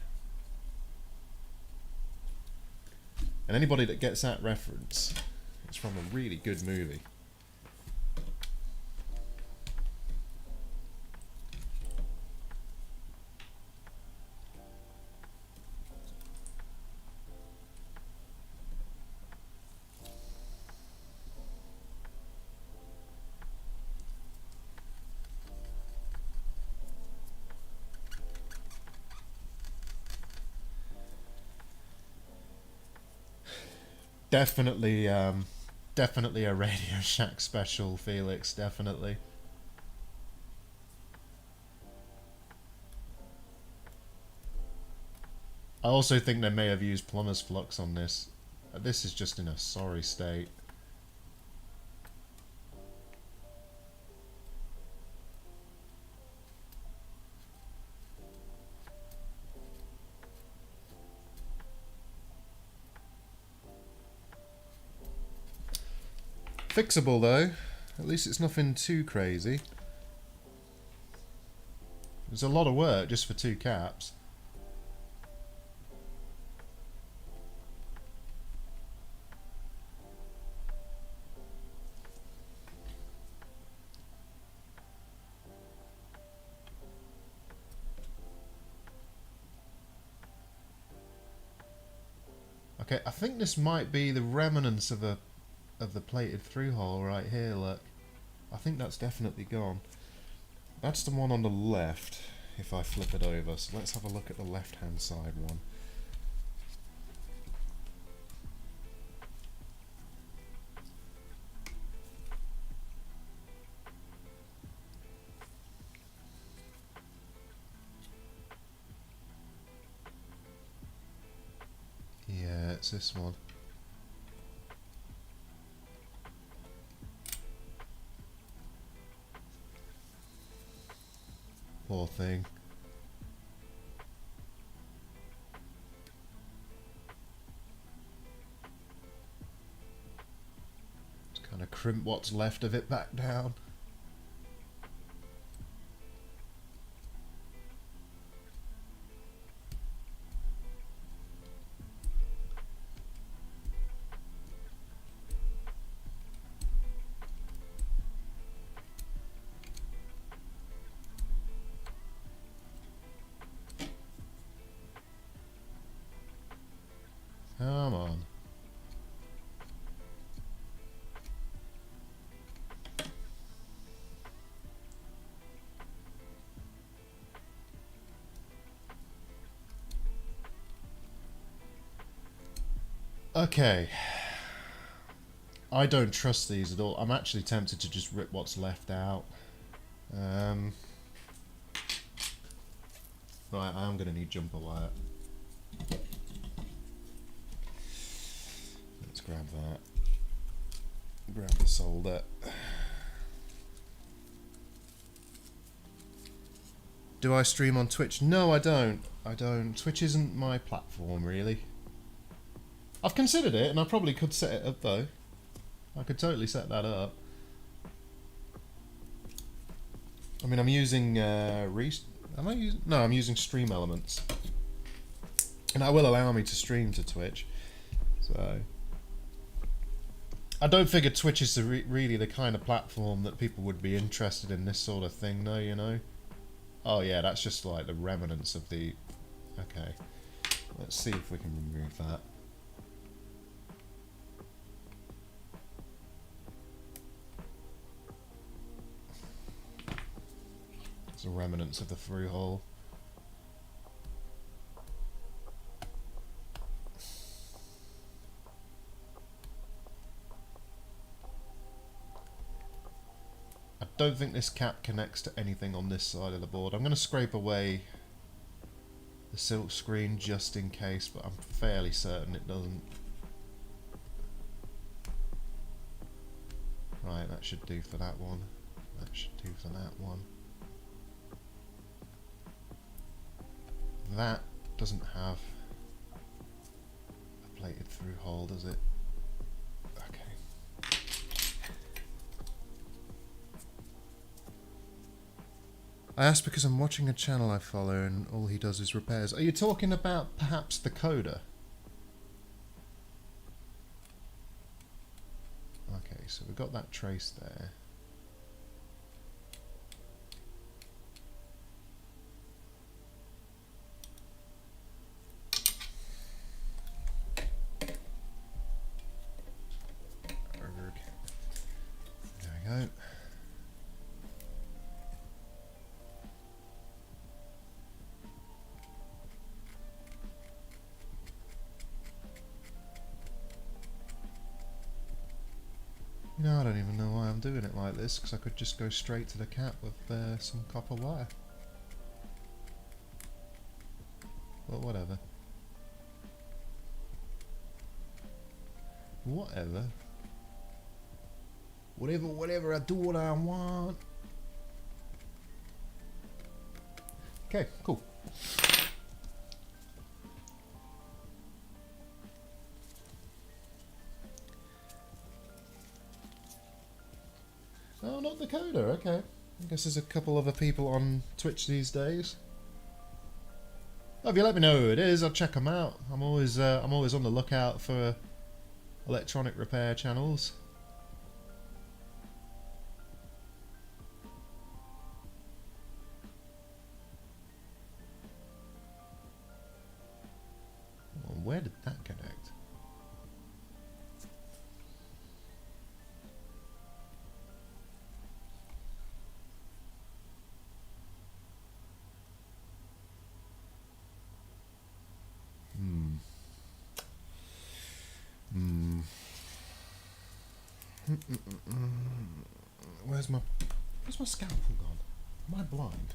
And anybody that gets that reference, it's from a really good movie. Definitely, definitely a Radio Shack special, Felix, definitely. I also think they may have used plumber's flux on this. This is just in a sorry state. Fixable though. At least it's nothing too crazy. There's a lot of work just for 2 caps. Okay, I think this might be the remnants of the plated through hole right here, look. I think that's definitely gone. That's the one on the left, if I flip it over. So let's have a look at the left-hand side one. Yeah, it's this one. Poor thing. Just kind of crimp what's left of it back down. Come on. Okay. I don't trust these at all. I'm actually tempted to just rip what's left out. Right, I am going to need jumper wire. Let's Let's grab that. Grab the solder. Do I stream on Twitch? No, I don't. I don't. Twitch isn't my platform, really. I've considered it, and I probably could set it up, though. I could totally set that up. I mean, I'm using I'm using Stream Elements, and that will allow me to stream to Twitch. So I don't figure Twitch is really the kind of platform that people would be interested in this sort of thing, though. You know. Oh yeah, that's just like the remnants of the. Okay, let's see if we can remove that. The remnants of the through hole. I don't think this cap connects to anything on this side of the board. I'm going to scrape away the silk screen just in case, but I'm fairly certain it doesn't. Right, that should do for that one. That should do for that one. That doesn't have a plated through hole, does it? Okay. I asked because I'm watching a channel I follow and all he does is repairs. Are you talking about perhaps the coder? Okay, so we've got that trace there. There we go. You know, I don't even know why I'm doing it like this, because I could just go straight to the cap with some copper wire. But whatever. Whatever. Whatever, I do what I want. Okay, cool. Oh, not the coder, okay. I guess there's a couple other people on Twitch these days. Oh, if you let me know who it is, I'll check them out. I'm always on the lookout for electronic repair channels. Well, where did that connect? Where's my scalpel gone? Am I blind?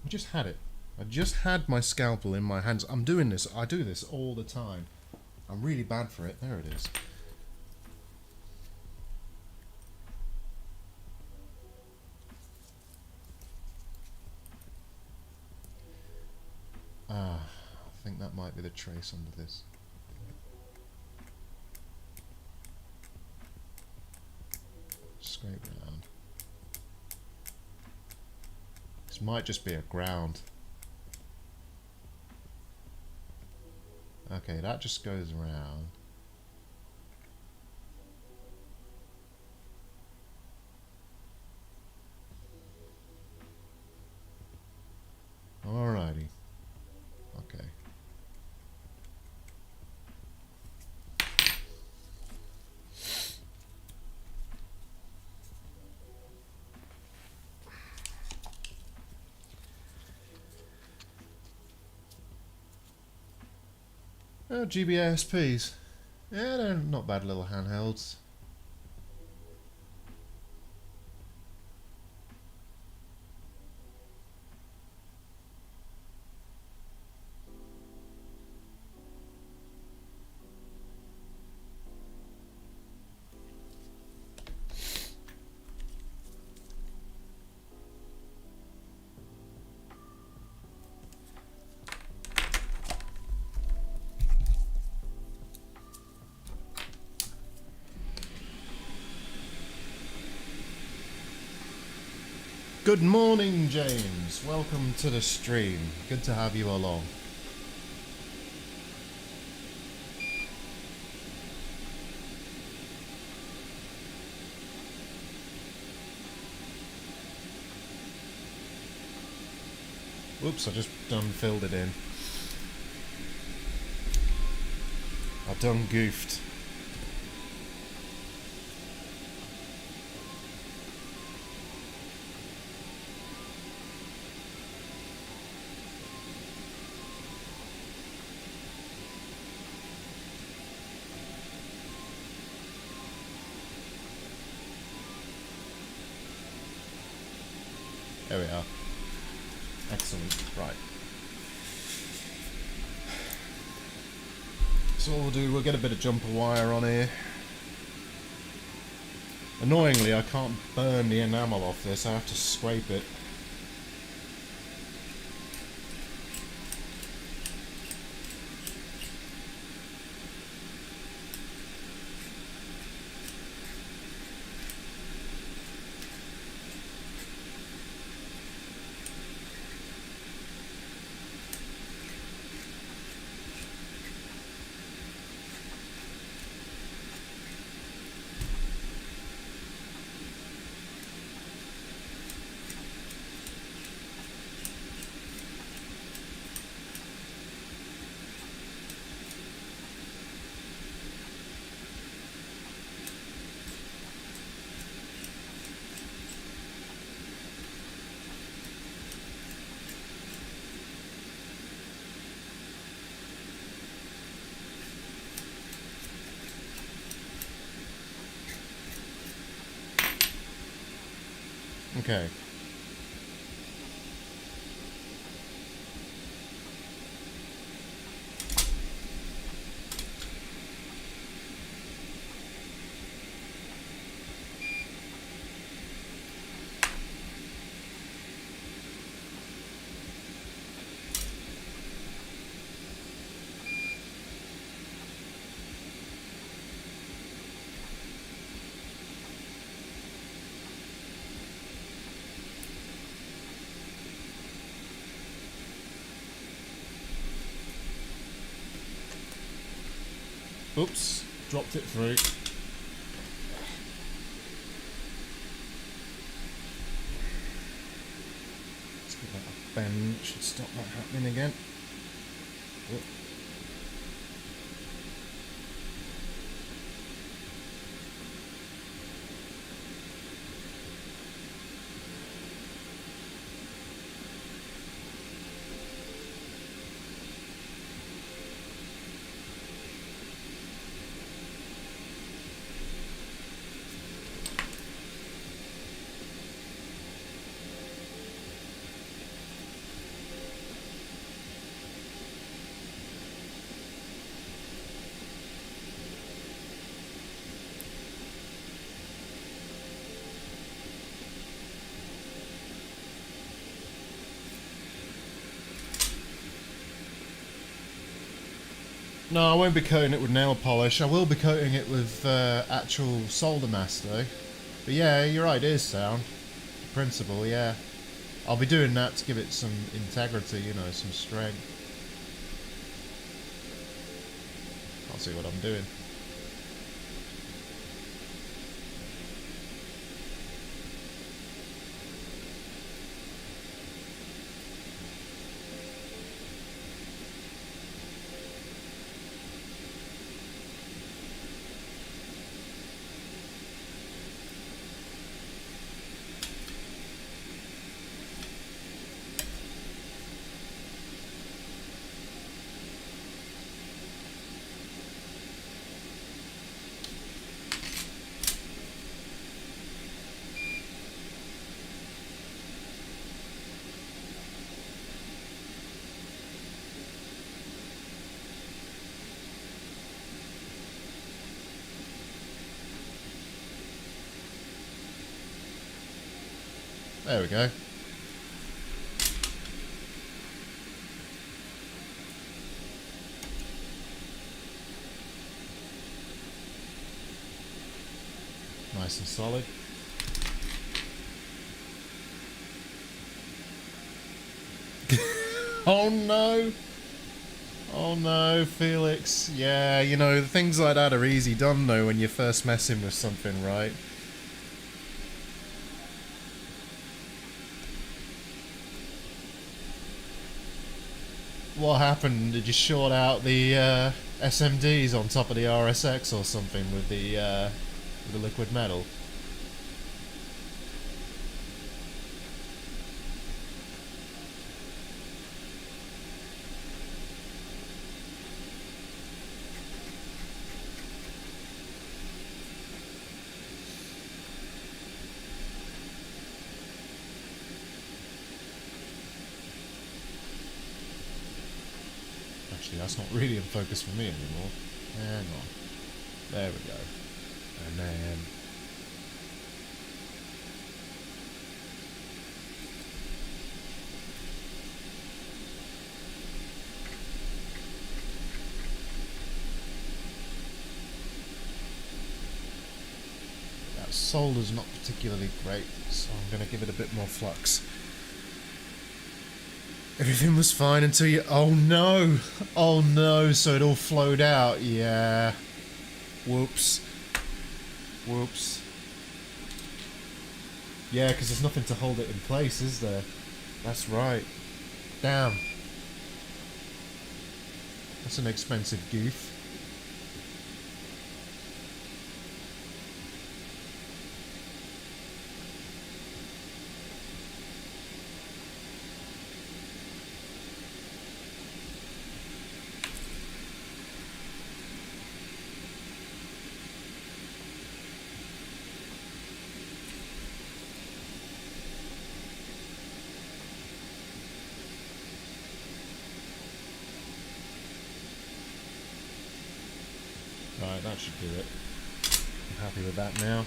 I just had it. I just had my scalpel in my hands. I'm doing this. I do this all the time. I'm really bad for it. There it is. Ah, I think that might be the trace under this. Scrape around. This might just be a ground. Okay, that just goes around. Alrighty. Okay. Oh, GBASPs. Yeah, they're not bad little handhelds. Good morning, James. Welcome to the stream. Good to have you along. Whoops, I just done filled it in. I done goofed. There we are. Excellent. Right. So what we'll do, we'll get a bit of jumper wire on here. Annoyingly, I can't burn the enamel off this, I have to scrape it. Okay. Oops, dropped it through. Let's give that a bend, should stop that happening again. Oop. No, I won't be coating it with nail polish. I will be coating it with actual solder mask though. But yeah, you're right, it is sound. The principle, yeah. I'll be doing that to give it some integrity, you know, some strength. I'll see what I'm doing. There we go. Nice and solid. Oh no! Oh no, Felix. Yeah, you know, things like that are easy done though when you're first messing with something, right? What happened? Did you short out the SMDs on top of the RSX or something with the liquid metal? Actually, that's not really in focus for me anymore. Hang on. There we go. And then... that solder's not particularly great, so I'm going to give it a bit more flux. Everything was fine until you... Oh no! Oh no, so it all flowed out. Yeah. Whoops. Whoops. Yeah, because there's nothing to hold it in place, is there? That's right. Damn. That's an expensive goof. Right, that should do it. I'm happy with that now.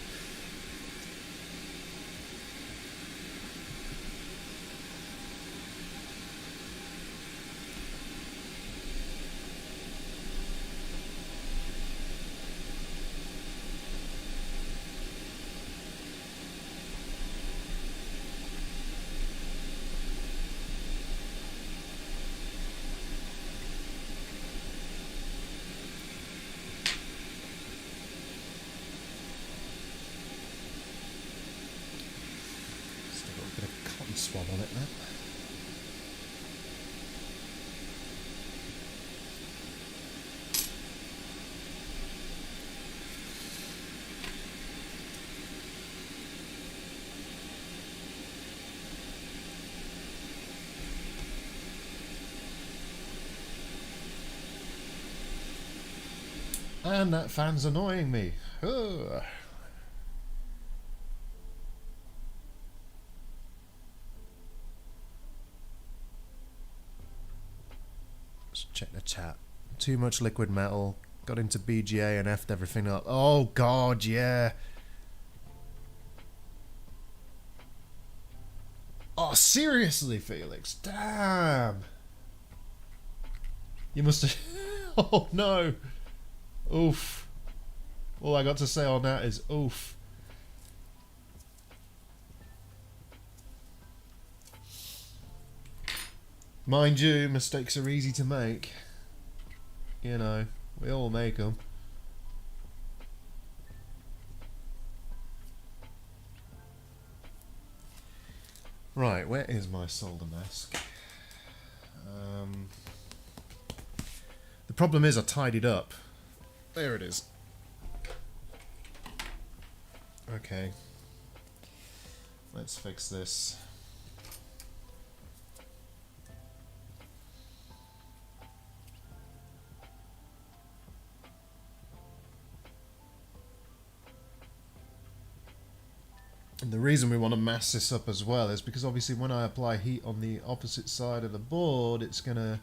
Swab on it now. And that fan's annoying me. Ugh. Check the chat. Too much liquid metal. Got into BGA and effed everything up. Oh god, yeah. Oh, seriously, Felix? Damn. You must have... Oh no. Oof. All I got to say on that is oof. Mind you, mistakes are easy to make. You know, we all make them. Right, where is my solder mask? The problem is I tied it up. There it is. Okay. Let's fix this. And the reason we want to mask this up as well is because obviously when I apply heat on the opposite side of the board, it's going to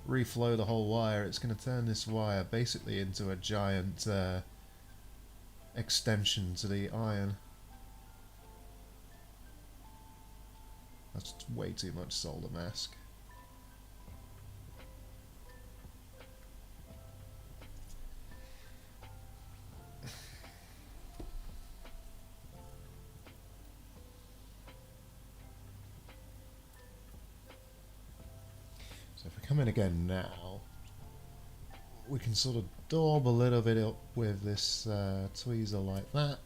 reflow the whole wire. It's going to turn this wire basically into a giant extension to the iron. That's way too much solder mask. come in again now, we can sort of daub a little bit up with this tweezer like that.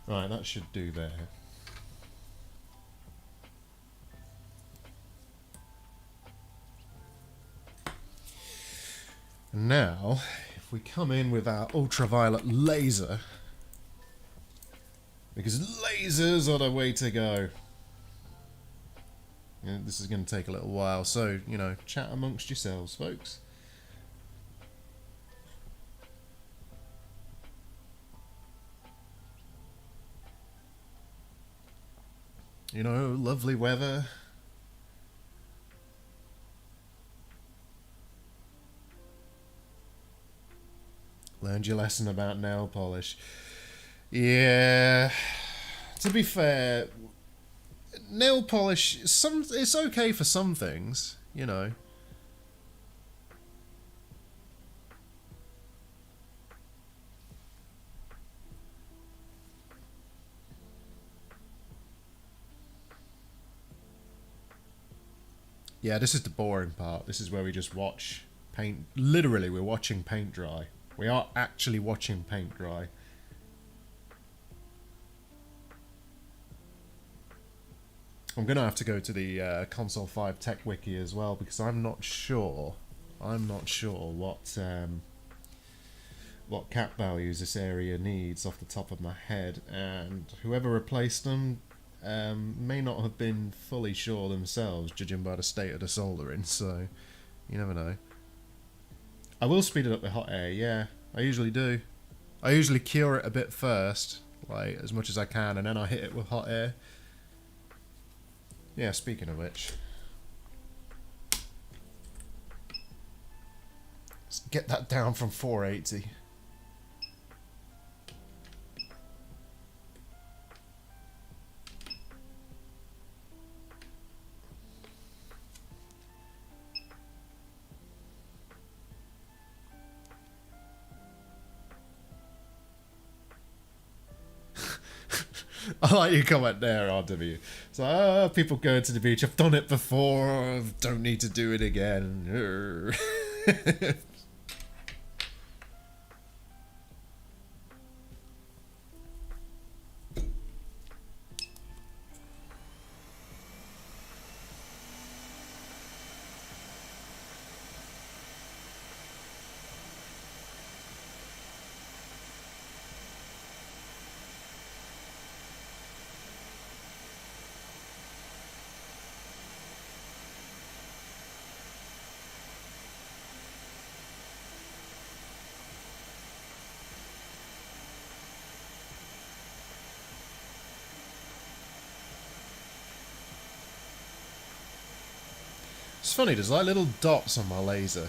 Right, that should do there. And now, if we come in with our ultraviolet laser, because lasers are the way to go. Yeah, this is going to take a little while, so, you know, chat amongst yourselves, folks. You know, lovely weather. Learned your lesson about nail polish. Yeah, to be fair, nail polish, it's okay for some things, you know. Yeah, this is the boring part. This is where we just watch paint. Literally, we're watching paint dry. We are actually watching paint dry. I'm going to have to go to the Console 5 Tech Wiki as well, because I'm not sure what cap values this area needs off the top of my head, and whoever replaced them may not have been fully sure themselves, judging by the state of the soldering, so you never know. I will speed it up with hot air, yeah, I usually do. I usually cure it a bit first, like as much as I can, and then I hit it with hot air. Yeah, speaking of which, let's get that down from 480. I like your comment there, RW. So, people going to the beach. I've done it before. Don't need to do it again. It's funny, there's like little dots on my laser.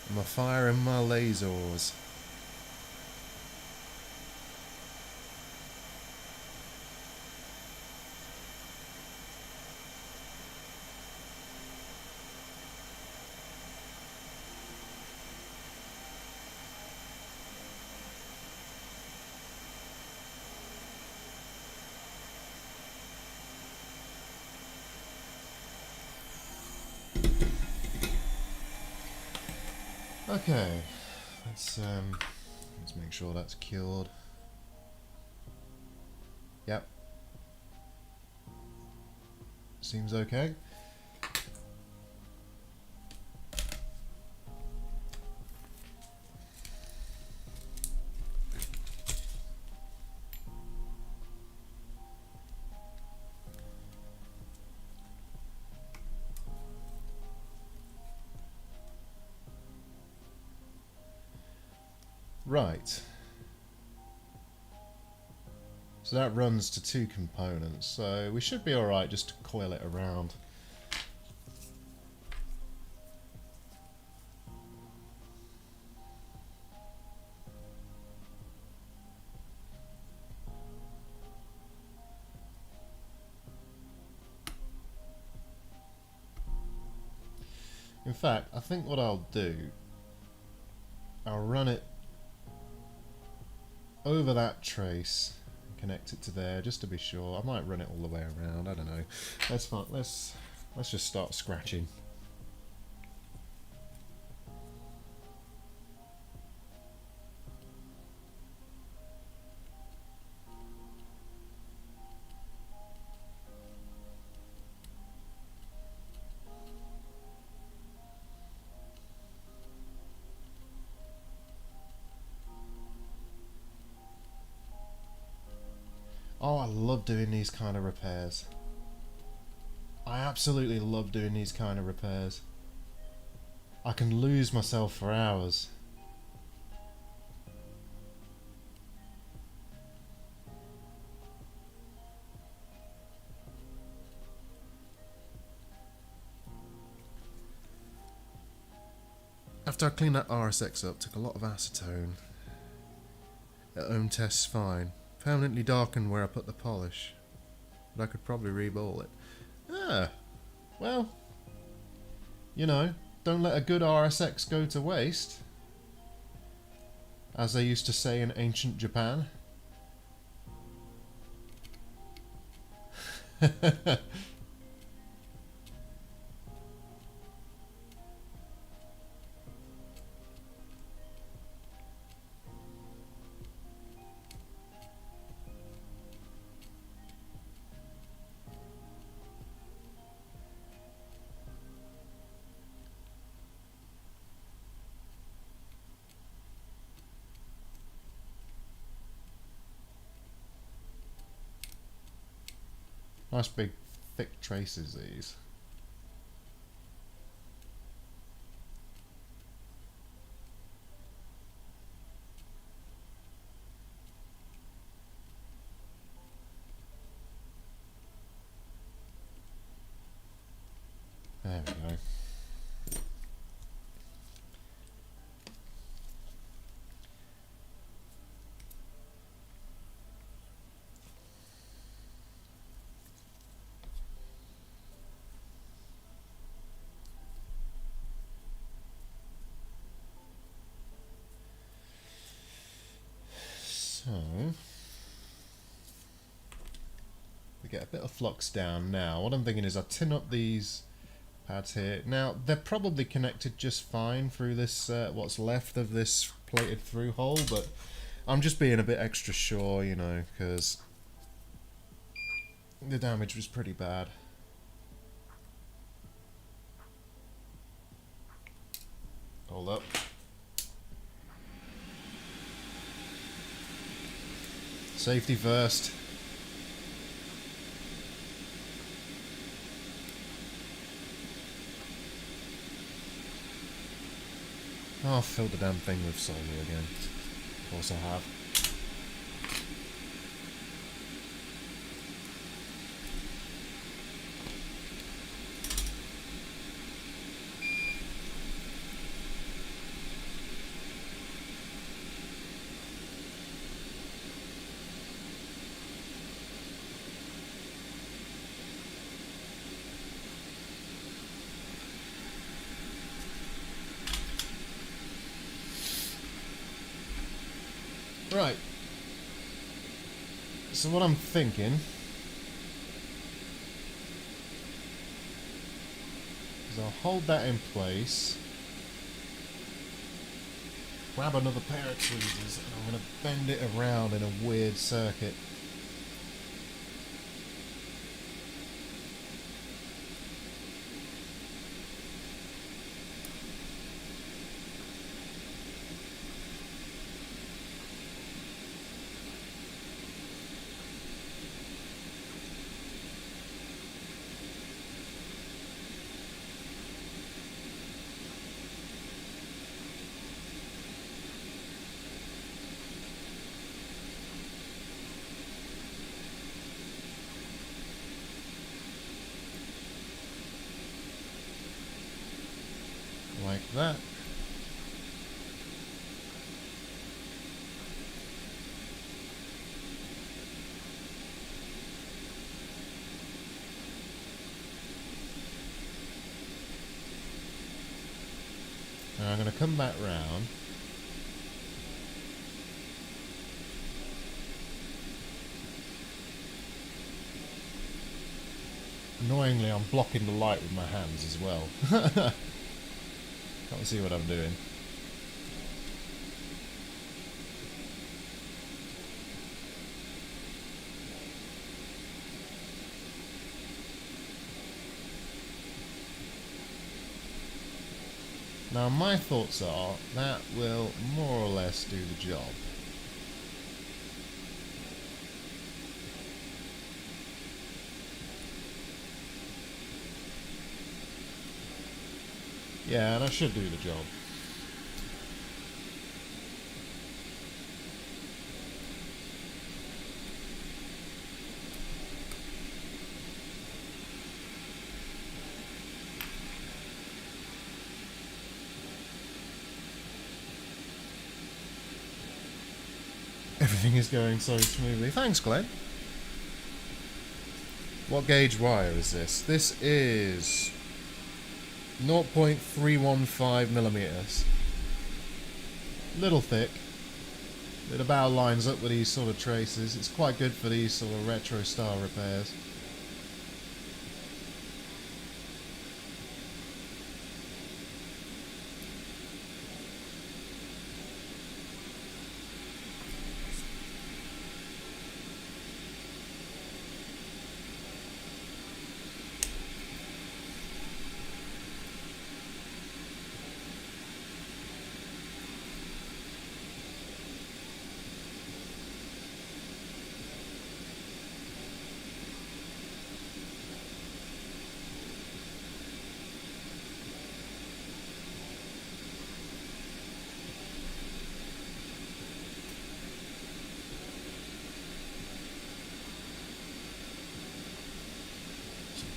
I'm firing my lasers. Okay, let's make sure that's cured. Yep. Seems okay. Right. So that runs to 2 components, so we should be alright just to coil it around. In fact, I think what I'll do, I'll run it over that trace and connect it to there just to be sure. I might run it all the way around, I don't know. Let's just start scratching. Oh, I love doing these kind of repairs. I absolutely love doing these kind of repairs. I can lose myself for hours. After I cleaned that RSX up, took a lot of acetone. At home tests fine. Permanently darkened where I put the polish. But I could probably reball it. Ah, well, you know, don't let a good RSX go to waste. As they used to say in ancient Japan. Nice big thick traces these. There we go. So we get a bit of flux down now. What I'm thinking is I tin up these pads here. Now they're probably connected just fine through this what's left of this plated through hole, but I'm just being a bit extra sure, you know, because the damage was pretty bad. Hold up. Safety first. Oh, I've filled the damn thing with solar again. Of course I have. Right. So what I'm thinking is I'll hold that in place, grab another pair of tweezers, and I'm going to bend it around in a weird circuit. Like that. come back round. Annoyingly, I'm blocking the light with my hands as well. Can't see what I'm doing. Now my thoughts are that will more or less do the job. Yeah, that should do the job. Everything is going so smoothly. Thanks, Glenn. What gauge wire is this? This is 0.315 millimeters. Little thick. It about lines up with these sort of traces. It's quite good for these sort of retro style repairs.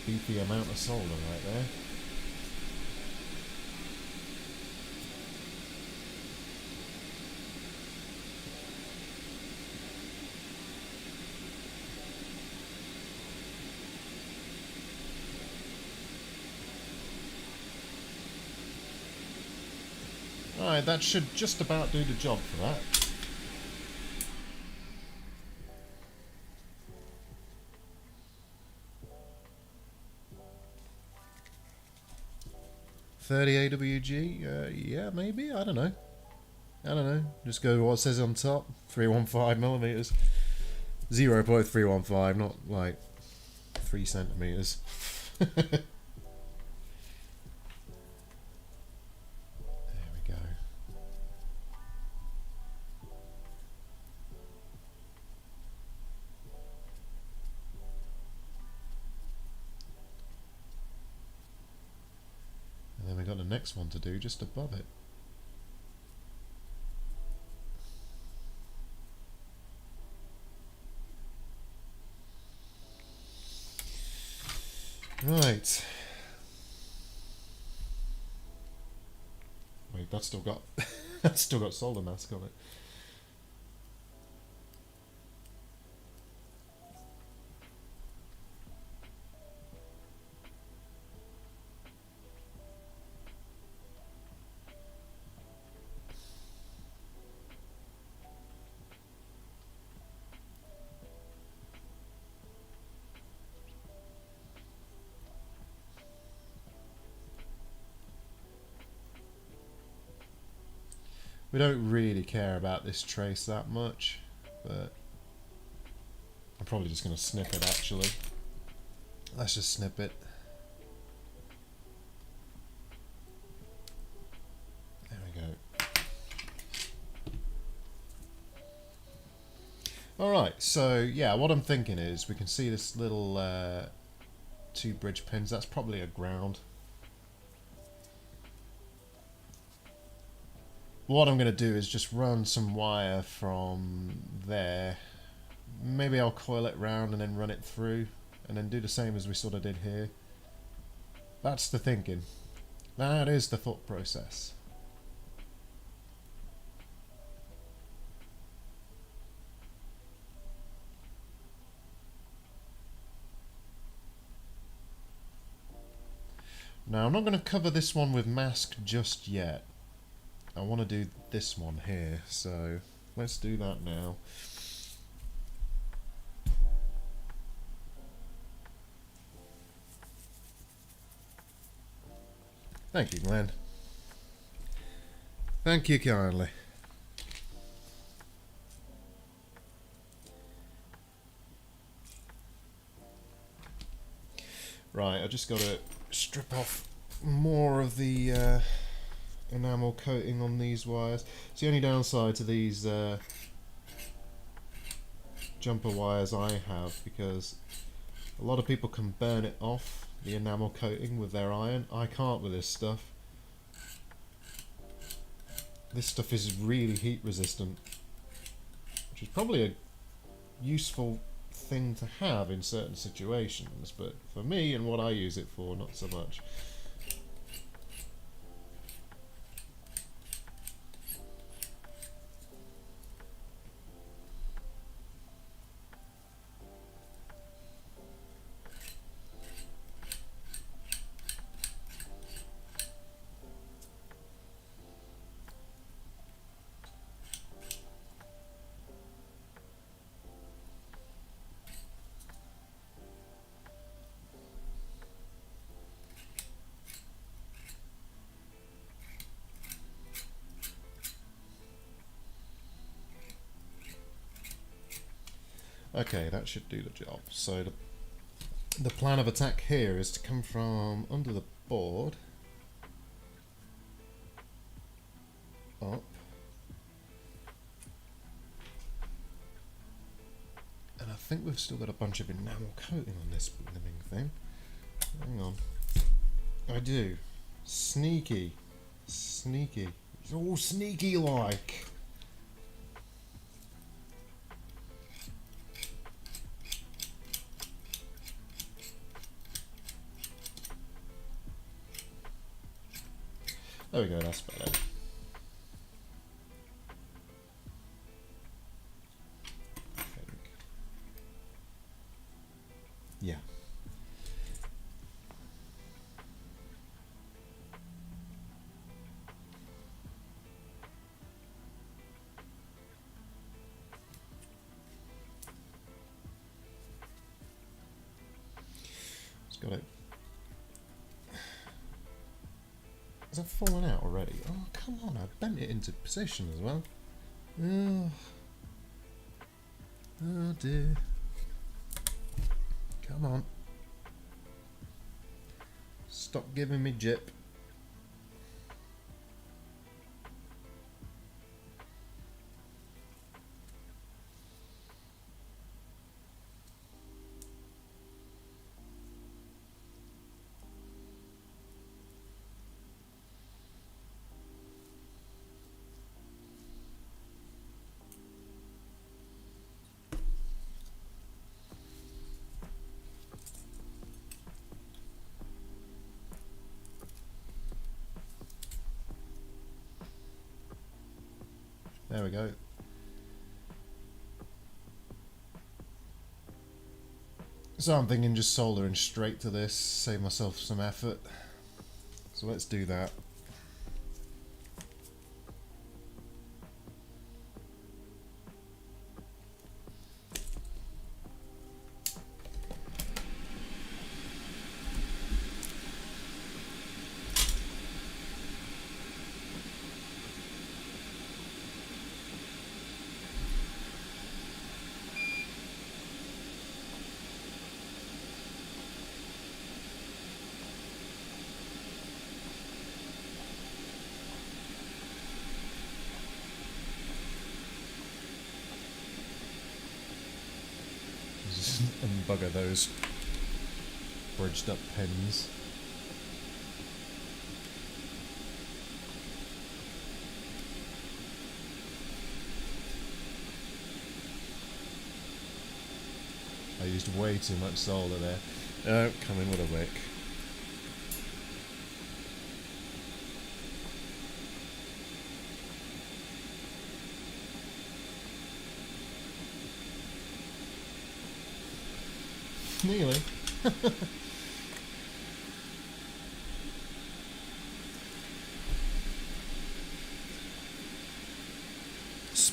Beefy amount of solder right there. Alright, that should just about do the job for that. $30 AWG? Yeah, maybe? I don't know. Just go with what it says on top. 315 millimeters. 0.315, not like 3 centimeters. There we go. And then we got the next one to do just above it. Right. Wait, that's still got that's still got solder mask on it. We don't really care about this trace that much, but I'm probably just going to snip it actually. Let's just snip it. There we go. Alright, so yeah, what I'm thinking is we can see this little 2 bridge pins. That's probably a ground. What I'm going to do is just run some wire from there. Maybe I'll coil it round and then run it through and then do the same as we sort of did here. That's the thinking. That is the thought process. Now I'm not going to cover this one with mask just yet. I want to do this one here, so let's do that now. Thank you, Glenn. Thank you kindly. Right, I just got to strip off more of the enamel coating on these wires. It's the only downside to these jumper wires I have, because a lot of people can burn it off, the enamel coating, with their iron. I can't with this stuff. This stuff is really heat resistant, which is probably a useful thing to have in certain situations, but for me and what I use it for, not so much. Okay, that should do the job. So the plan of attack here is to come from under the board, up, and I think we've still got a bunch of enamel coating on this blooming thing. Hang on. I do. Sneaky. Sneaky. It's all sneaky like. There we go, that's better. I think. Yeah. It's got it. Has that fallen out already? Oh, come on, I bent it into position as well. Oh dear. Come on. Stop giving me jip. There we go. So I'm thinking just soldering straight to this, save myself some effort. So let's do that. And bugger those bridged up pins. I used way too much solder there. Oh, come in with a wick. Nearly.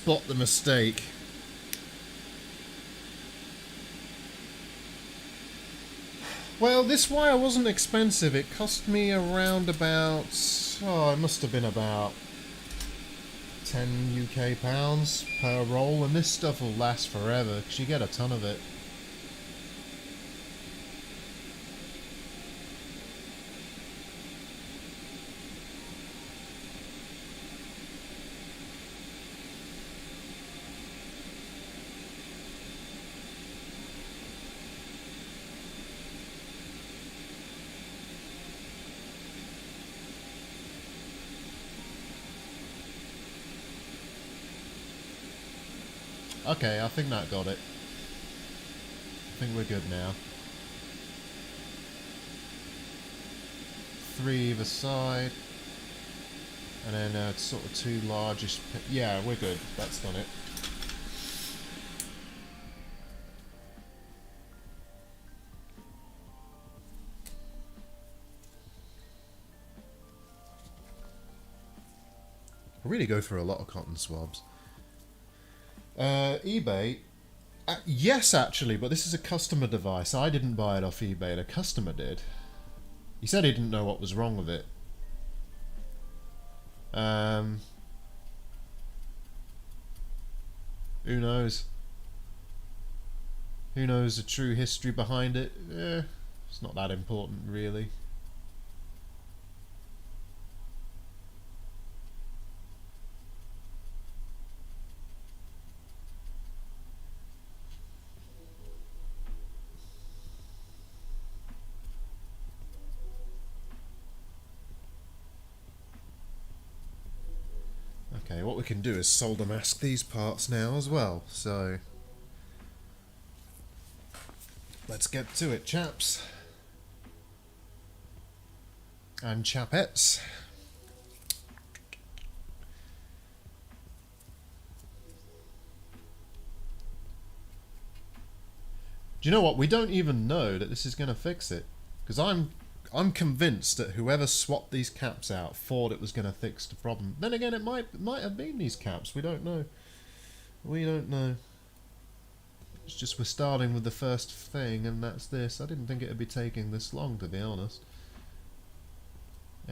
spot the mistake. Well, this wire wasn't expensive. It cost me around about... oh, it must have been about 10 UK pounds per roll, and this stuff will last forever because you get a ton of it. Okay, I think that got it. I think we're good now. 3 either side. And then it's sort of 2 largest... yeah, we're good. That's done it. I really go through a lot of cotton swabs. eBay, yes actually, but this is a customer device. I didn't buy it off eBay, the customer did. He said he didn't know what was wrong with it. Who knows? Who knows the true history behind it? It's not that important really. Okay, what we can do is solder mask these parts now as well, so let's get to it, chaps. And chapettes. Do you know what? We don't even know that this is going to fix it, because I'm convinced that whoever swapped these caps out thought it was going to fix the problem. Then again, it might have been these caps. We don't know. We don't know. It's just we're starting with the first thing, and that's this. I didn't think it would be taking this long, to be honest.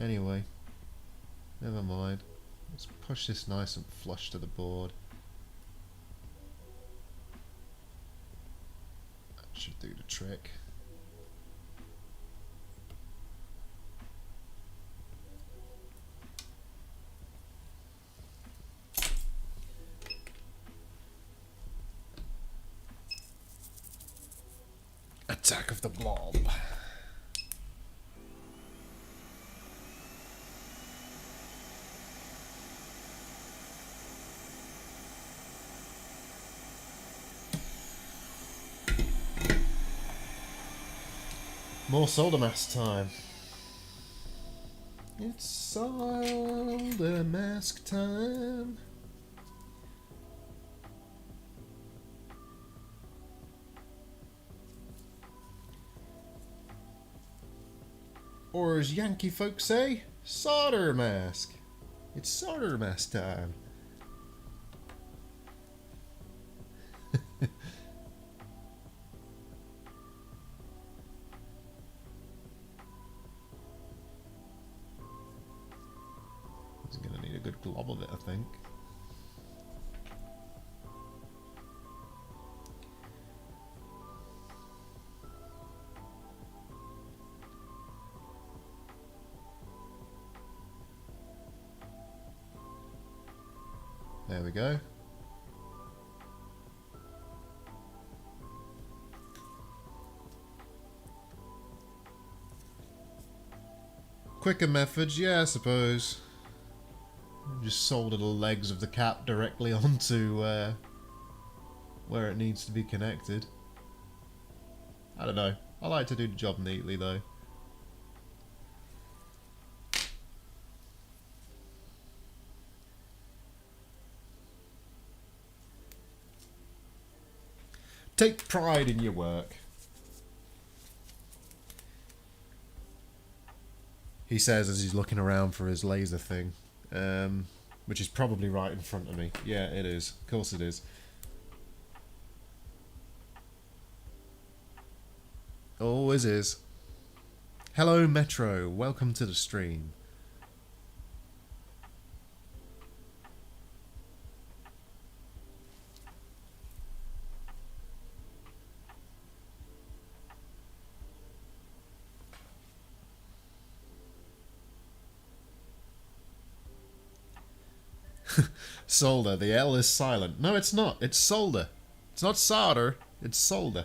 Anyway, never mind. Let's push this nice and flush to the board. That should do the trick. Attack of the Blob. More solder mask time. It's solder mask time. Or as Yankee folks say, solder mask. It's solder mask time. He's gonna need a good glob of it, I think. There we go. Quicker methods, yeah, I suppose. Just solder the legs of the cap directly onto where it needs to be connected. I don't know. I like to do the job neatly though. Take pride in your work. He says as he's looking around for his laser thing. which is probably right in front of me. Yeah, it is. Of course it is. Always is. Hello, Metro. Welcome to the stream. Solder. The L is silent. No, it's not. It's solder. It's not solder. It's solder.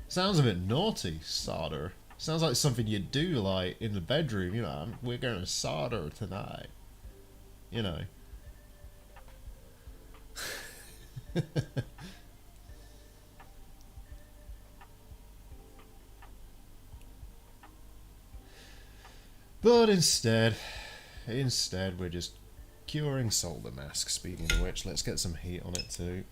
Sounds a bit naughty, solder. Sounds like something you'd do, like, in the bedroom, you know, we're gonna solder tonight. You know. But instead we're just curing solder masks. Speaking of which, let's get some heat on it too.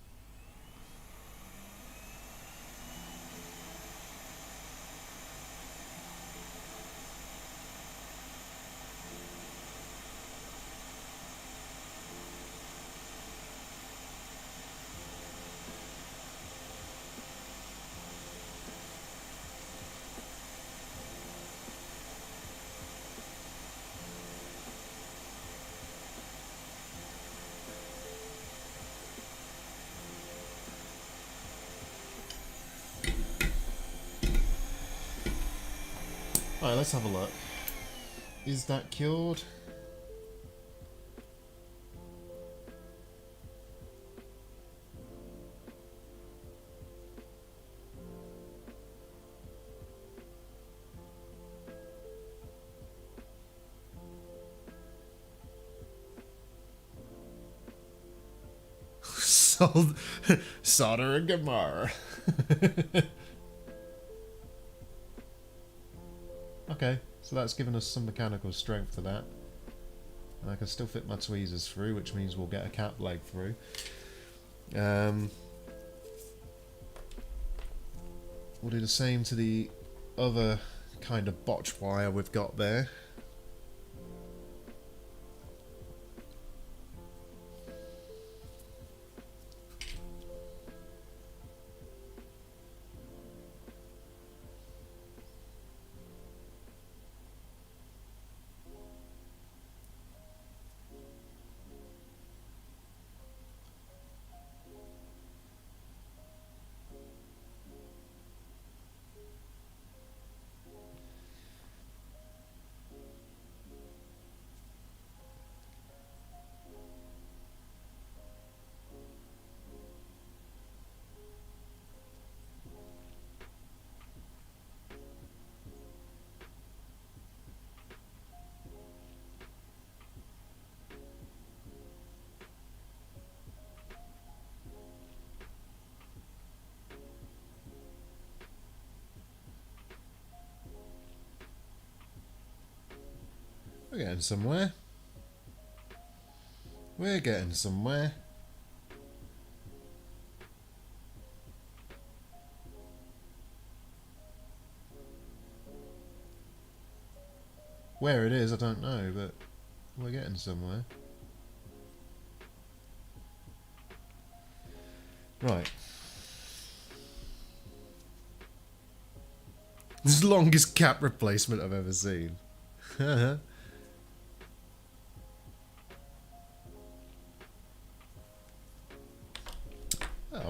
Alright, let's have a look. Is that cured? Solder and Gamar. Okay, so that's given us some mechanical strength to that. And I can still fit my tweezers through, which means we'll get a cap leg through. We'll do the same to the other kind of botch wire we've got there. We're getting somewhere. We're getting somewhere. Where it is, I don't know, but we're getting somewhere. Right. This is the longest cap replacement I've ever seen. Oh,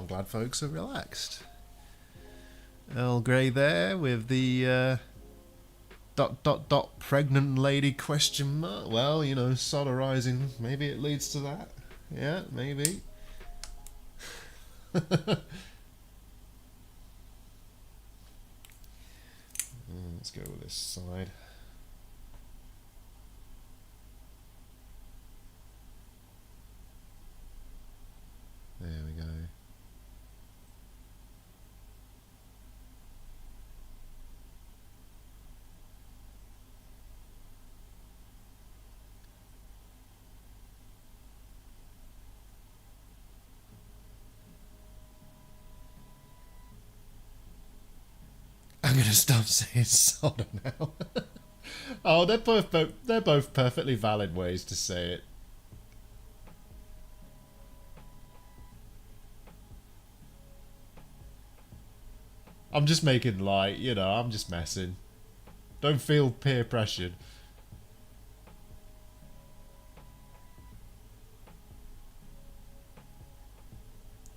I'm glad folks are relaxed. Earl Grey there with the pregnant lady question mark. Well, you know, sodorizing, maybe it leads to that. Yeah, maybe. Let's go with this side. There we go. I'm gonna stop saying solder now. Oh, they're both perfectly valid ways to say it. I'm just making light, you know, I'm just messing. Don't feel peer pressured.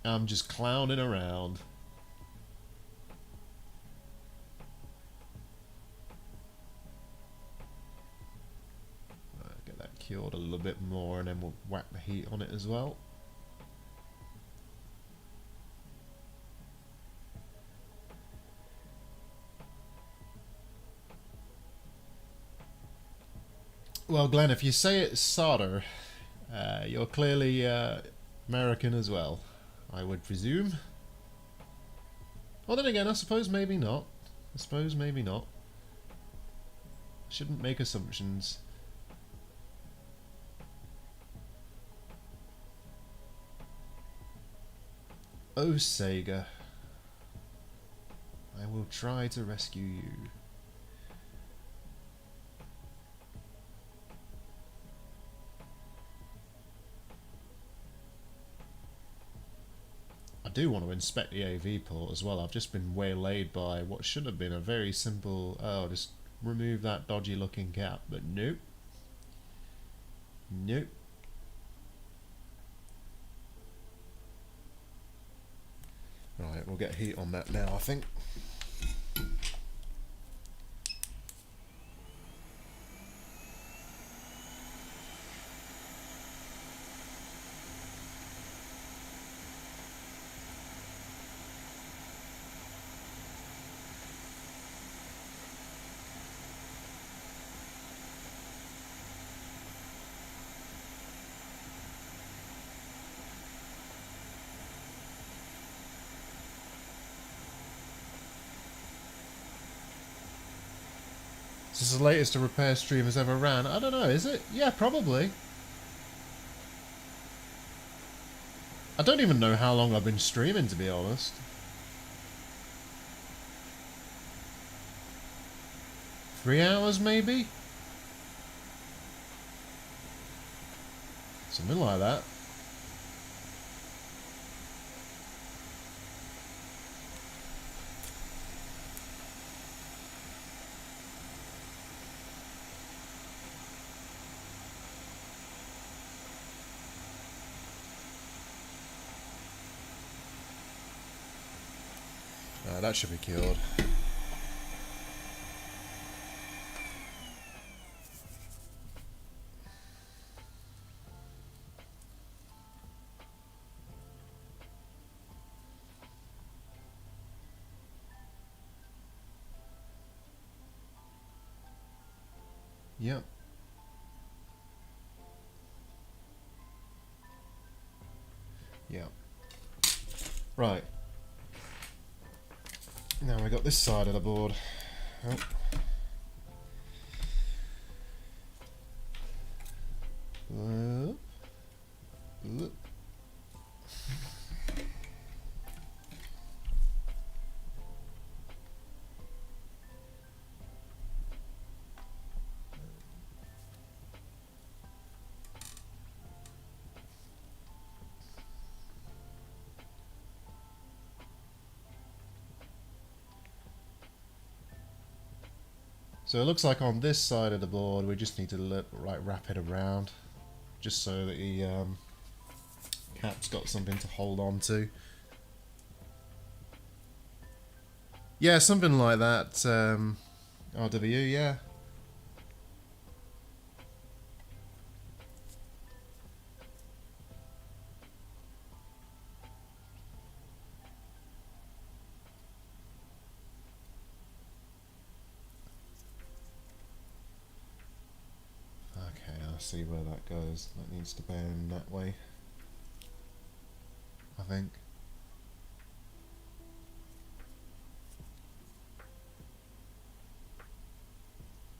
I'm just clowning around. Get that cured a little bit more and then we'll whack the heat on it as well. Well, Glenn, if you say it's solder, you're clearly American as well, I would presume. Well, then again, I suppose maybe not. I suppose maybe not. Shouldn't make assumptions. Oh, Sega. I will try to rescue you. I do want to inspect the AV port as well. I've just been waylaid by what should have been a very simple, oh, just remove that dodgy looking cap, but nope. Nope. Right, we'll get heat on that now, I think. This is the latest a repair stream has ever ran. I don't know, is it? Yeah, probably. I don't even know how long I've been streaming, to be honest. Three hours, maybe? Something like that. That should be cured. Yep. Yep. Right. Now we got this side of the board. Oh. So it looks like on this side of the board we just need to wrap it around, just so that the cap's got something to hold on to. Yeah, something like that. RW, yeah. See where that goes. That needs to bend that way, I think.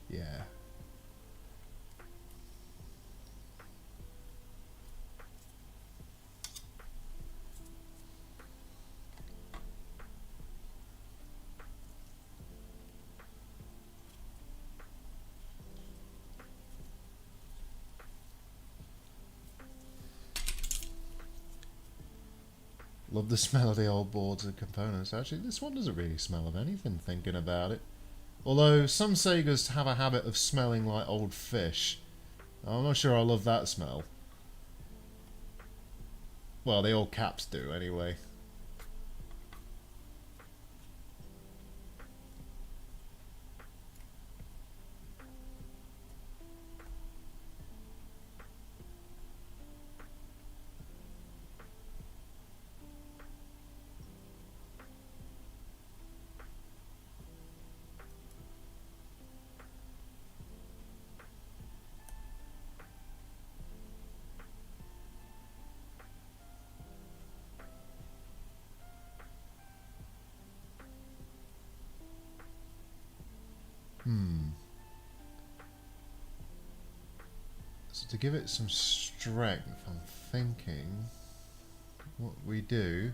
Yeah. Love the smell of the old boards and components. Actually, this one doesn't really smell of anything, thinking about it. Although some Segas have a habit of smelling like old fish. I'm not sure I love that smell. Well, the old caps do, anyway. So to give it some strength, I'm thinking what we do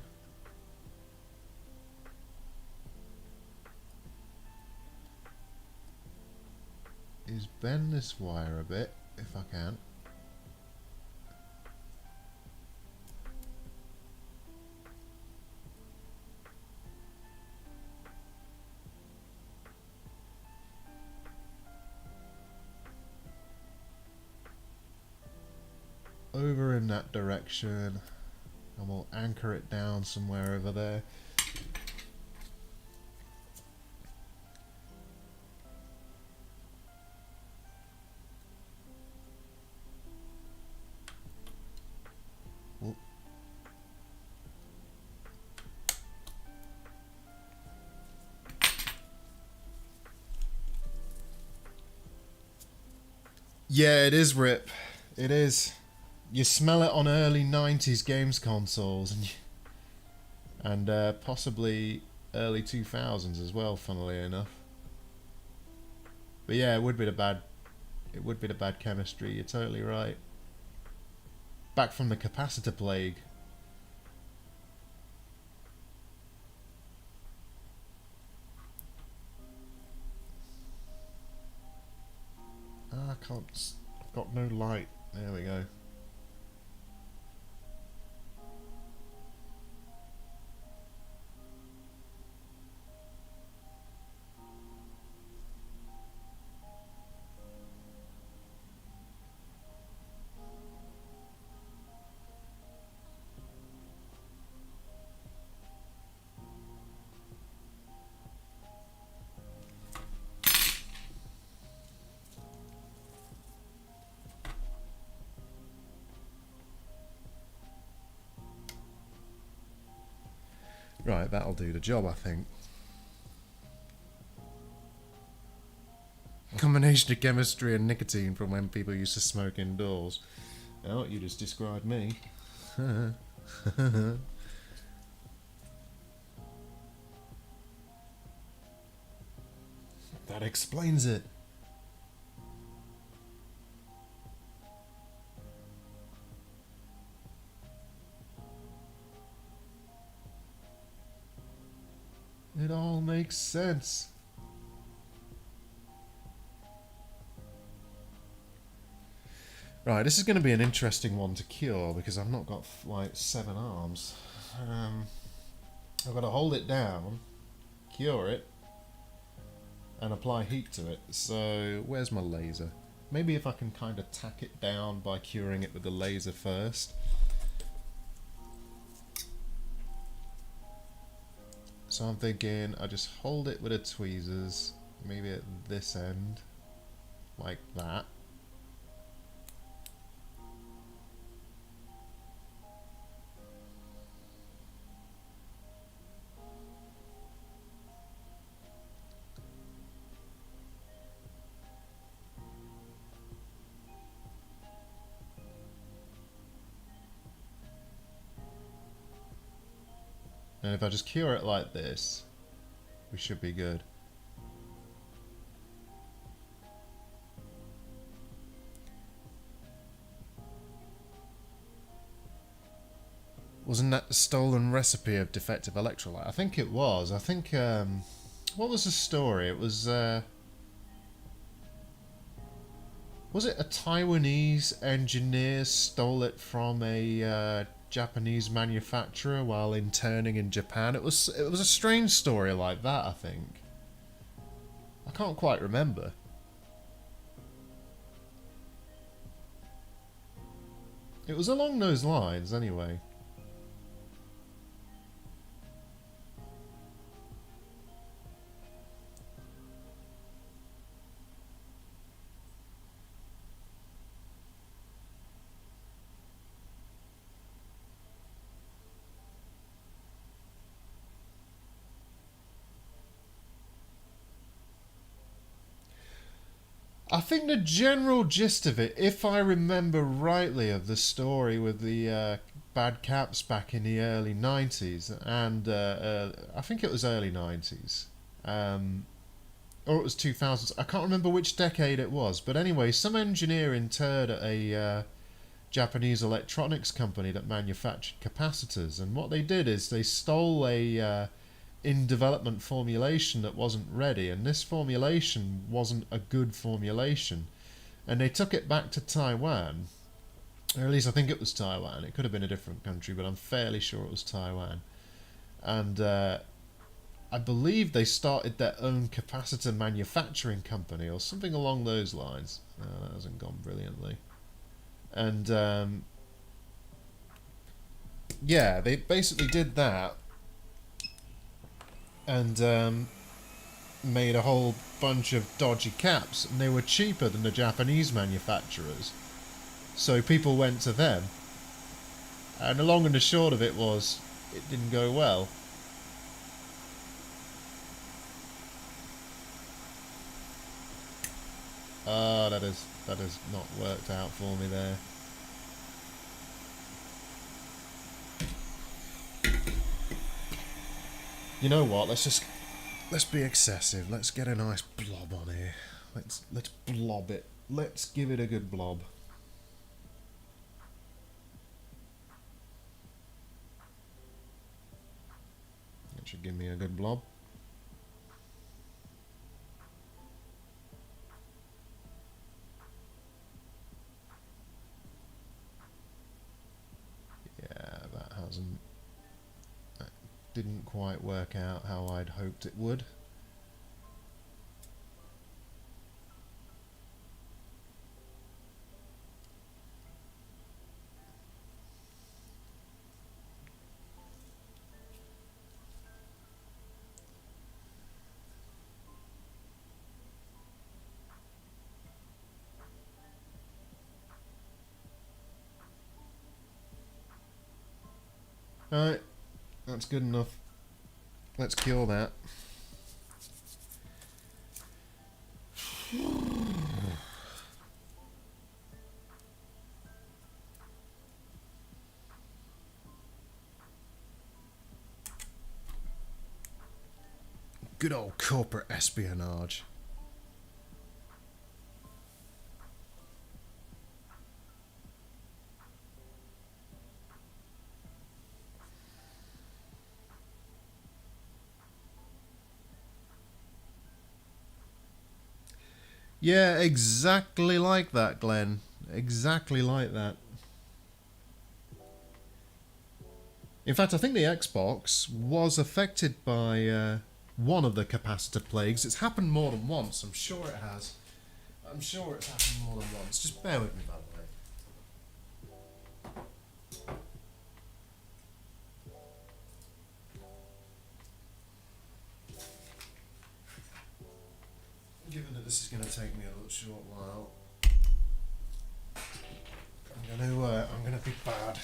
is bend this wire a bit, if I can. Over in that direction, and we'll anchor it down somewhere over there. Yeah, it is RIP. It is. You smell it on early 90s games consoles and possibly early 2000s as well, funnily enough. But yeah, it would be the bad chemistry. You're totally right. Back from the capacitor plague. I can't. Got no light. There we go. Right, that'll do the job, I think. Combination of chemistry and nicotine from when people used to smoke indoors. Oh, you just described me. That explains it. It all makes sense. Right, this is going to be an interesting one to cure because I've not got like 7 arms. I've got to hold it down, cure it, and apply heat to it. So where's my laser? Maybe if I can kind of tack it down by curing it with the laser first. So I'm thinking I just hold it with the tweezers, maybe at this end, like that. And if I just cure it like this, we should be good. Wasn't that the stolen recipe of defective electrolyte? I think it was. I think, what was the story? It was it a Taiwanese engineer stole it from a Japanese manufacturer while interning in Japan. It was a strange story like that, I think. I can't quite remember. It was along those lines, anyway. I think the general gist of it, if I remember rightly, of the story with the bad caps back in the early 90s, and I think it was early 90s, or it was 2000s, I can't remember which decade it was, but anyway, some engineer interred at a Japanese electronics company that manufactured capacitors, and what they did is they stole a in development formulation that wasn't ready, and this formulation wasn't a good formulation, and they took it back to Taiwan, or at least I think it was Taiwan. It could have been a different country, but I'm fairly sure it was Taiwan. And I believe they started their own capacitor manufacturing company or something along those lines. That hasn't gone brilliantly. And yeah, they basically did that and made a whole bunch of dodgy caps, and they were cheaper than the Japanese manufacturers, so people went to them, and the long and the short of it was, it didn't go well. Ah, that has not worked out for me there. You know what? Let's be excessive. Let's get a nice blob on here. Let's blob it. Let's give it a good blob. That should give me a good blob. Yeah, that didn't quite work out how I'd hoped it would. Alright, that's good enough. Let's cure that. Good old corporate espionage. Yeah, exactly like that, Glenn. Exactly like that. In fact, I think the Xbox was affected by one of the capacitor plagues. It's happened more than once. I'm sure it has. I'm sure it's happened more than once. Just bear with me, by the way. Given that this is going to take me a little short while, I'm gonna be bad.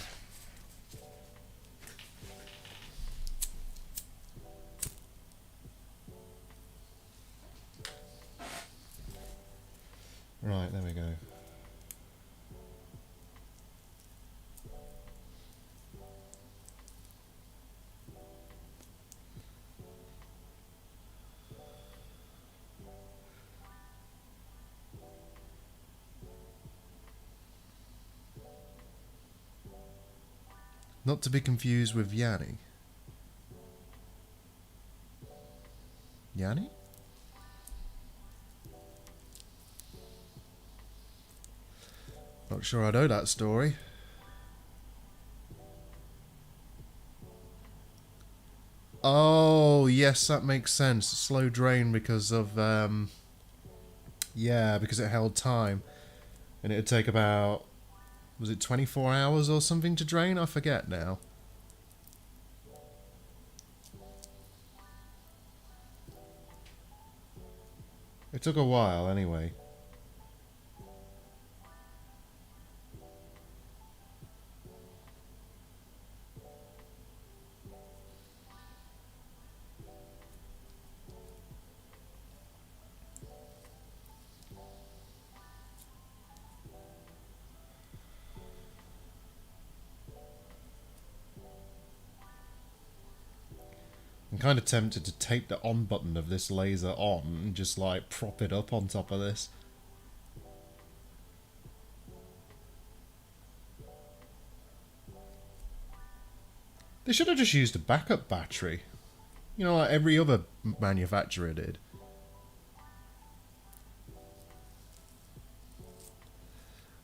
Right, there we go. Not to be confused with Yanni. Yanni? Not sure I know that story. Oh, yes, that makes sense. Slow drain because of, yeah, because it held time. And it'd take about, was it 24 hours or something to drain? I forget now. It took a while, anyway. I'm kind of tempted to tape the on button of this laser on and just like prop it up on top of this. They should have just used a backup battery. You know, like every other manufacturer did.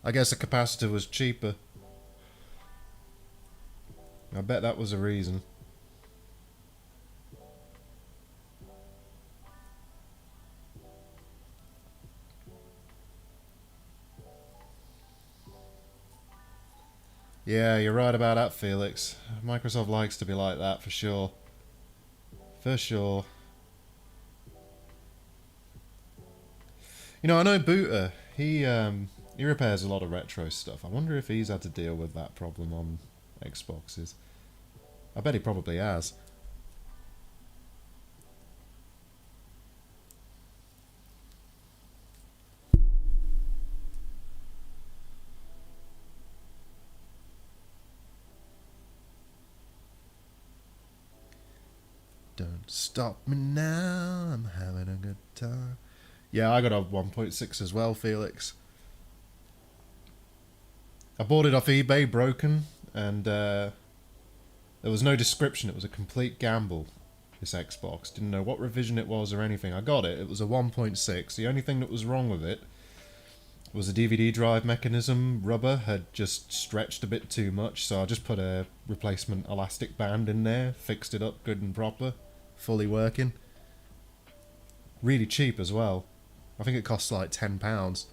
I guess a capacitor was cheaper. I bet that was a reason. Yeah, you're right about that, Felix. Microsoft likes to be like that, for sure. For sure. You know, I know Booter. He repairs a lot of retro stuff. I wonder if he's had to deal with that problem on Xboxes. I bet he probably has. Don't stop me now, I'm having a good time. Yeah, I got a 1.6 as well, Felix. I bought it off eBay, broken, and there was no description. It was a complete gamble, this Xbox. Didn't know what revision it was or anything. I got it. It was a 1.6. The only thing that was wrong with it was the DVD drive mechanism rubber had just stretched a bit too much, so I just put a replacement elastic band in there, fixed it up good and proper, fully working. Really cheap as well. I think it costs like £10.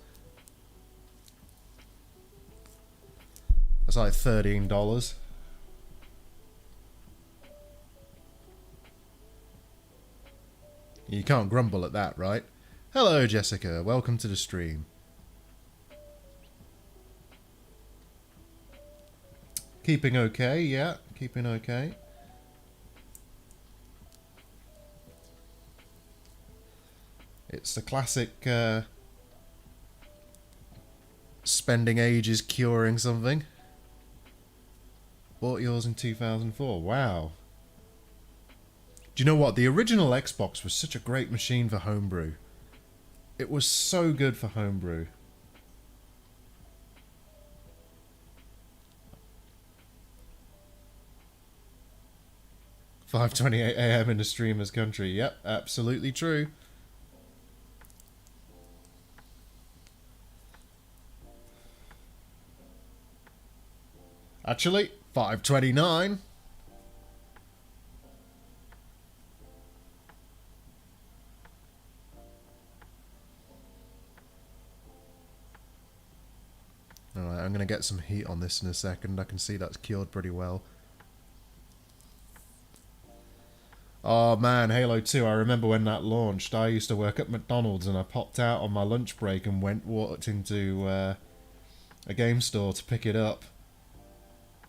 That's like $13. You can't grumble at that, right? Hello, Jessica. Welcome to the stream. Keeping okay, yeah. Keeping okay. It's the classic spending ages curing something. Bought yours in 2004. Wow. Do you know what? The original Xbox was such a great machine for homebrew. It was so good for homebrew. "5:28 a.m. in a streamer's country." Yep, absolutely true. Actually, 5:29. Alright, I'm going to get some heat on this in a second. I can see that's cured pretty well. Oh man, Halo 2, I remember when that launched. I used to work at McDonald's and I popped out on my lunch break and walked into a game store to pick it up.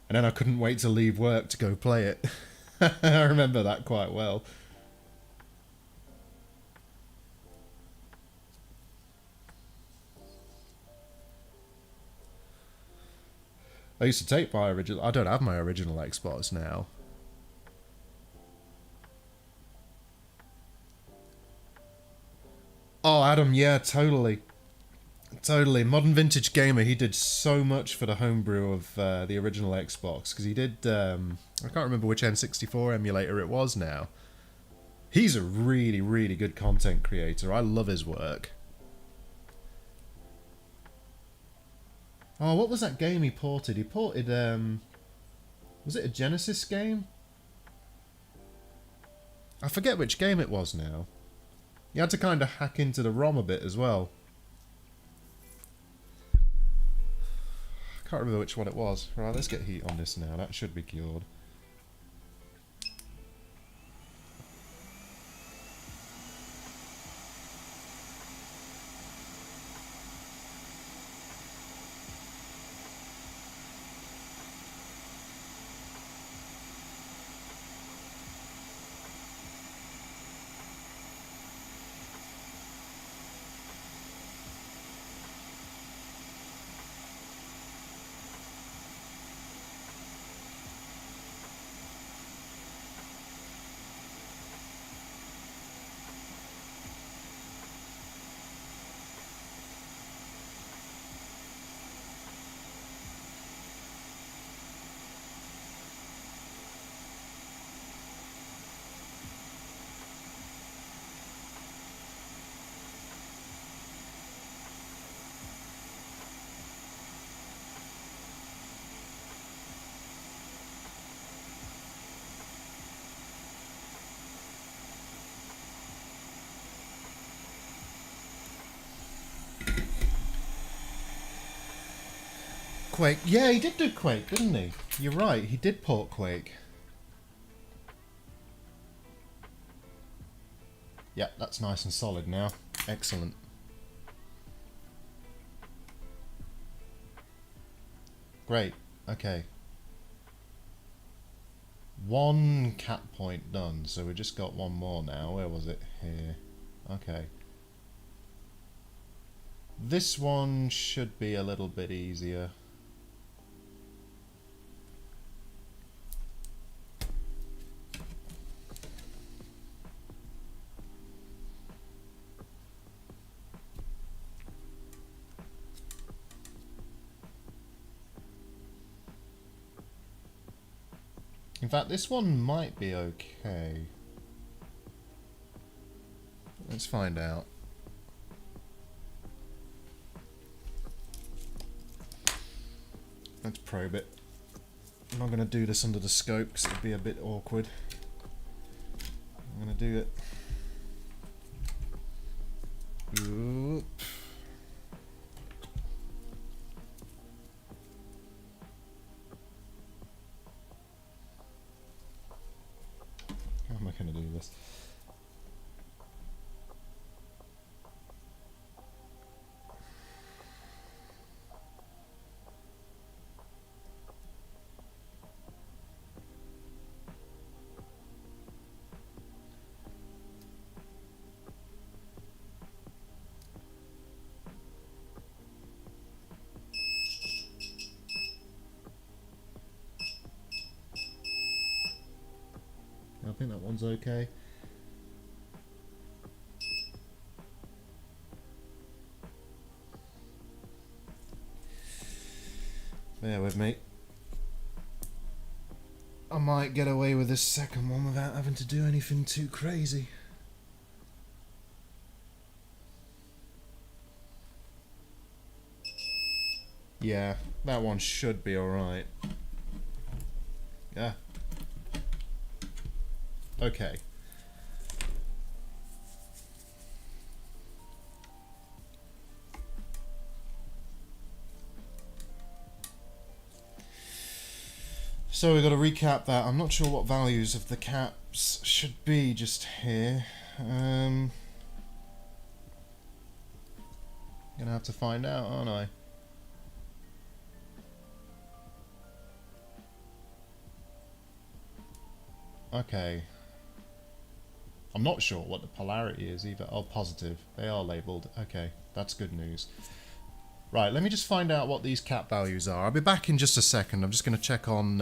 And then I couldn't wait to leave work to go play it. I remember that quite well. I used to take my original... I don't have my original Xbox now. Oh, Adam, yeah, totally. Totally. Modern Vintage Gamer, he did so much for the homebrew of the original Xbox. Because he did... I can't remember which N64 emulator it was now. He's a really, really good content creator. I love his work. Oh, what was that game he ported? He ported, was it a Genesis game? I forget which game it was now. You had to kind of hack into the ROM a bit as well. I can't remember which one it was. Right, let's get heat on this now. That should be cured. Quake. Yeah, he did do Quake, didn't he? You're right, he did port Quake. Yeah, that's nice and solid now. Excellent. Great. Okay. One cap point done, so we just got one more now. Where was it? Here. Okay. This one should be a little bit easier. In fact, this one might be okay. Let's find out. Let's probe it. I'm not going to do this under the scope because it'd be a bit awkward. I'm going to do it. Oop. How am I going to do this? I think that one's okay. Bear with me. I might get away with this second one without having to do anything too crazy. Yeah, that one should be alright. Yeah. Okay. So we've got to recap that. I'm not sure what values of the caps should be just here. Gonna have to find out, aren't I? Okay. I'm not sure what the polarity is either. Oh, positive. They are labelled. Okay, that's good news. Right, let me just find out what these cap values are. I'll be back in just a second. I'm just going to check on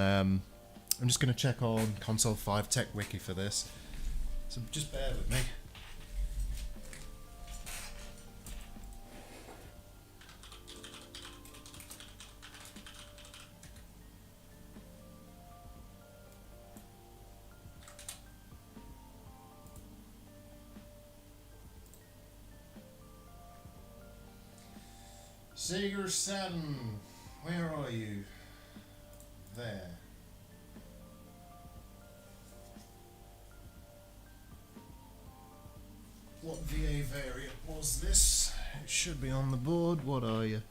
Console 5 Tech Wiki for this. So just bear with me. Sega Saturn, where are you? There. what VA variant was this. It should be on the board. What are you?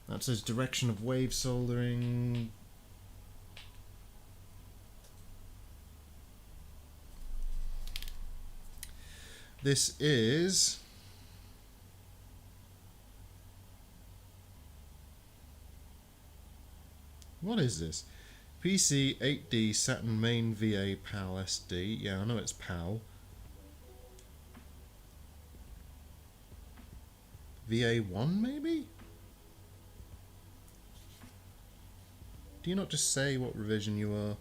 That says direction of wave soldering. This is what is this? PC 8D Saturn main VA PAL SD. Yeah, I know it's PAL. VA1 maybe? Do you not just say what revision you are?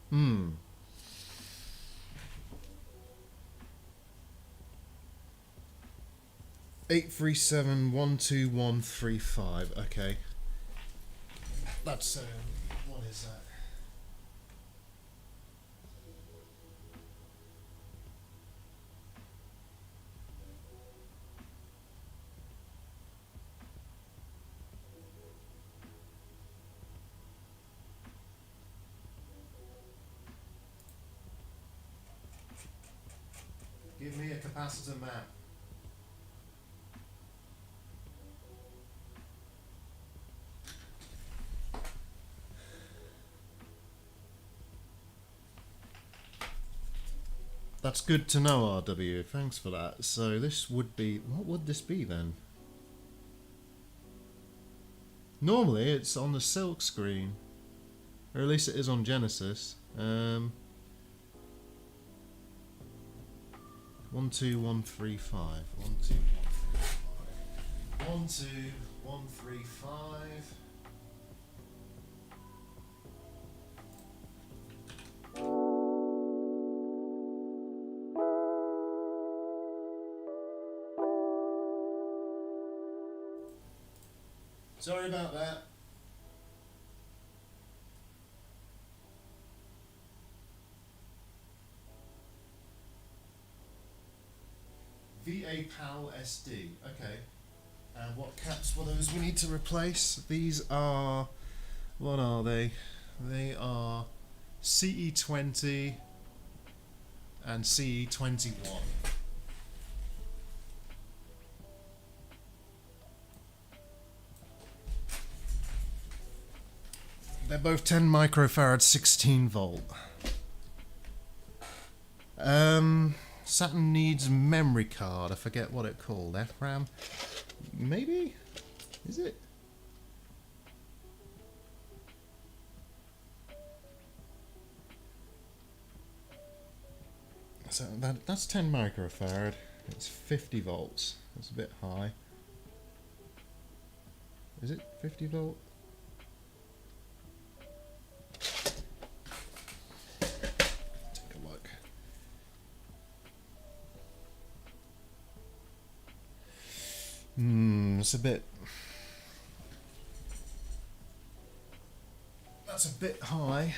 Hmm. 837-12135. Okay. That's what is that? Give me a capacitor map. That's good to know, RW. Thanks for that. So this would be... What would this be then? Normally it's on the silk screen. Or at least it is on Genesis. 12135. 12135. Sorry about that. VA PAL SD. Okay. And what caps were those we need to replace? These are... What are they? They are CE20 and CE21. They're both 10 microfarad, 16 volt. Saturn needs memory card. I forget what it called. FRAM? Maybe? Is it? So that's 10 microfarad. It's 50 volts. That's a bit high. Is it 50 volt? It's a bit... That's a bit high.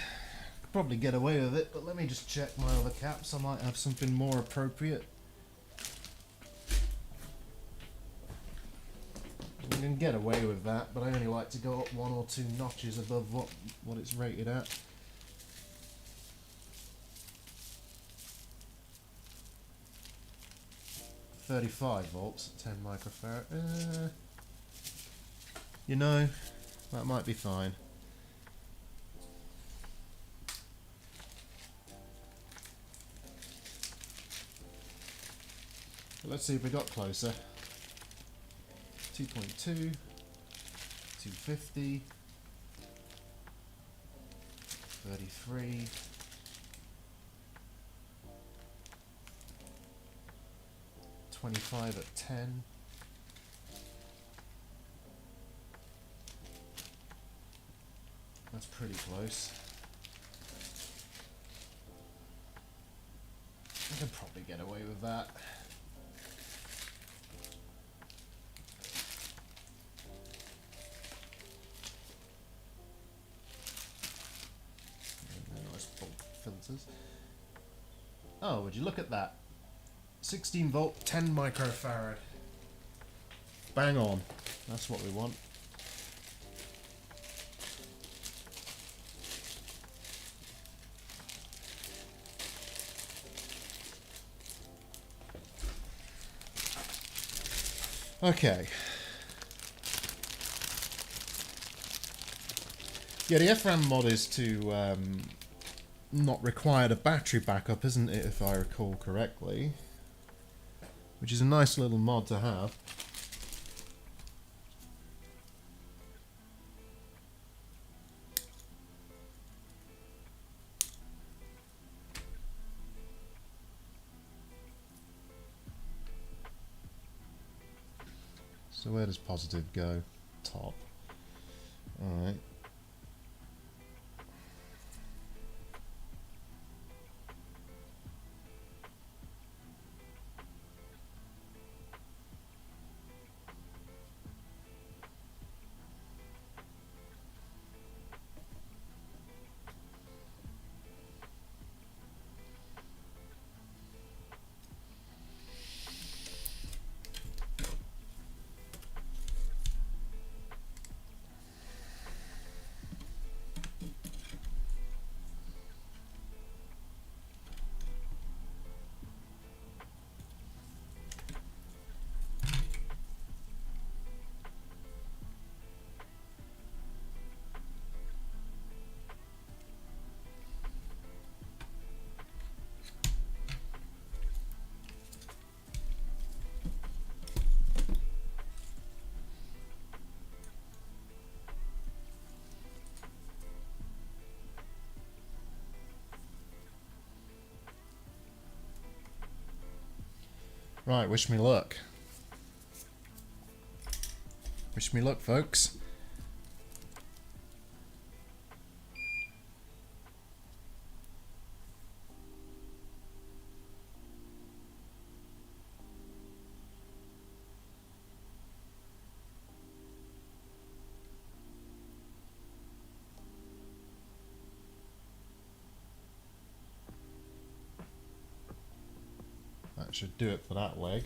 Could probably get away with it, but let me just check my other caps. I might have something more appropriate. You can get away with that, but I only like to go up 1 or 2 notches above what it's rated at. .35 volts at 10 microfarad. You know, that might be fine. But let's see if we got closer. 2.2, 250, 33. .25 at 10. That's pretty close. I can probably get away with that. Nice bulk filters. Oh, would you look at that? 16 volt, 10 microfarad. Bang on. That's what we want. Okay. Yeah, the FRAM mod is to not require a battery backup, isn't it, if I recall correctly? Which is a nice little mod to have. So where does positive go? Top. Alright. Right, wish me luck. Wish me luck, folks. That should do it for that leg.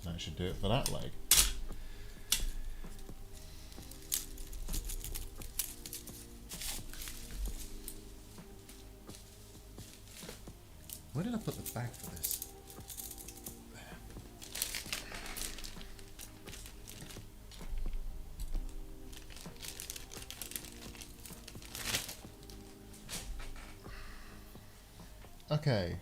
That should do it for that leg. Where did I put the bag for this? Okay.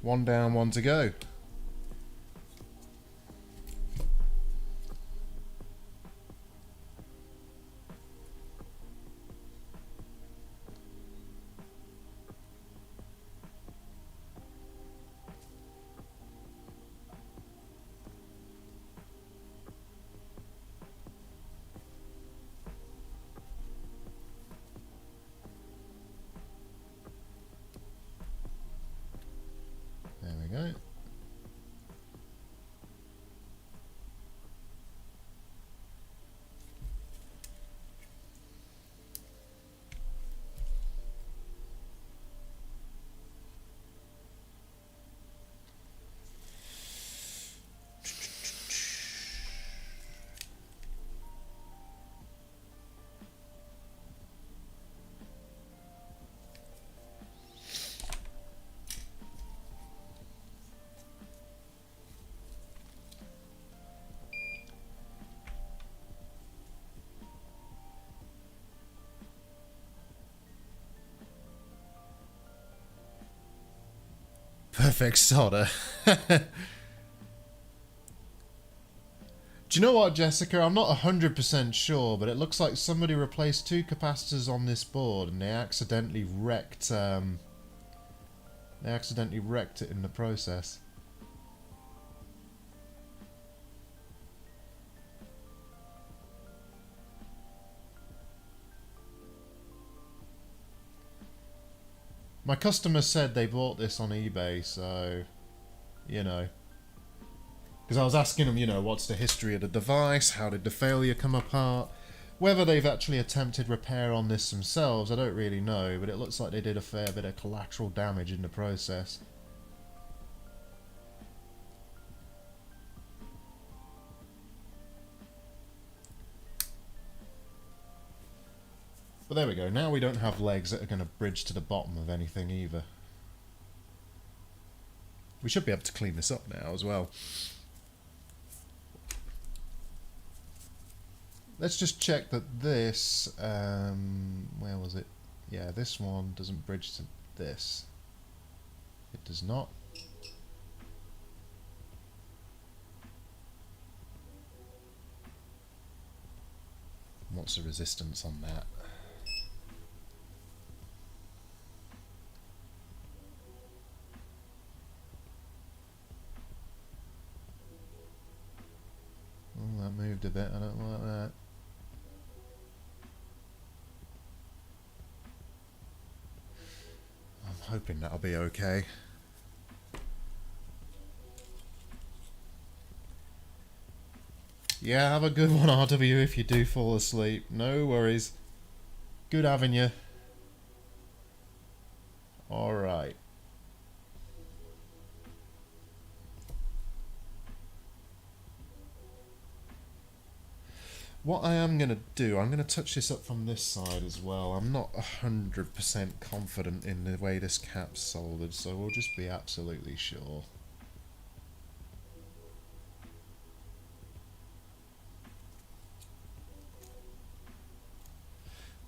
One down, one to go. There we go. Perfect solder. Do you know what, Jessica? I'm not 100% sure, but it looks like somebody replaced two capacitors on this board and they accidentally wrecked it in the process. My customer said they bought this on eBay, so, you know. Because I was asking them, you know, what's the history of the device, how did the failure come apart, whether they've actually attempted repair on this themselves, I don't really know, but it looks like they did a fair bit of collateral damage in the process. But there we go, now we don't have legs that are going to bridge to the bottom of anything either. We should be able to clean this up now as well. Let's just check that this, where was it? Yeah, this one doesn't bridge to this. It does not. What's the resistance on that? Oh, that moved a bit, I don't like that. I'm hoping that'll be okay. Yeah, have a good one, RW, if you do fall asleep. No worries. Good having you. Alright. What I am going to do, I'm going to touch this up from this side as well. I'm not 100% confident in the way this cap's soldered, so we'll just be absolutely sure.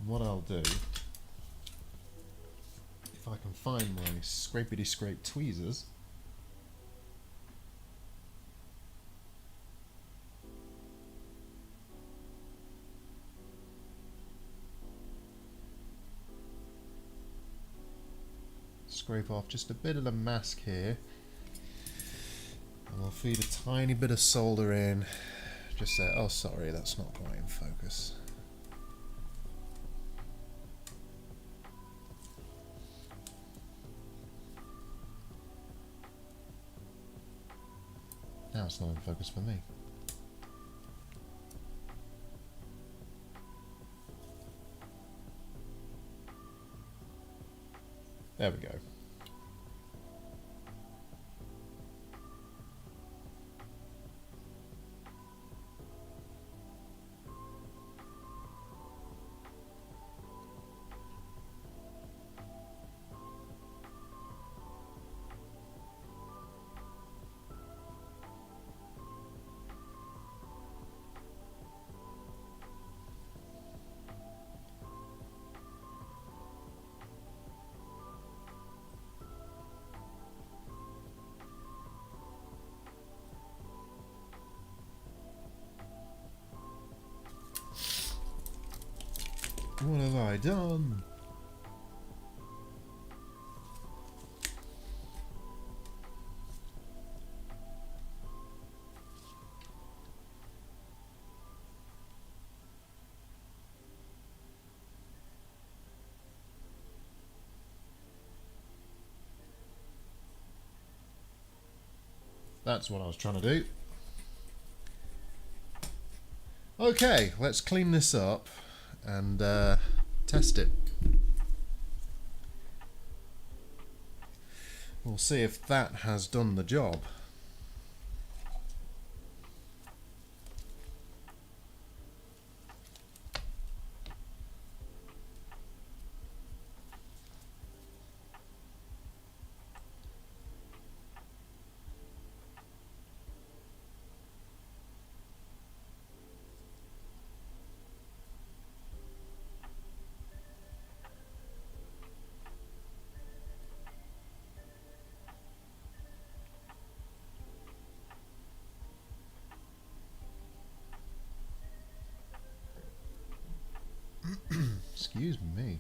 And what I'll do, if I can find my scrapity-scrape tweezers, scrape off just a bit of the mask here, and I'll feed a tiny bit of solder in, just there. Oh sorry, that's not quite in focus. Now it's not in focus for me. There we go. What have I done? That's what I was trying to do. Okay, let's clean this up and test it. We'll see if that has done the job. Excuse me.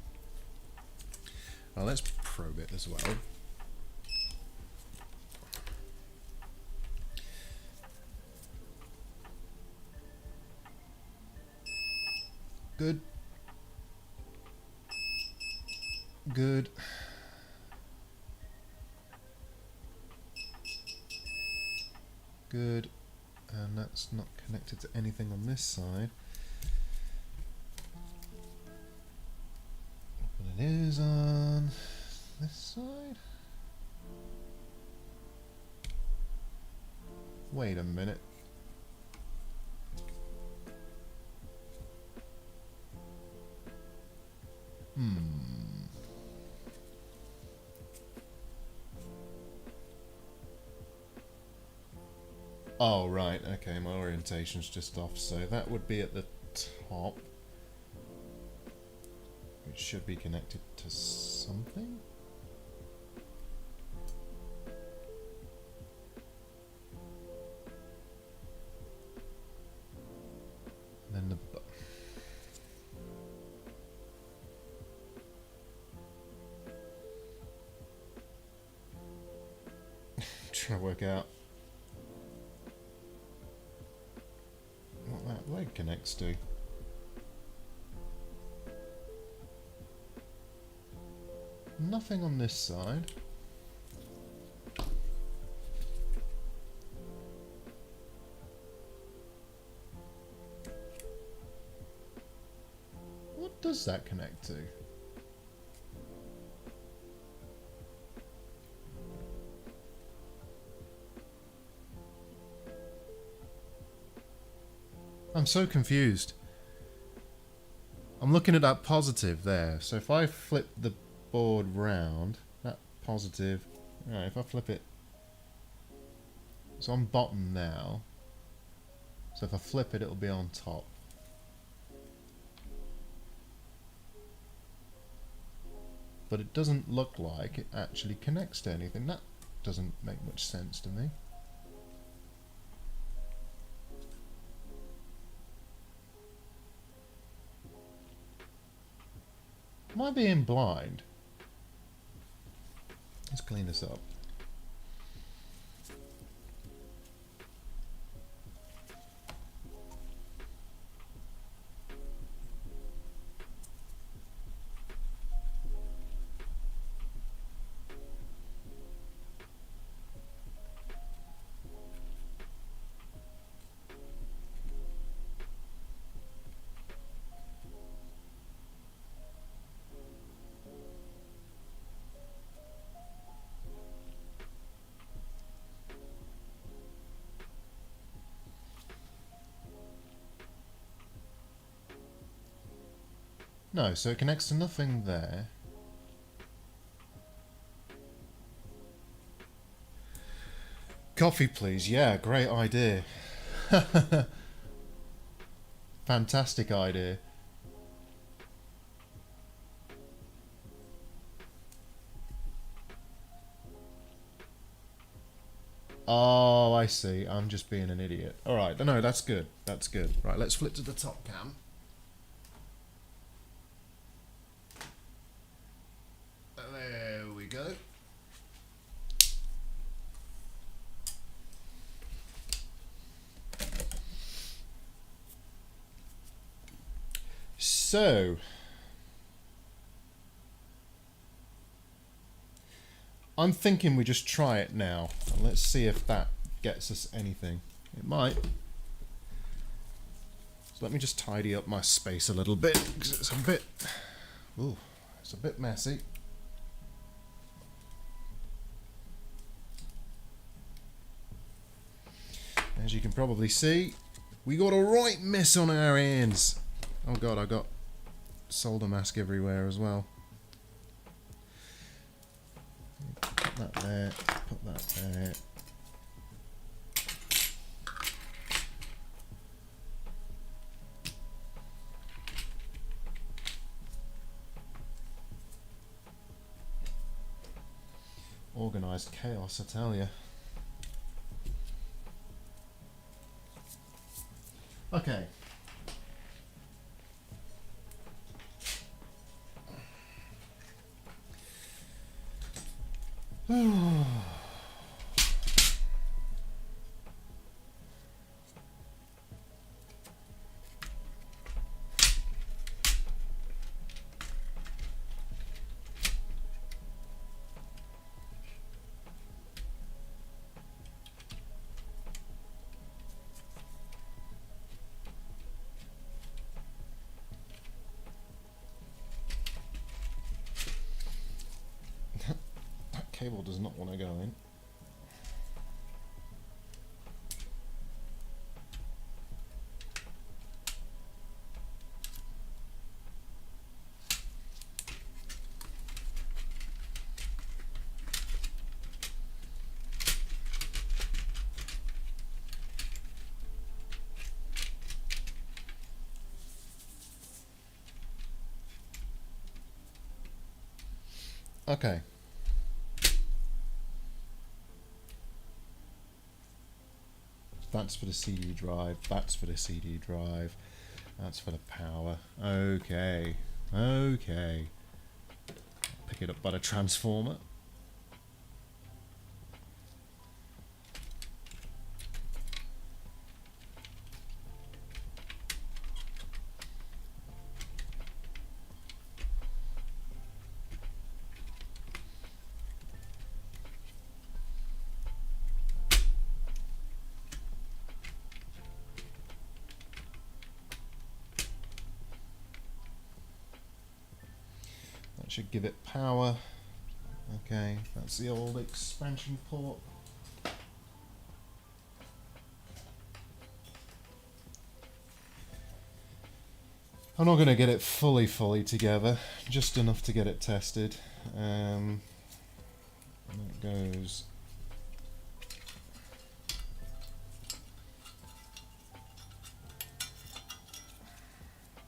Well, let's probe it as well. Good. Good. good. And that's not connected to anything on this side. But it is on this side. Wait a minute. Oh, right, okay, my orientation's just off, so that would be at the top. It should be connected to something? And then the... trying to work out what that leg connects to. Nothing on this side. What does that connect to? I'm so confused. I'm looking at that positive there. So if I flip the board round, that positive, right, if I flip it, it's on bottom now. So if I flip it, it'll be on top. But it doesn't look like it actually connects to anything. That doesn't make much sense to me. Am I being blind? Let's clean this up. No, so it connects to nothing there. Coffee, please. Yeah, great idea. Fantastic idea. Oh, I see. I'm just being an idiot. Alright, no, that's good. That's good. Right, let's flip to the top cam. There we go. So, I'm thinking we just try it now. And let's see if that gets us anything. It might. So let me just tidy up my space a little bit, because it's a bit... Ooh, it's a bit messy. As you can probably see, we got a right mess on our hands. Oh god, I got solder mask everywhere as well. Put that there, put that there. Organised chaos, I tell you. Okay. cable does not want to go in. Okay. That's for the CD drive, that's for the CD drive, that's for the power. Okay, okay. Pick it up by the transformer. That should give it power. Okay, that's the old expansion port. I'm not going to get it fully together, just enough to get it tested. And that goes.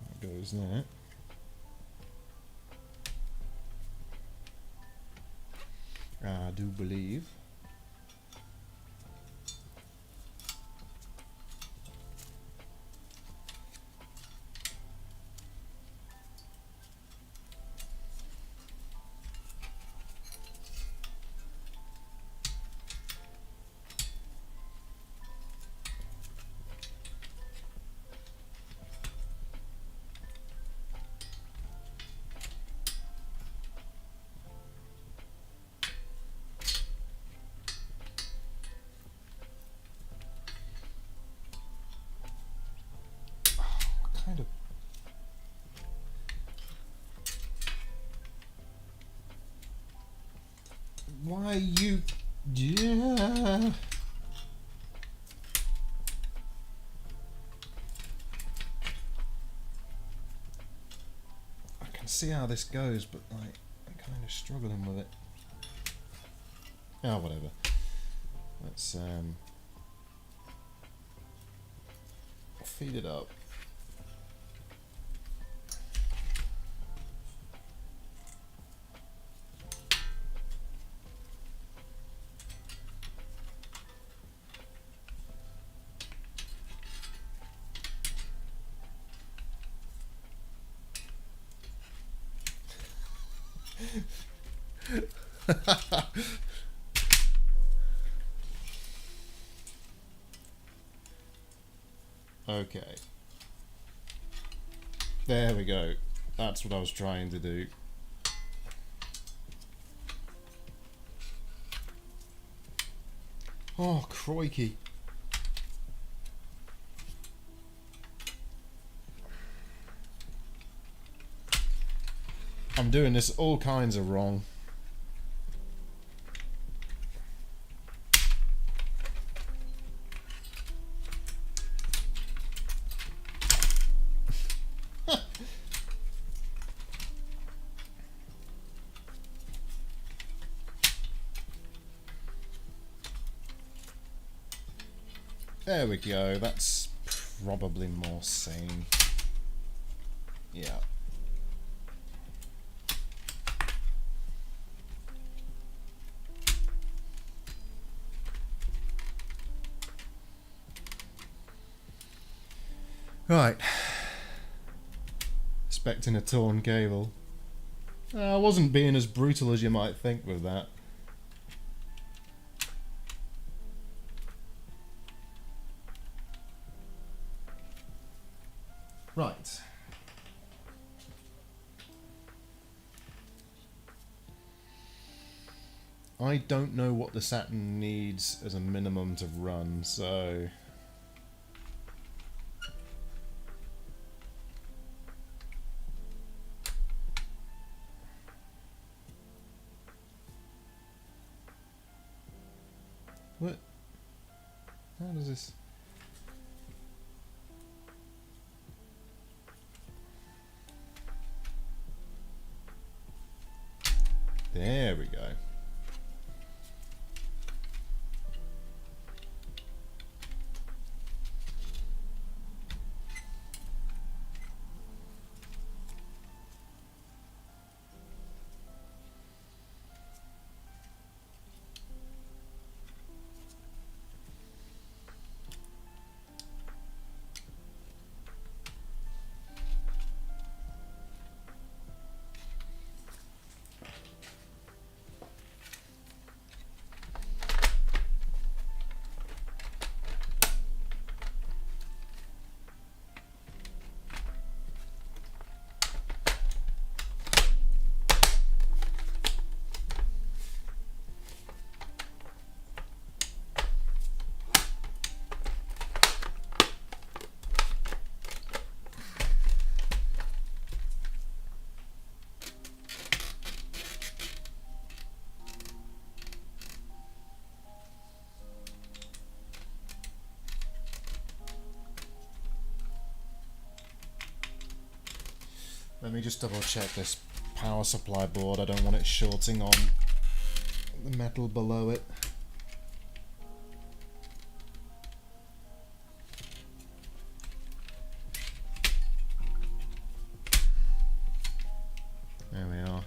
That goes there. I do believe. Kind of. Why you? Yeah. I can see how this goes, but like I'm kind of struggling with it. Oh, whatever. Let's feed it up. Okay. There we go. That's what I was trying to do. Oh, crikey. I'm doing this all kinds of wrong. There we go, that's probably more sane. Yeah. Right. Expecting a torn cable. I wasn't being as brutal as you might think with that. Right. I don't know what the Saturn needs as a minimum to run, so... What? How does this... There we go. Let me just double check this power supply board. I don't want it shorting on the metal below it. There we are.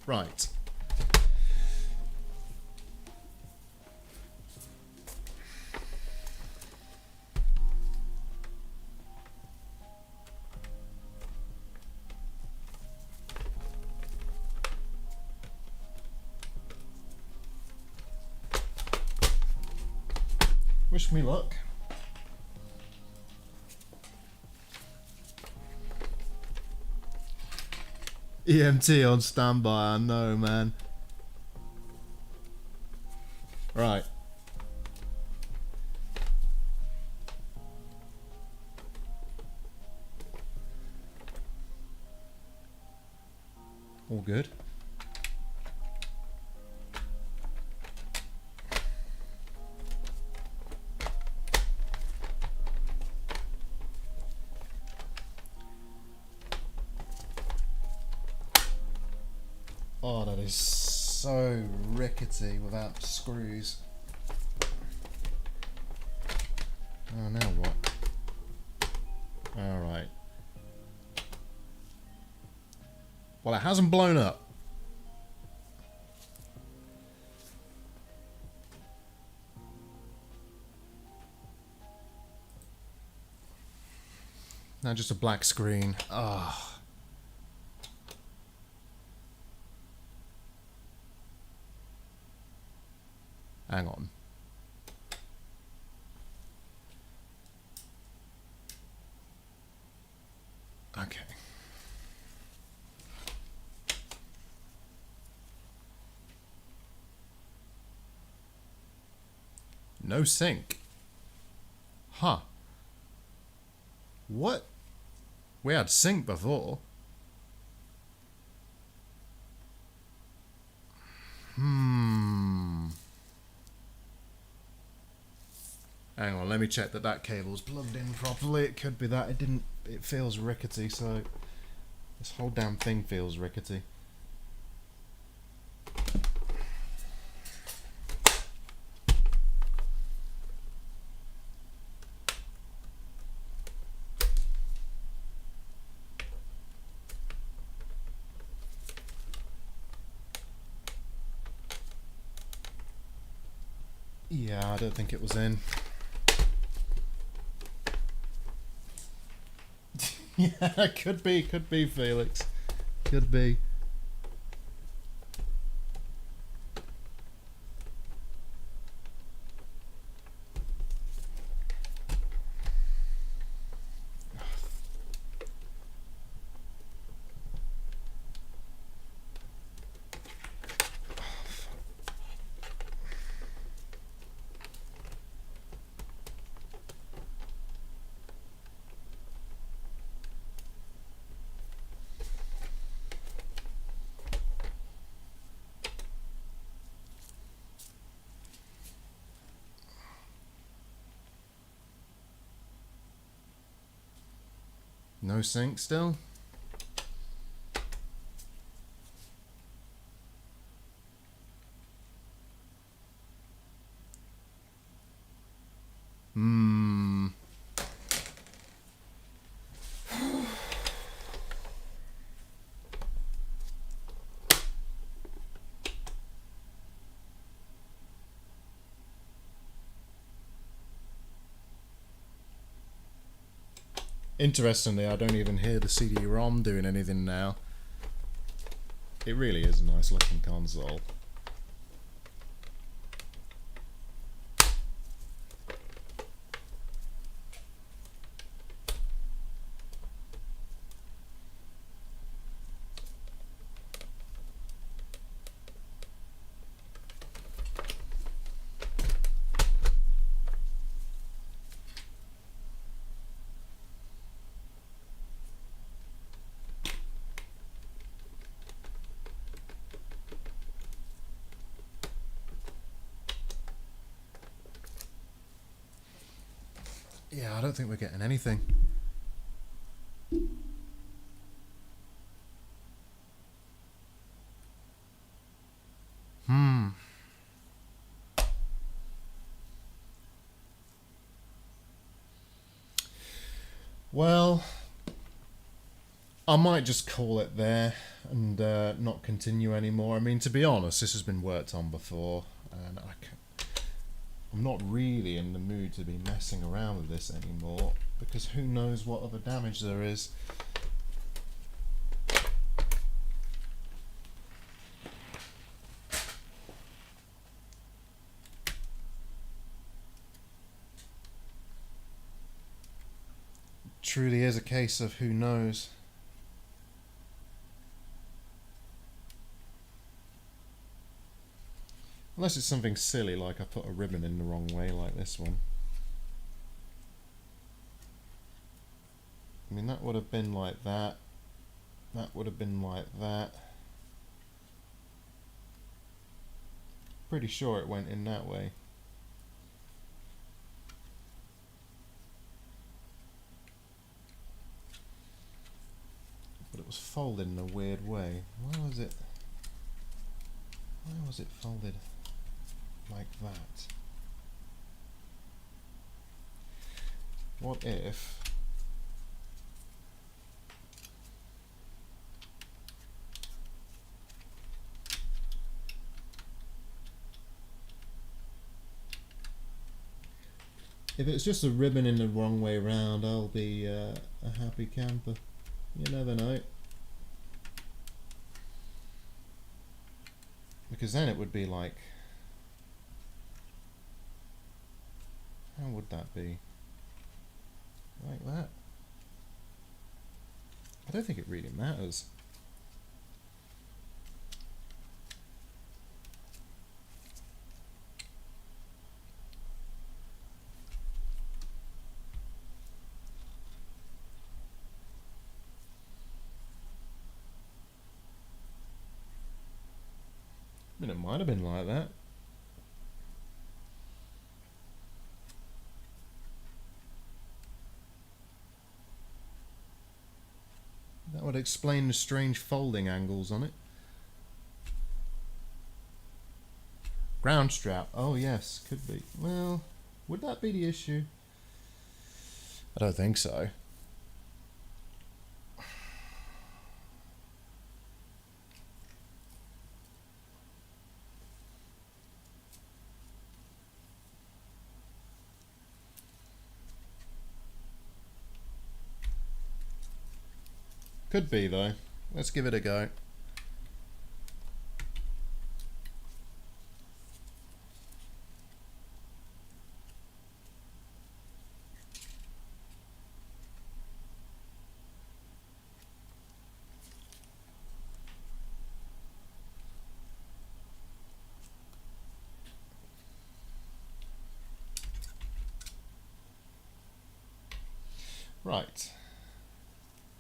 Right. Wish me luck. EMT on standby, I know, man. Right. All good. Oh, that is so rickety without screws. Oh, now what? Alright. Well, it hasn't blown up. Now just a black screen. Ah. Hang on. Okay. No sync. Huh. What? We had sync before. Hang on, let me check that that cable's plugged in properly. It could be that it didn't. It feels rickety, so this whole damn thing feels rickety. Yeah, I don't think it was in. Yeah, could be, Felix. Could be. No sync still? Interestingly, I don't even hear the CD-ROM doing anything now. It really is a nice looking console. Yeah, I don't think we're getting anything. Well, I might just call it there and not continue anymore. I mean, to be honest, this has been worked on before, and I'm not really in the mood to be messing around with this anymore, because who knows what other damage there is. Truly is a case of who knows. Unless it's something silly like I put a ribbon in the wrong way like this one. I mean, that would have been like that. That would have been like that. Pretty sure it went in that way. But it was folded in a weird way. Why was it folded like that? What if it's just a ribbon in the wrong way round, I'll be a happy camper. You never know. Because then it would be like, how would that be? Like that? I don't think it really matters. I mean, it might have been like that. That would explain the strange folding angles on it. Ground strap. Oh yes, could be. Well, would that be the issue? I don't think so. Could be though. Let's give it a go. Right.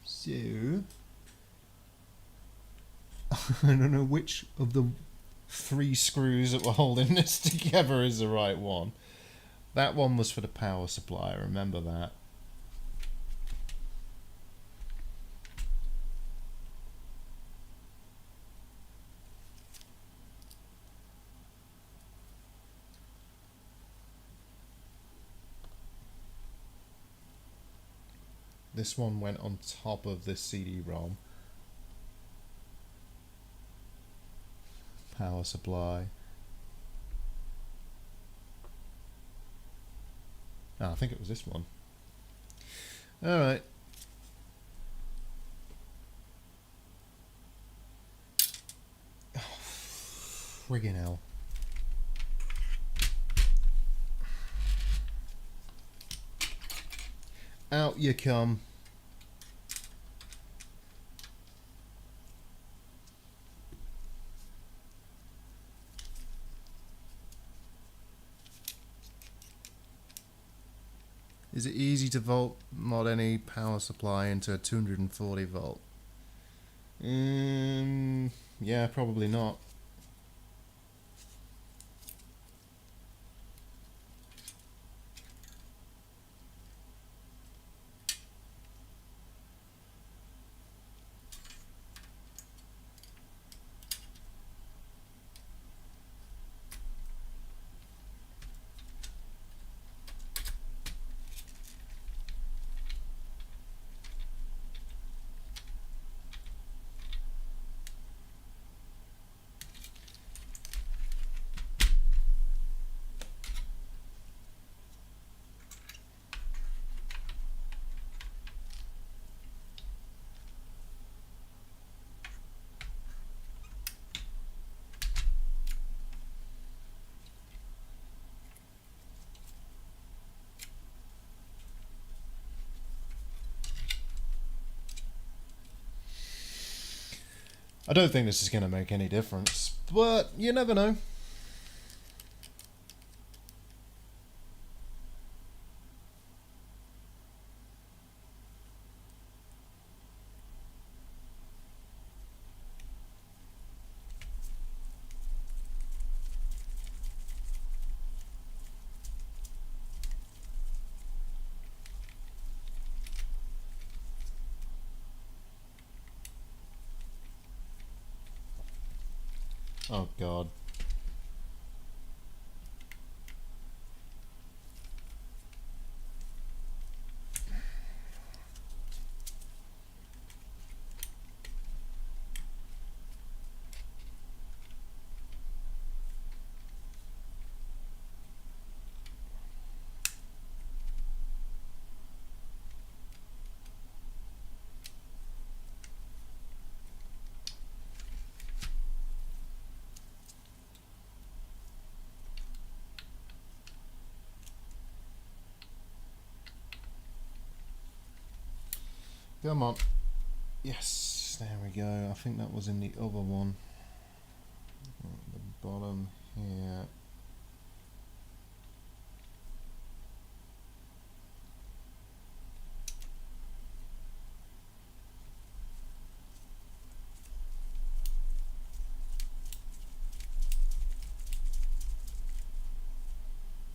So I don't know which of the 3 screws that were holding this together is the right one. That one was for the power supply, remember that. This one went on top of this CD-ROM. Power supply. Oh, I think it was this one. Alright. Oh, friggin' hell. Out you come. Is it easy to volt mod any power supply into a 240 volt? Yeah, probably not. I don't think this is going to make any difference, but you never know. Oh god. Come on. Yes, there we go. I think that was in the other one. At the bottom here.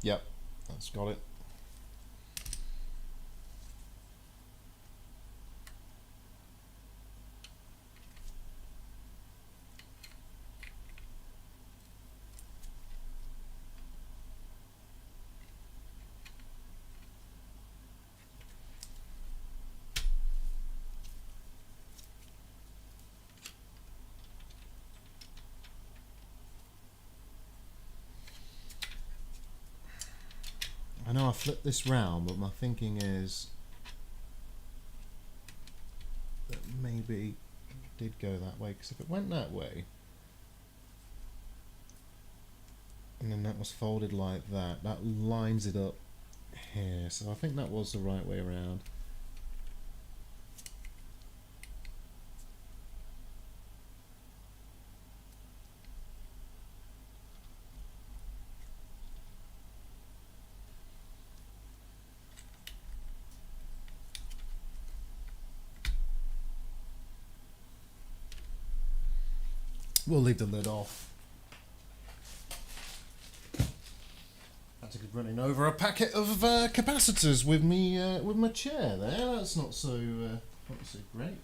Yep, that's got it. I know I flipped this round, but my thinking is that maybe it did go that way, because if it went that way and then that was folded like that, that lines it up here, so I think that was the right way around. We'll leave the lid off. Had to be running over a packet of capacitors with me with my chair there. That's not so great.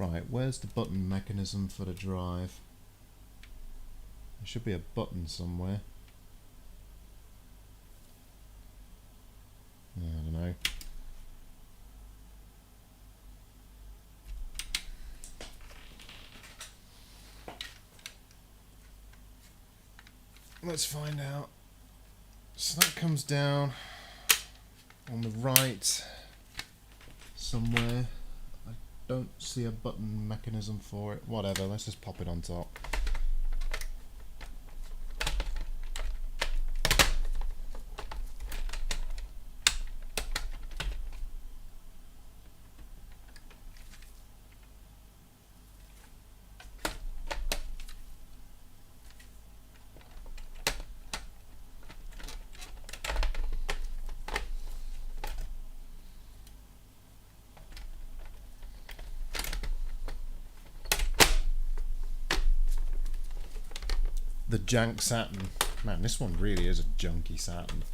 Right, where's the button mechanism for the drive? There should be a button somewhere. I don't know. Let's find out. So that comes down on the right somewhere. I don't see a button mechanism for it. Whatever, let's just pop it on top. The jank Saturn. Man, this one really is a junky Saturn.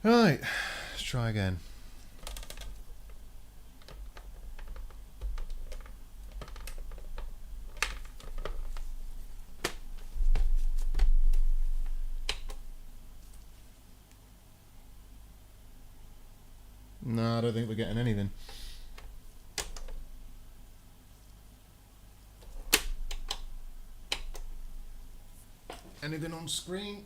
Right, let's try again. No, I don't think we're getting anything. Anything on screen?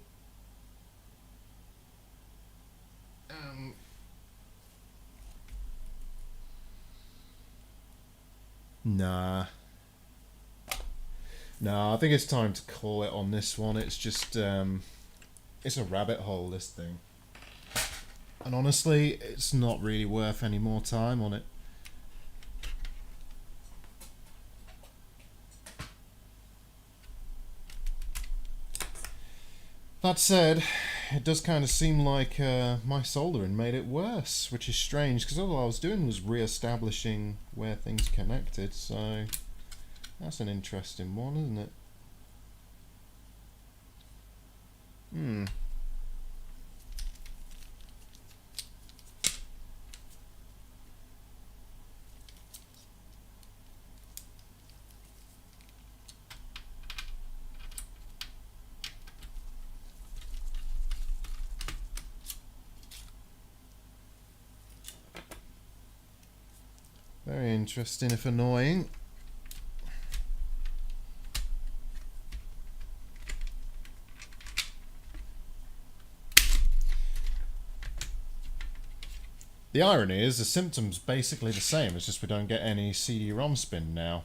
Nah. Nah, I think it's time to call it on this one. It's just, it's a rabbit hole, this thing. And honestly, it's not really worth any more time on it. That said, it does kind of seem like my soldering made it worse, which is strange, because all I was doing was re-establishing where things connected, so that's an interesting one, isn't it? Very interesting, if annoying. The irony is the symptom's basically the same, it's just we don't get any CD-ROM spin now.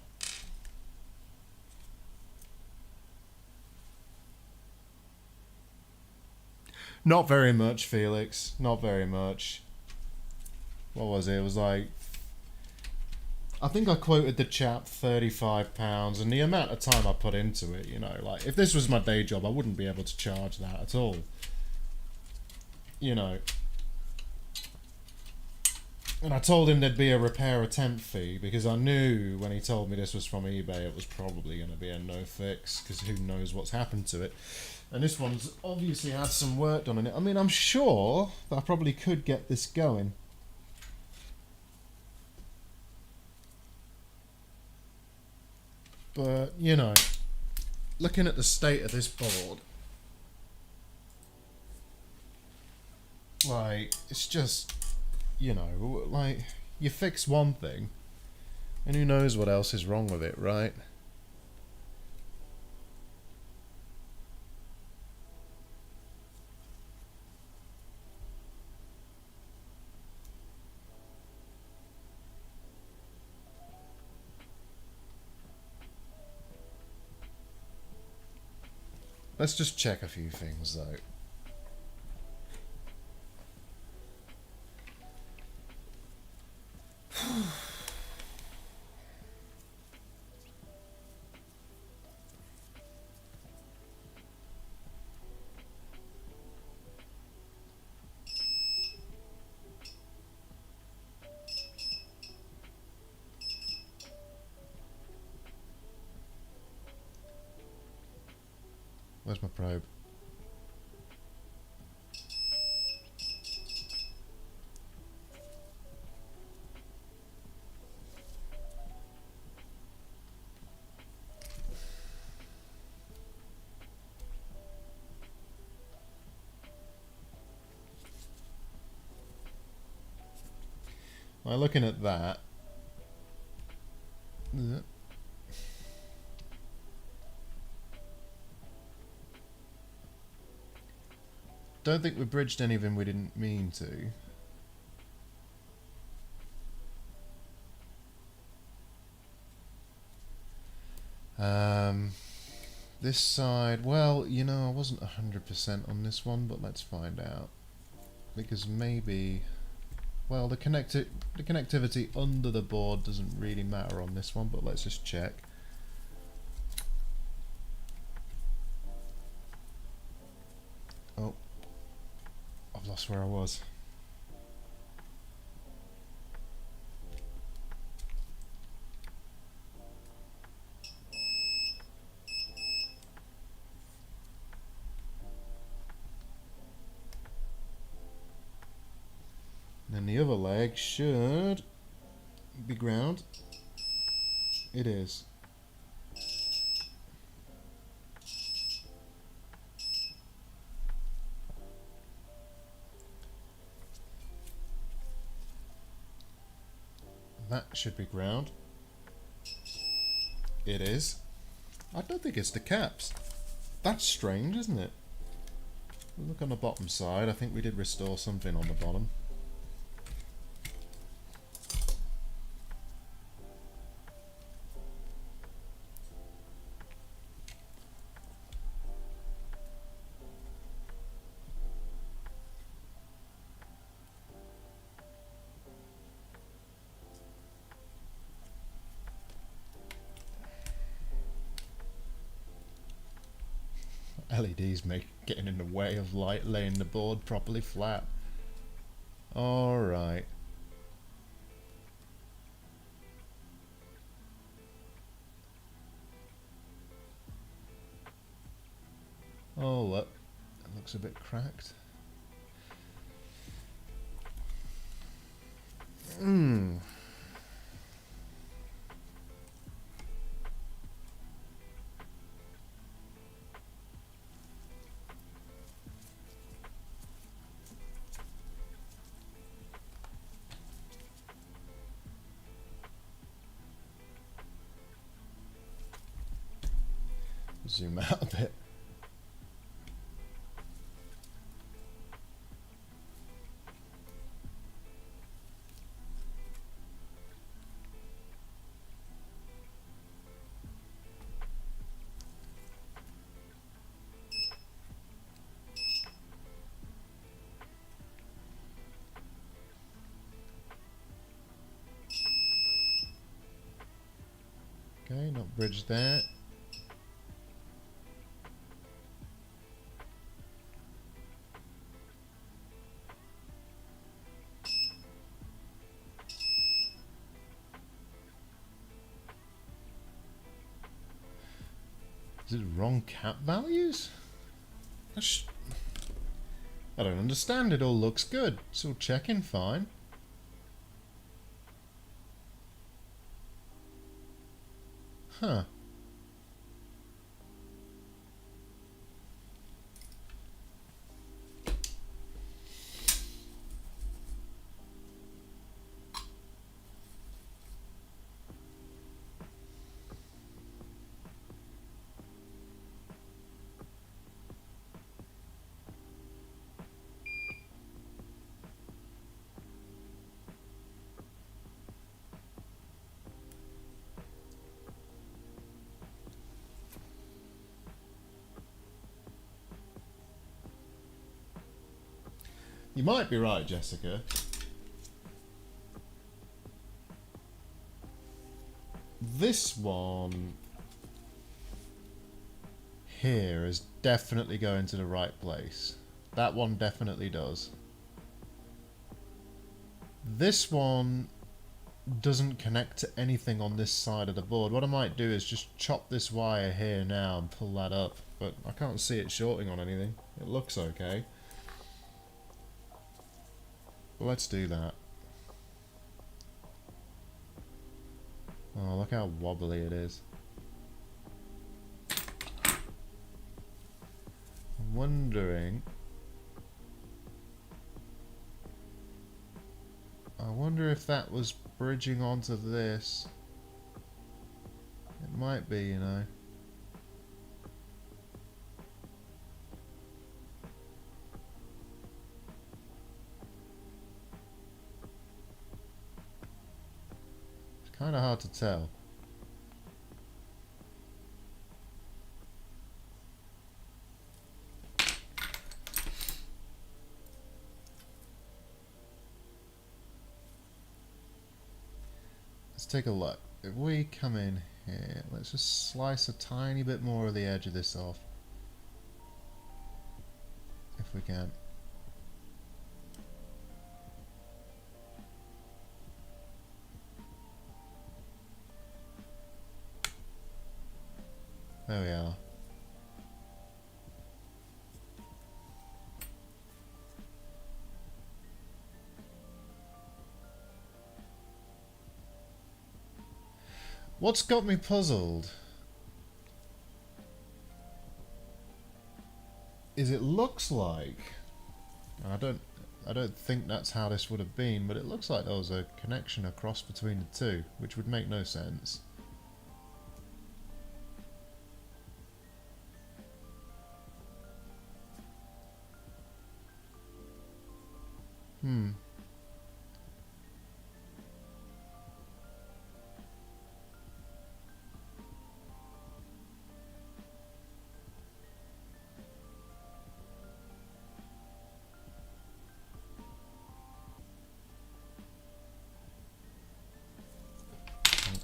Not very much, Felix. Not very much. What was it? It was like, I think I quoted the chap £35, and the amount of time I put into it, you know, like, if this was my day job, I wouldn't be able to charge that at all. You know. And I told him there'd be a repair attempt fee, because I knew when he told me this was from eBay, it was probably going to be a no fix, because who knows what's happened to it. And this one's obviously had some work done on it. I mean, I'm sure that I probably could get this going. But, you know, looking at the state of this board, like, it's just, you know, like, you fix one thing, and who knows what else is wrong with it, right? Let's just check a few things, though. Where's my probe? By looking at that, don't think we bridged anything we didn't mean to. This side, well, you know, I wasn't 100% on this one, but let's find out. Because maybe, well, the connectivity under the board doesn't really matter on this one, but let's just check. Oh, I've lost where I was. And the other leg should be ground. It is. That should be ground. It is. I don't think it's the caps. That's strange, isn't it? Look on the bottom side. I think we did restore something on the bottom. LEDs getting in the way of light laying the board properly flat. Alright. Oh look, it looks a bit cracked. Zoom out a bit. Okay, not bridge there. Is it wrong cap values? I don't understand. It all looks good. It's all checking fine. Huh. You might be right, Jessica. This one here is definitely going to the right place. That one definitely does. This one doesn't connect to anything on this side of the board. What I might do is just chop this wire here now and pull that up, but I can't see it shorting on anything. It looks okay. Let's do that. Oh, look how wobbly it is. I'm wondering... I wonder if that was bridging onto this. It might be, you know. It's kind of hard to tell. Let's take a look. If we come in here, let's just slice a tiny bit more of the edge of this off. If we can. There we are. What's got me puzzled is it looks like, and I don't think that's how this would have been, but it looks like there was a connection across between the two, which would make no sense.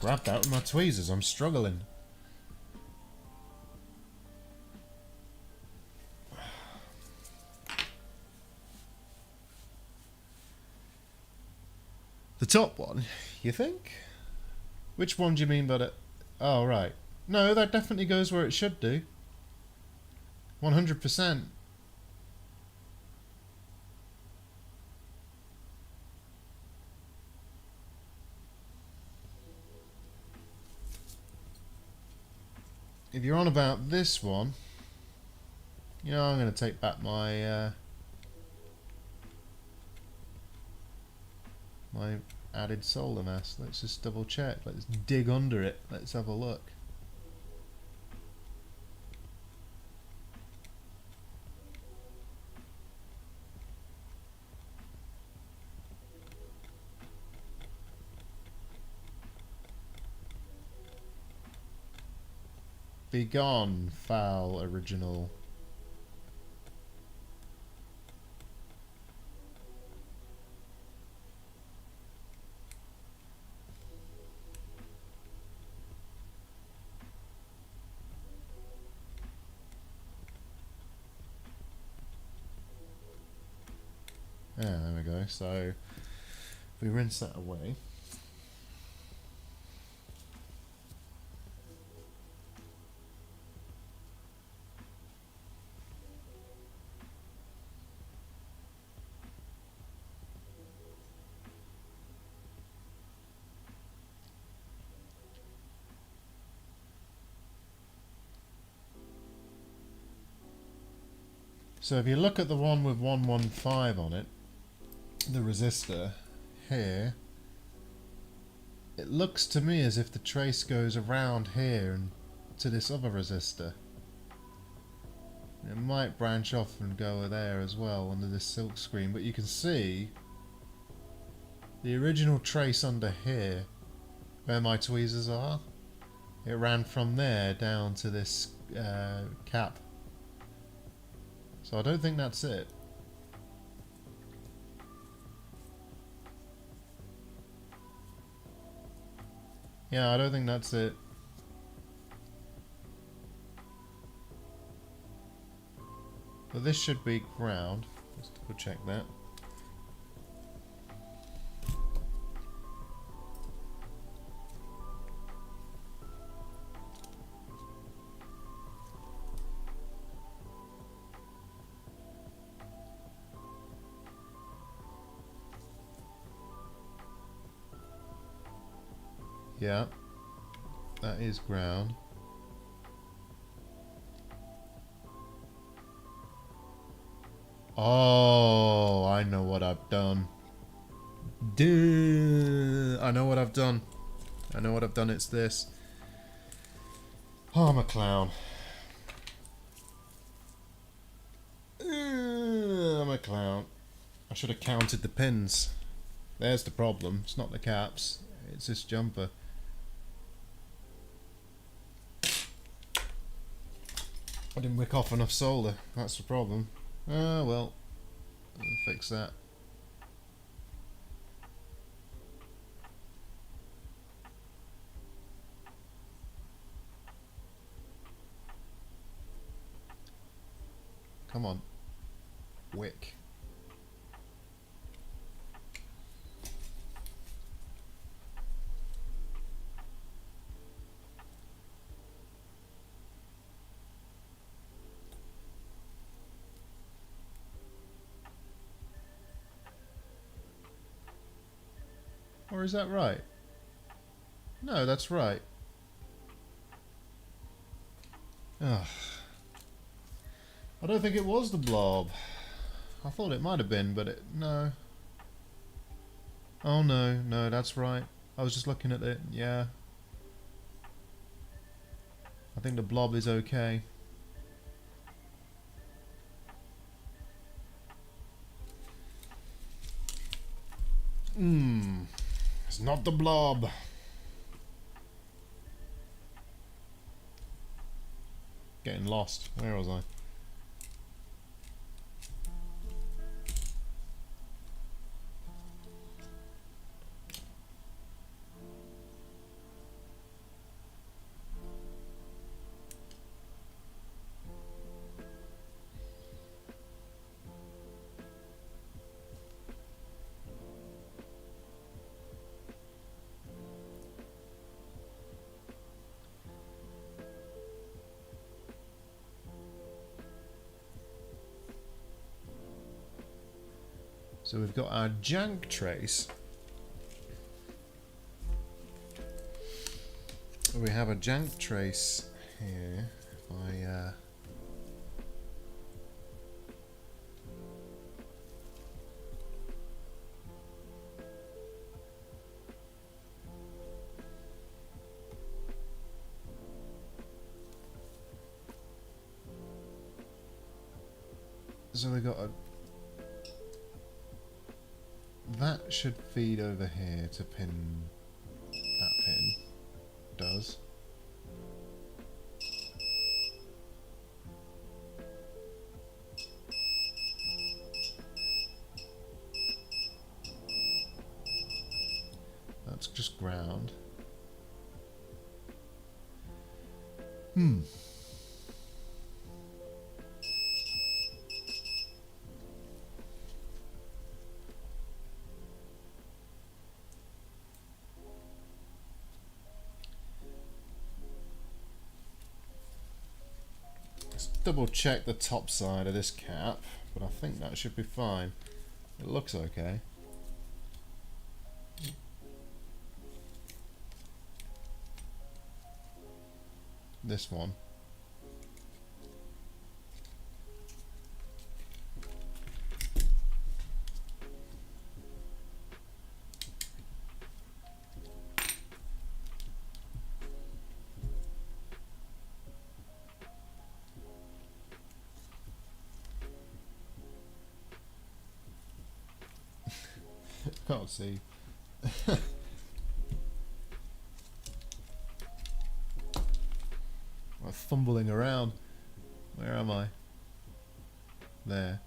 Grab that with my tweezers, I'm struggling. The top one, you think? Which one do you mean by that? Oh, right. No, that definitely goes where it should do. 100%. If you're on about this one, you know, I'm going to take back my my added solder mass. Let's just double check. Let's dig under it. Let's have a look. Be gone, foul original. Yeah, there we go. So if we rinse that away. So if you look at the one with 115 on it, the resistor here, it looks to me as if the trace goes around here and to this other resistor. It might branch off and go there as well under this silk screen, but you can see the original trace under here, where my tweezers are, it ran from there down to this cap. So I don't think that's it. Yeah, I don't think that's it. But this should be ground. Let's double check that. Yeah, that is ground. Oh, I know what I've done. Duh. I know what I've done. I know what I've done. It's this. Oh, I'm a clown. I'm a clown. I should have counted the pins. There's the problem. It's not the caps. It's this jumper. I didn't wick off enough solder. That's the problem. Ah, well. I'll fix that. Come on. Wick. Or is that right? No, that's right. Ugh. I don't think it was the blob. I thought it might have been, but no. Oh no, no, that's right. I was just looking at it, yeah. I think the blob is okay. It's not the blob. Getting lost. Where was I? So we've got our jank trace. We have a jank trace here. If I so we got a that should feed over here to pin that pin. Does. That's just ground. Double check the top side of this cap, but I think that should be fine. It looks okay. This one. Can't see. I'm fumbling around. Where am I? There.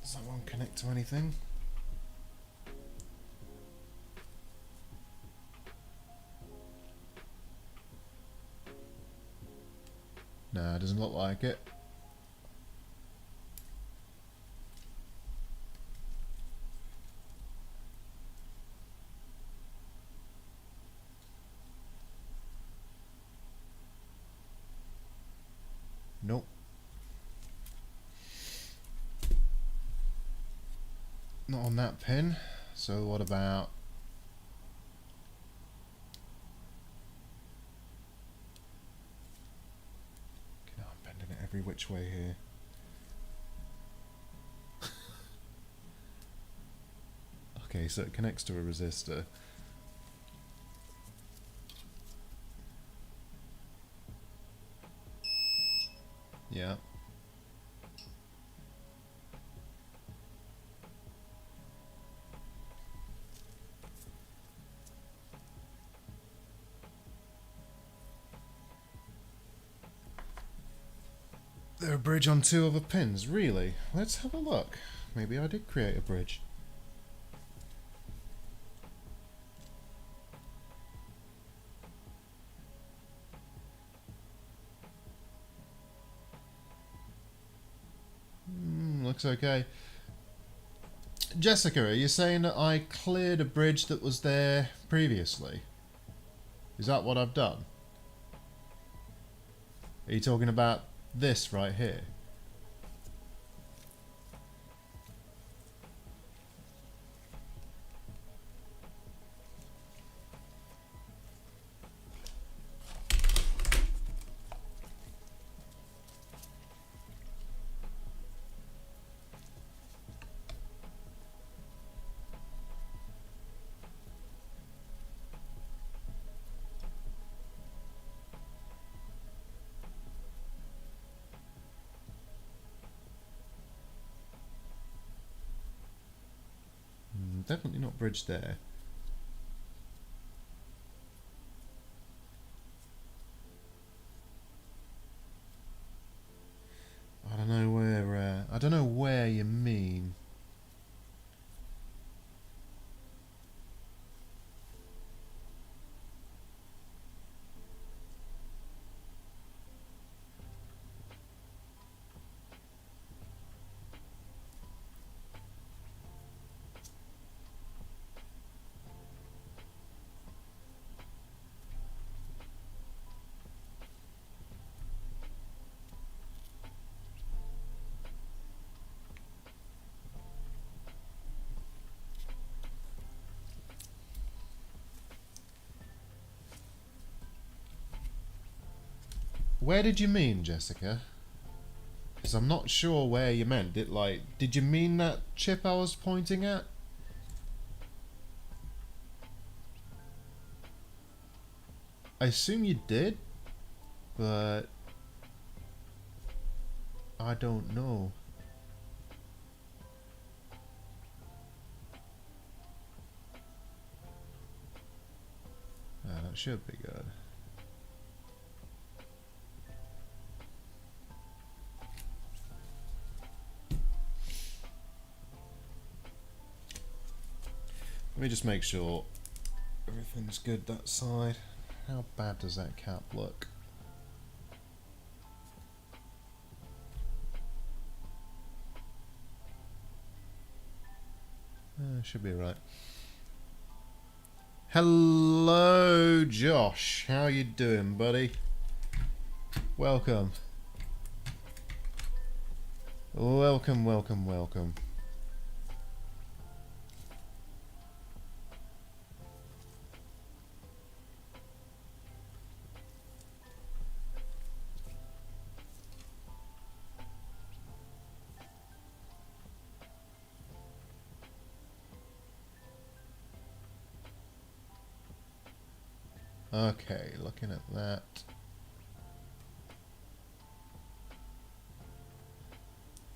Does that one connect to anything? No, it doesn't look like it. not on that pin. So what about... Okay, I'm bending it every which way here. Okay, so it connects to a resistor. Yeah. There a bridge on 2 other pins? Really? Let's have a look. Maybe I did create a bridge. Looks okay. Jessica, are you saying that I cleared a bridge that was there previously? Is that what I've done? Are you talking about this right here? Definitely not bridge there. I don't know where. I don't know where you mean. Where did you mean, Jessica? Because I'm not sure where you meant. Did you mean that chip I was pointing at? I assume you did, but I don't know. That should be good. Let me just make sure everything's good that side. How bad does that cap look? Should be right. Hello, Josh. How you doing, buddy? Welcome. Welcome, welcome, welcome. Okay, looking at that.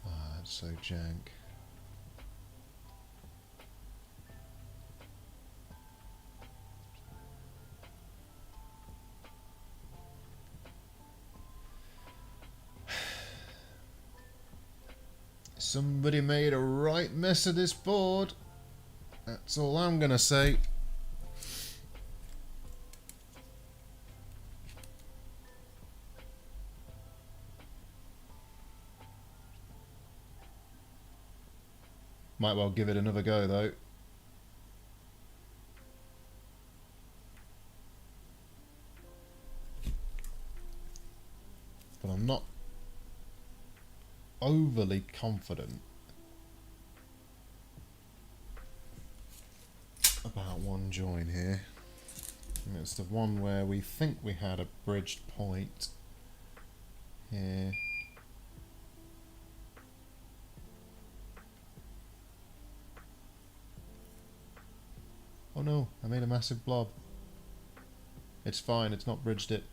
Ah, that's so jank. Somebody made a right mess of this board. That's all I'm gonna say. Might well give it another go though. But I'm not overly confident. join here. And it's the one where we think we had a bridged point here. Oh no, I made a massive blob. It's fine, it's not bridged it.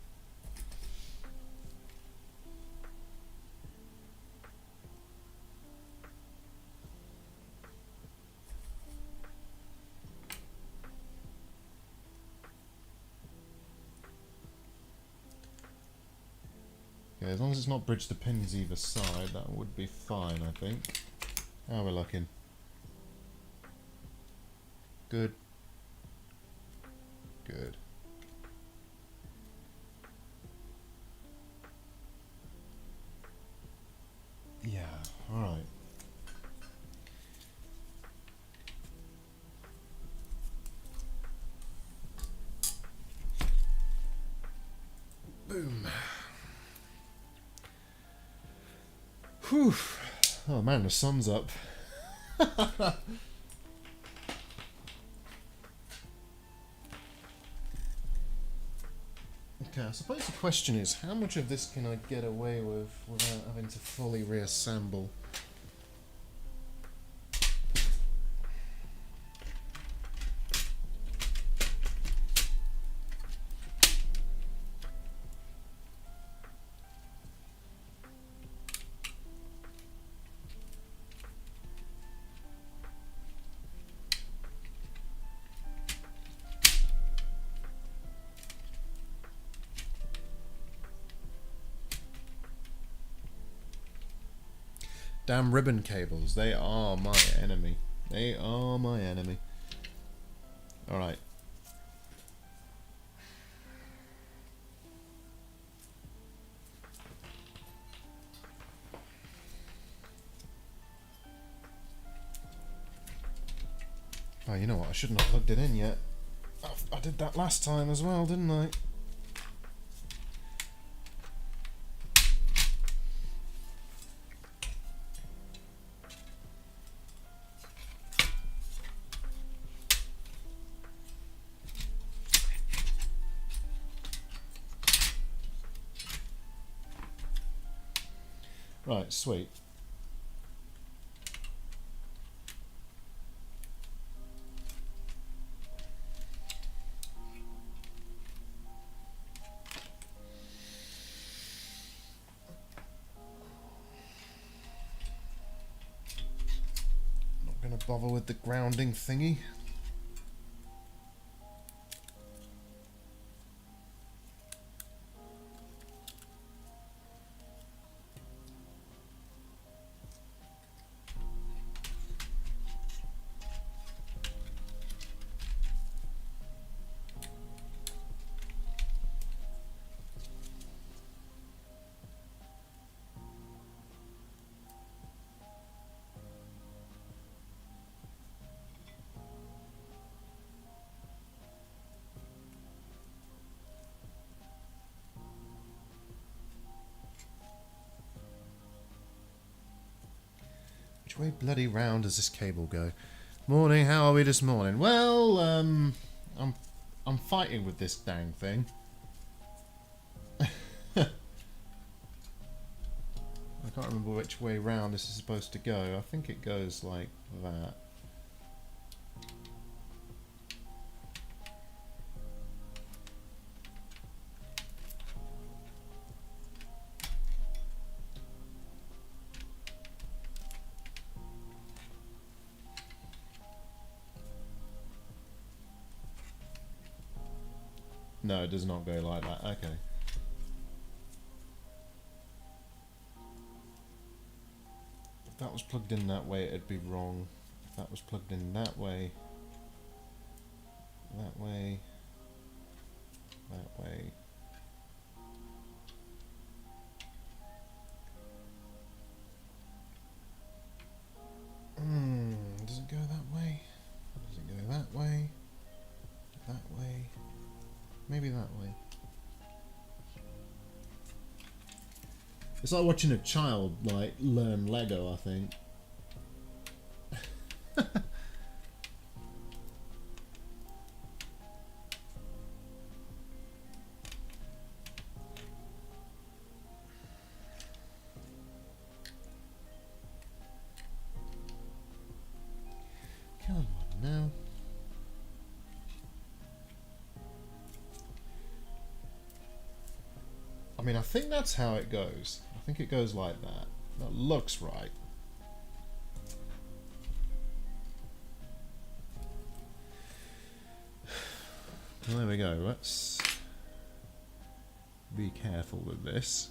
Yeah, as long as it's not bridged the pins either side, that would be fine, I think. How are we looking? Good. Good. Yeah, alright. Boom. Whew. Oh man, the sun's up. Okay, I suppose the question is, how much of this can I get away with without having to fully reassemble? Damn ribbon cables, they are my enemy. They are my enemy. Alright. Oh, you know what, I shouldn't have plugged it in yet. I did that last time as well, didn't I? Right, sweet. Not gonna bother with the grounding thingy. Which way bloody round does this cable go? Morning, how are we this morning? Well, I'm fighting with this dang thing. I can't remember which way round this is supposed to go. I think it goes like that. No, it does not go like that. Okay. If that was plugged in that way, it'd be wrong. If that was plugged in that way, that way, that way. Does it go that way? Does it go that way? That way? Maybe that way. It's like watching a child like learn Lego, I think. mean, I think that's how it goes. I think it goes like that. That looks right. Well, there we go. Let's be careful with this.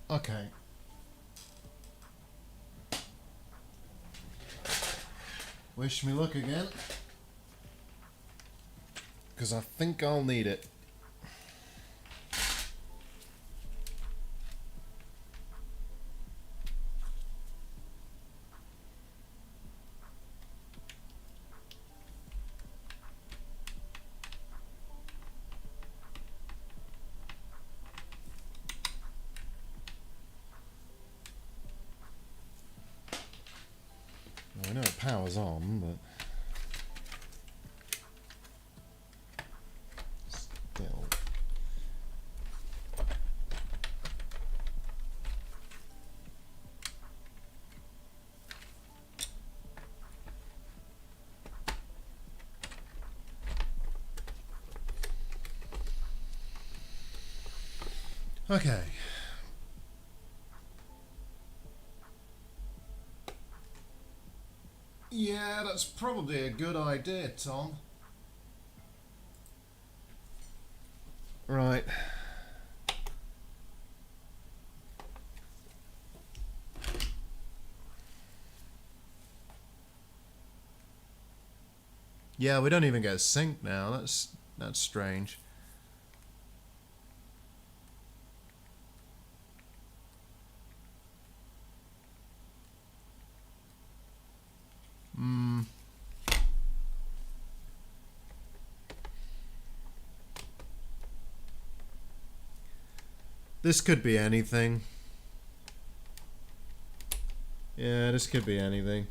Okay. Wish me luck again. Because I think I'll need it. I know it powers on, but still. Okay. Yeah, that's probably a good idea, Tom. Right. Yeah, we don't even get sync now. That's strange. This could be anything. Yeah, this could be anything.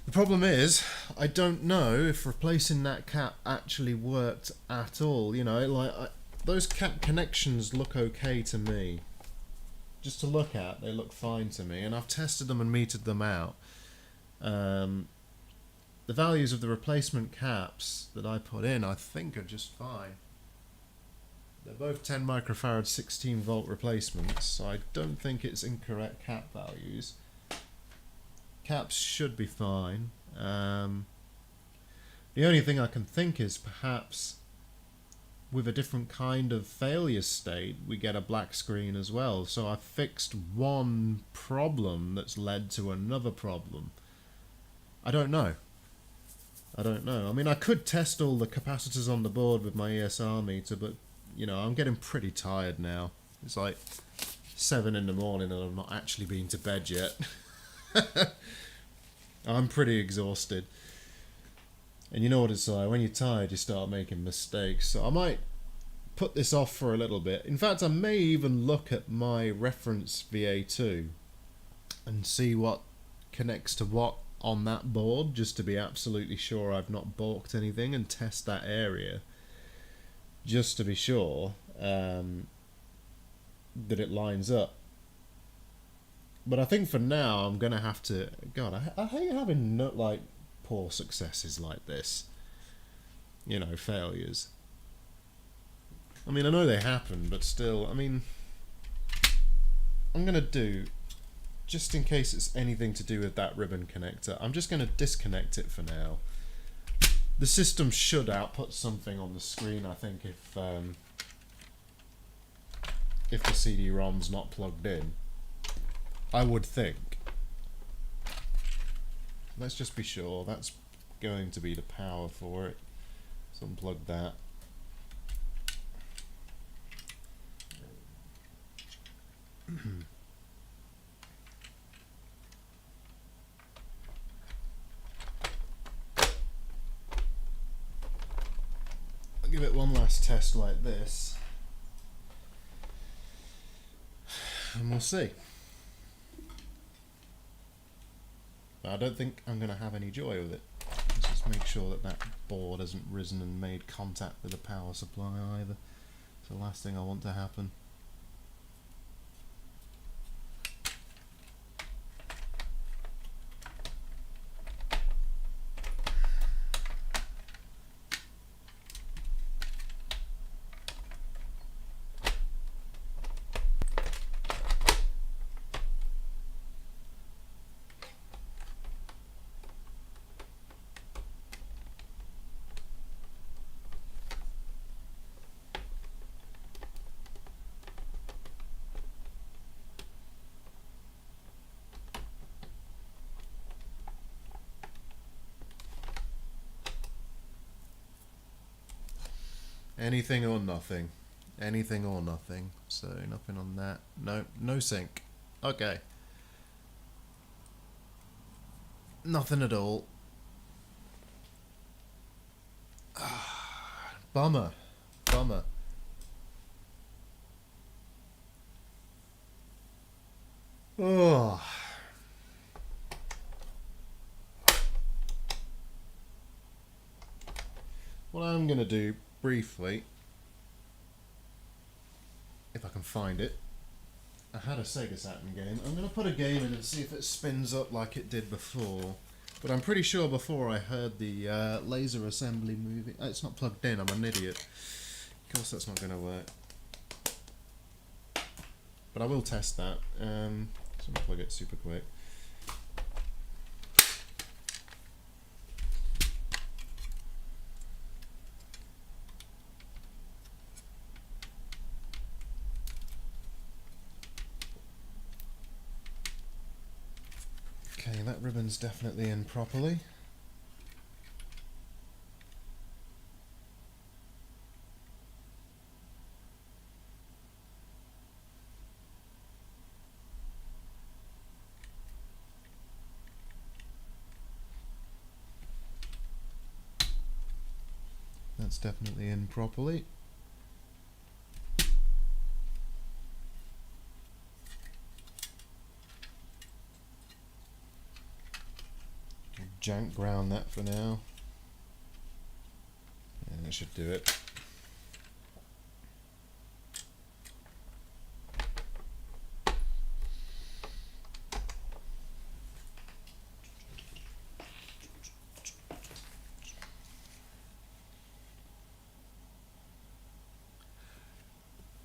The problem is, I don't know if replacing that cap actually worked at all. You know, like those cap connections look okay to me. Just to look at, they look fine to me, and I've tested them and metered them out. The values of the replacement caps that I put in, I think, are just fine. They're both 10 microfarad 16 volt replacements, so I don't think it's incorrect cap values. Caps should be fine. The only thing I can think is perhaps with a different kind of failure state we get a black screen as well. So I've fixed one problem that's led to another problem. I don't know. I don't know. I mean, I could test all the capacitors on the board with my ESR meter, but, you know, I'm getting pretty tired now. It's like 7 in the morning and I've not actually been to bed yet. I'm pretty exhausted. And you know what it's like, when you're tired you start making mistakes. So I might put this off for a little bit. In fact, I may even look at my reference VA2 and see what connects to what on that board, just to be absolutely sure I've not balked anything, and test that area just to be sure that it lines up. But I think for now I'm gonna have to. God, I hate having like poor successes like this. You know, failures. I mean, I know they happen, but still, I mean, I'm going to do, just in case it's anything to do with that ribbon connector, I'm just going to disconnect it for now. The system should output something on the screen, I think, if the CD-ROM's not plugged in. I would think. Let's just be sure. That's going to be the power for it. So unplug that. I'll give it one last test like this. And we'll see. I don't think I'm going to have any joy with it. Let's just make sure that that board hasn't risen and made contact with the power supply either. It's the last thing I want to happen. Anything or nothing. Anything or nothing. So nothing on that. No, no sync. Okay. Nothing at all. Bummer. Bummer. Oh. What I'm going to do briefly, if I can find it, I had a Sega Saturn game. I'm going to put a game in and see if it spins up like it did before. But I'm pretty sure before I heard the laser assembly moving. It's not plugged in, I'm an idiot. Of course that's not going to work. But I will test that. So I'll plug it super quick. Okay, that ribbon's definitely in properly. That's definitely in properly. Jank ground that for now. And that should do it.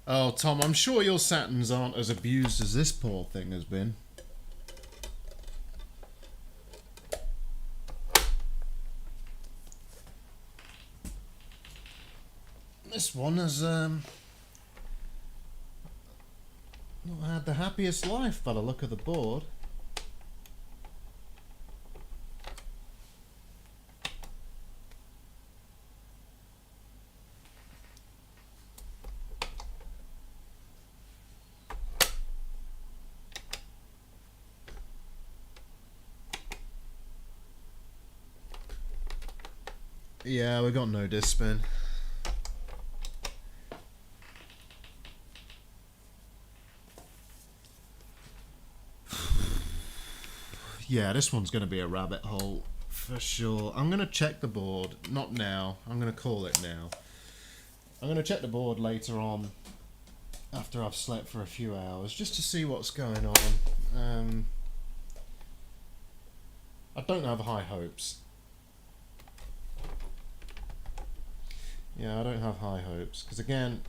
Oh, Tom, I'm sure your Saturns aren't as abused as this poor thing has been. This one has not had the happiest life by the look of the board. Yeah, we got no disk spin. Yeah, this one's going to be a rabbit hole for sure. I'm going to check the board. Not now. I'm going to call it now. I'm going to check the board later on after I've slept for a few hours just to see what's going on. I don't have high hopes. Yeah, I don't have high hopes because again,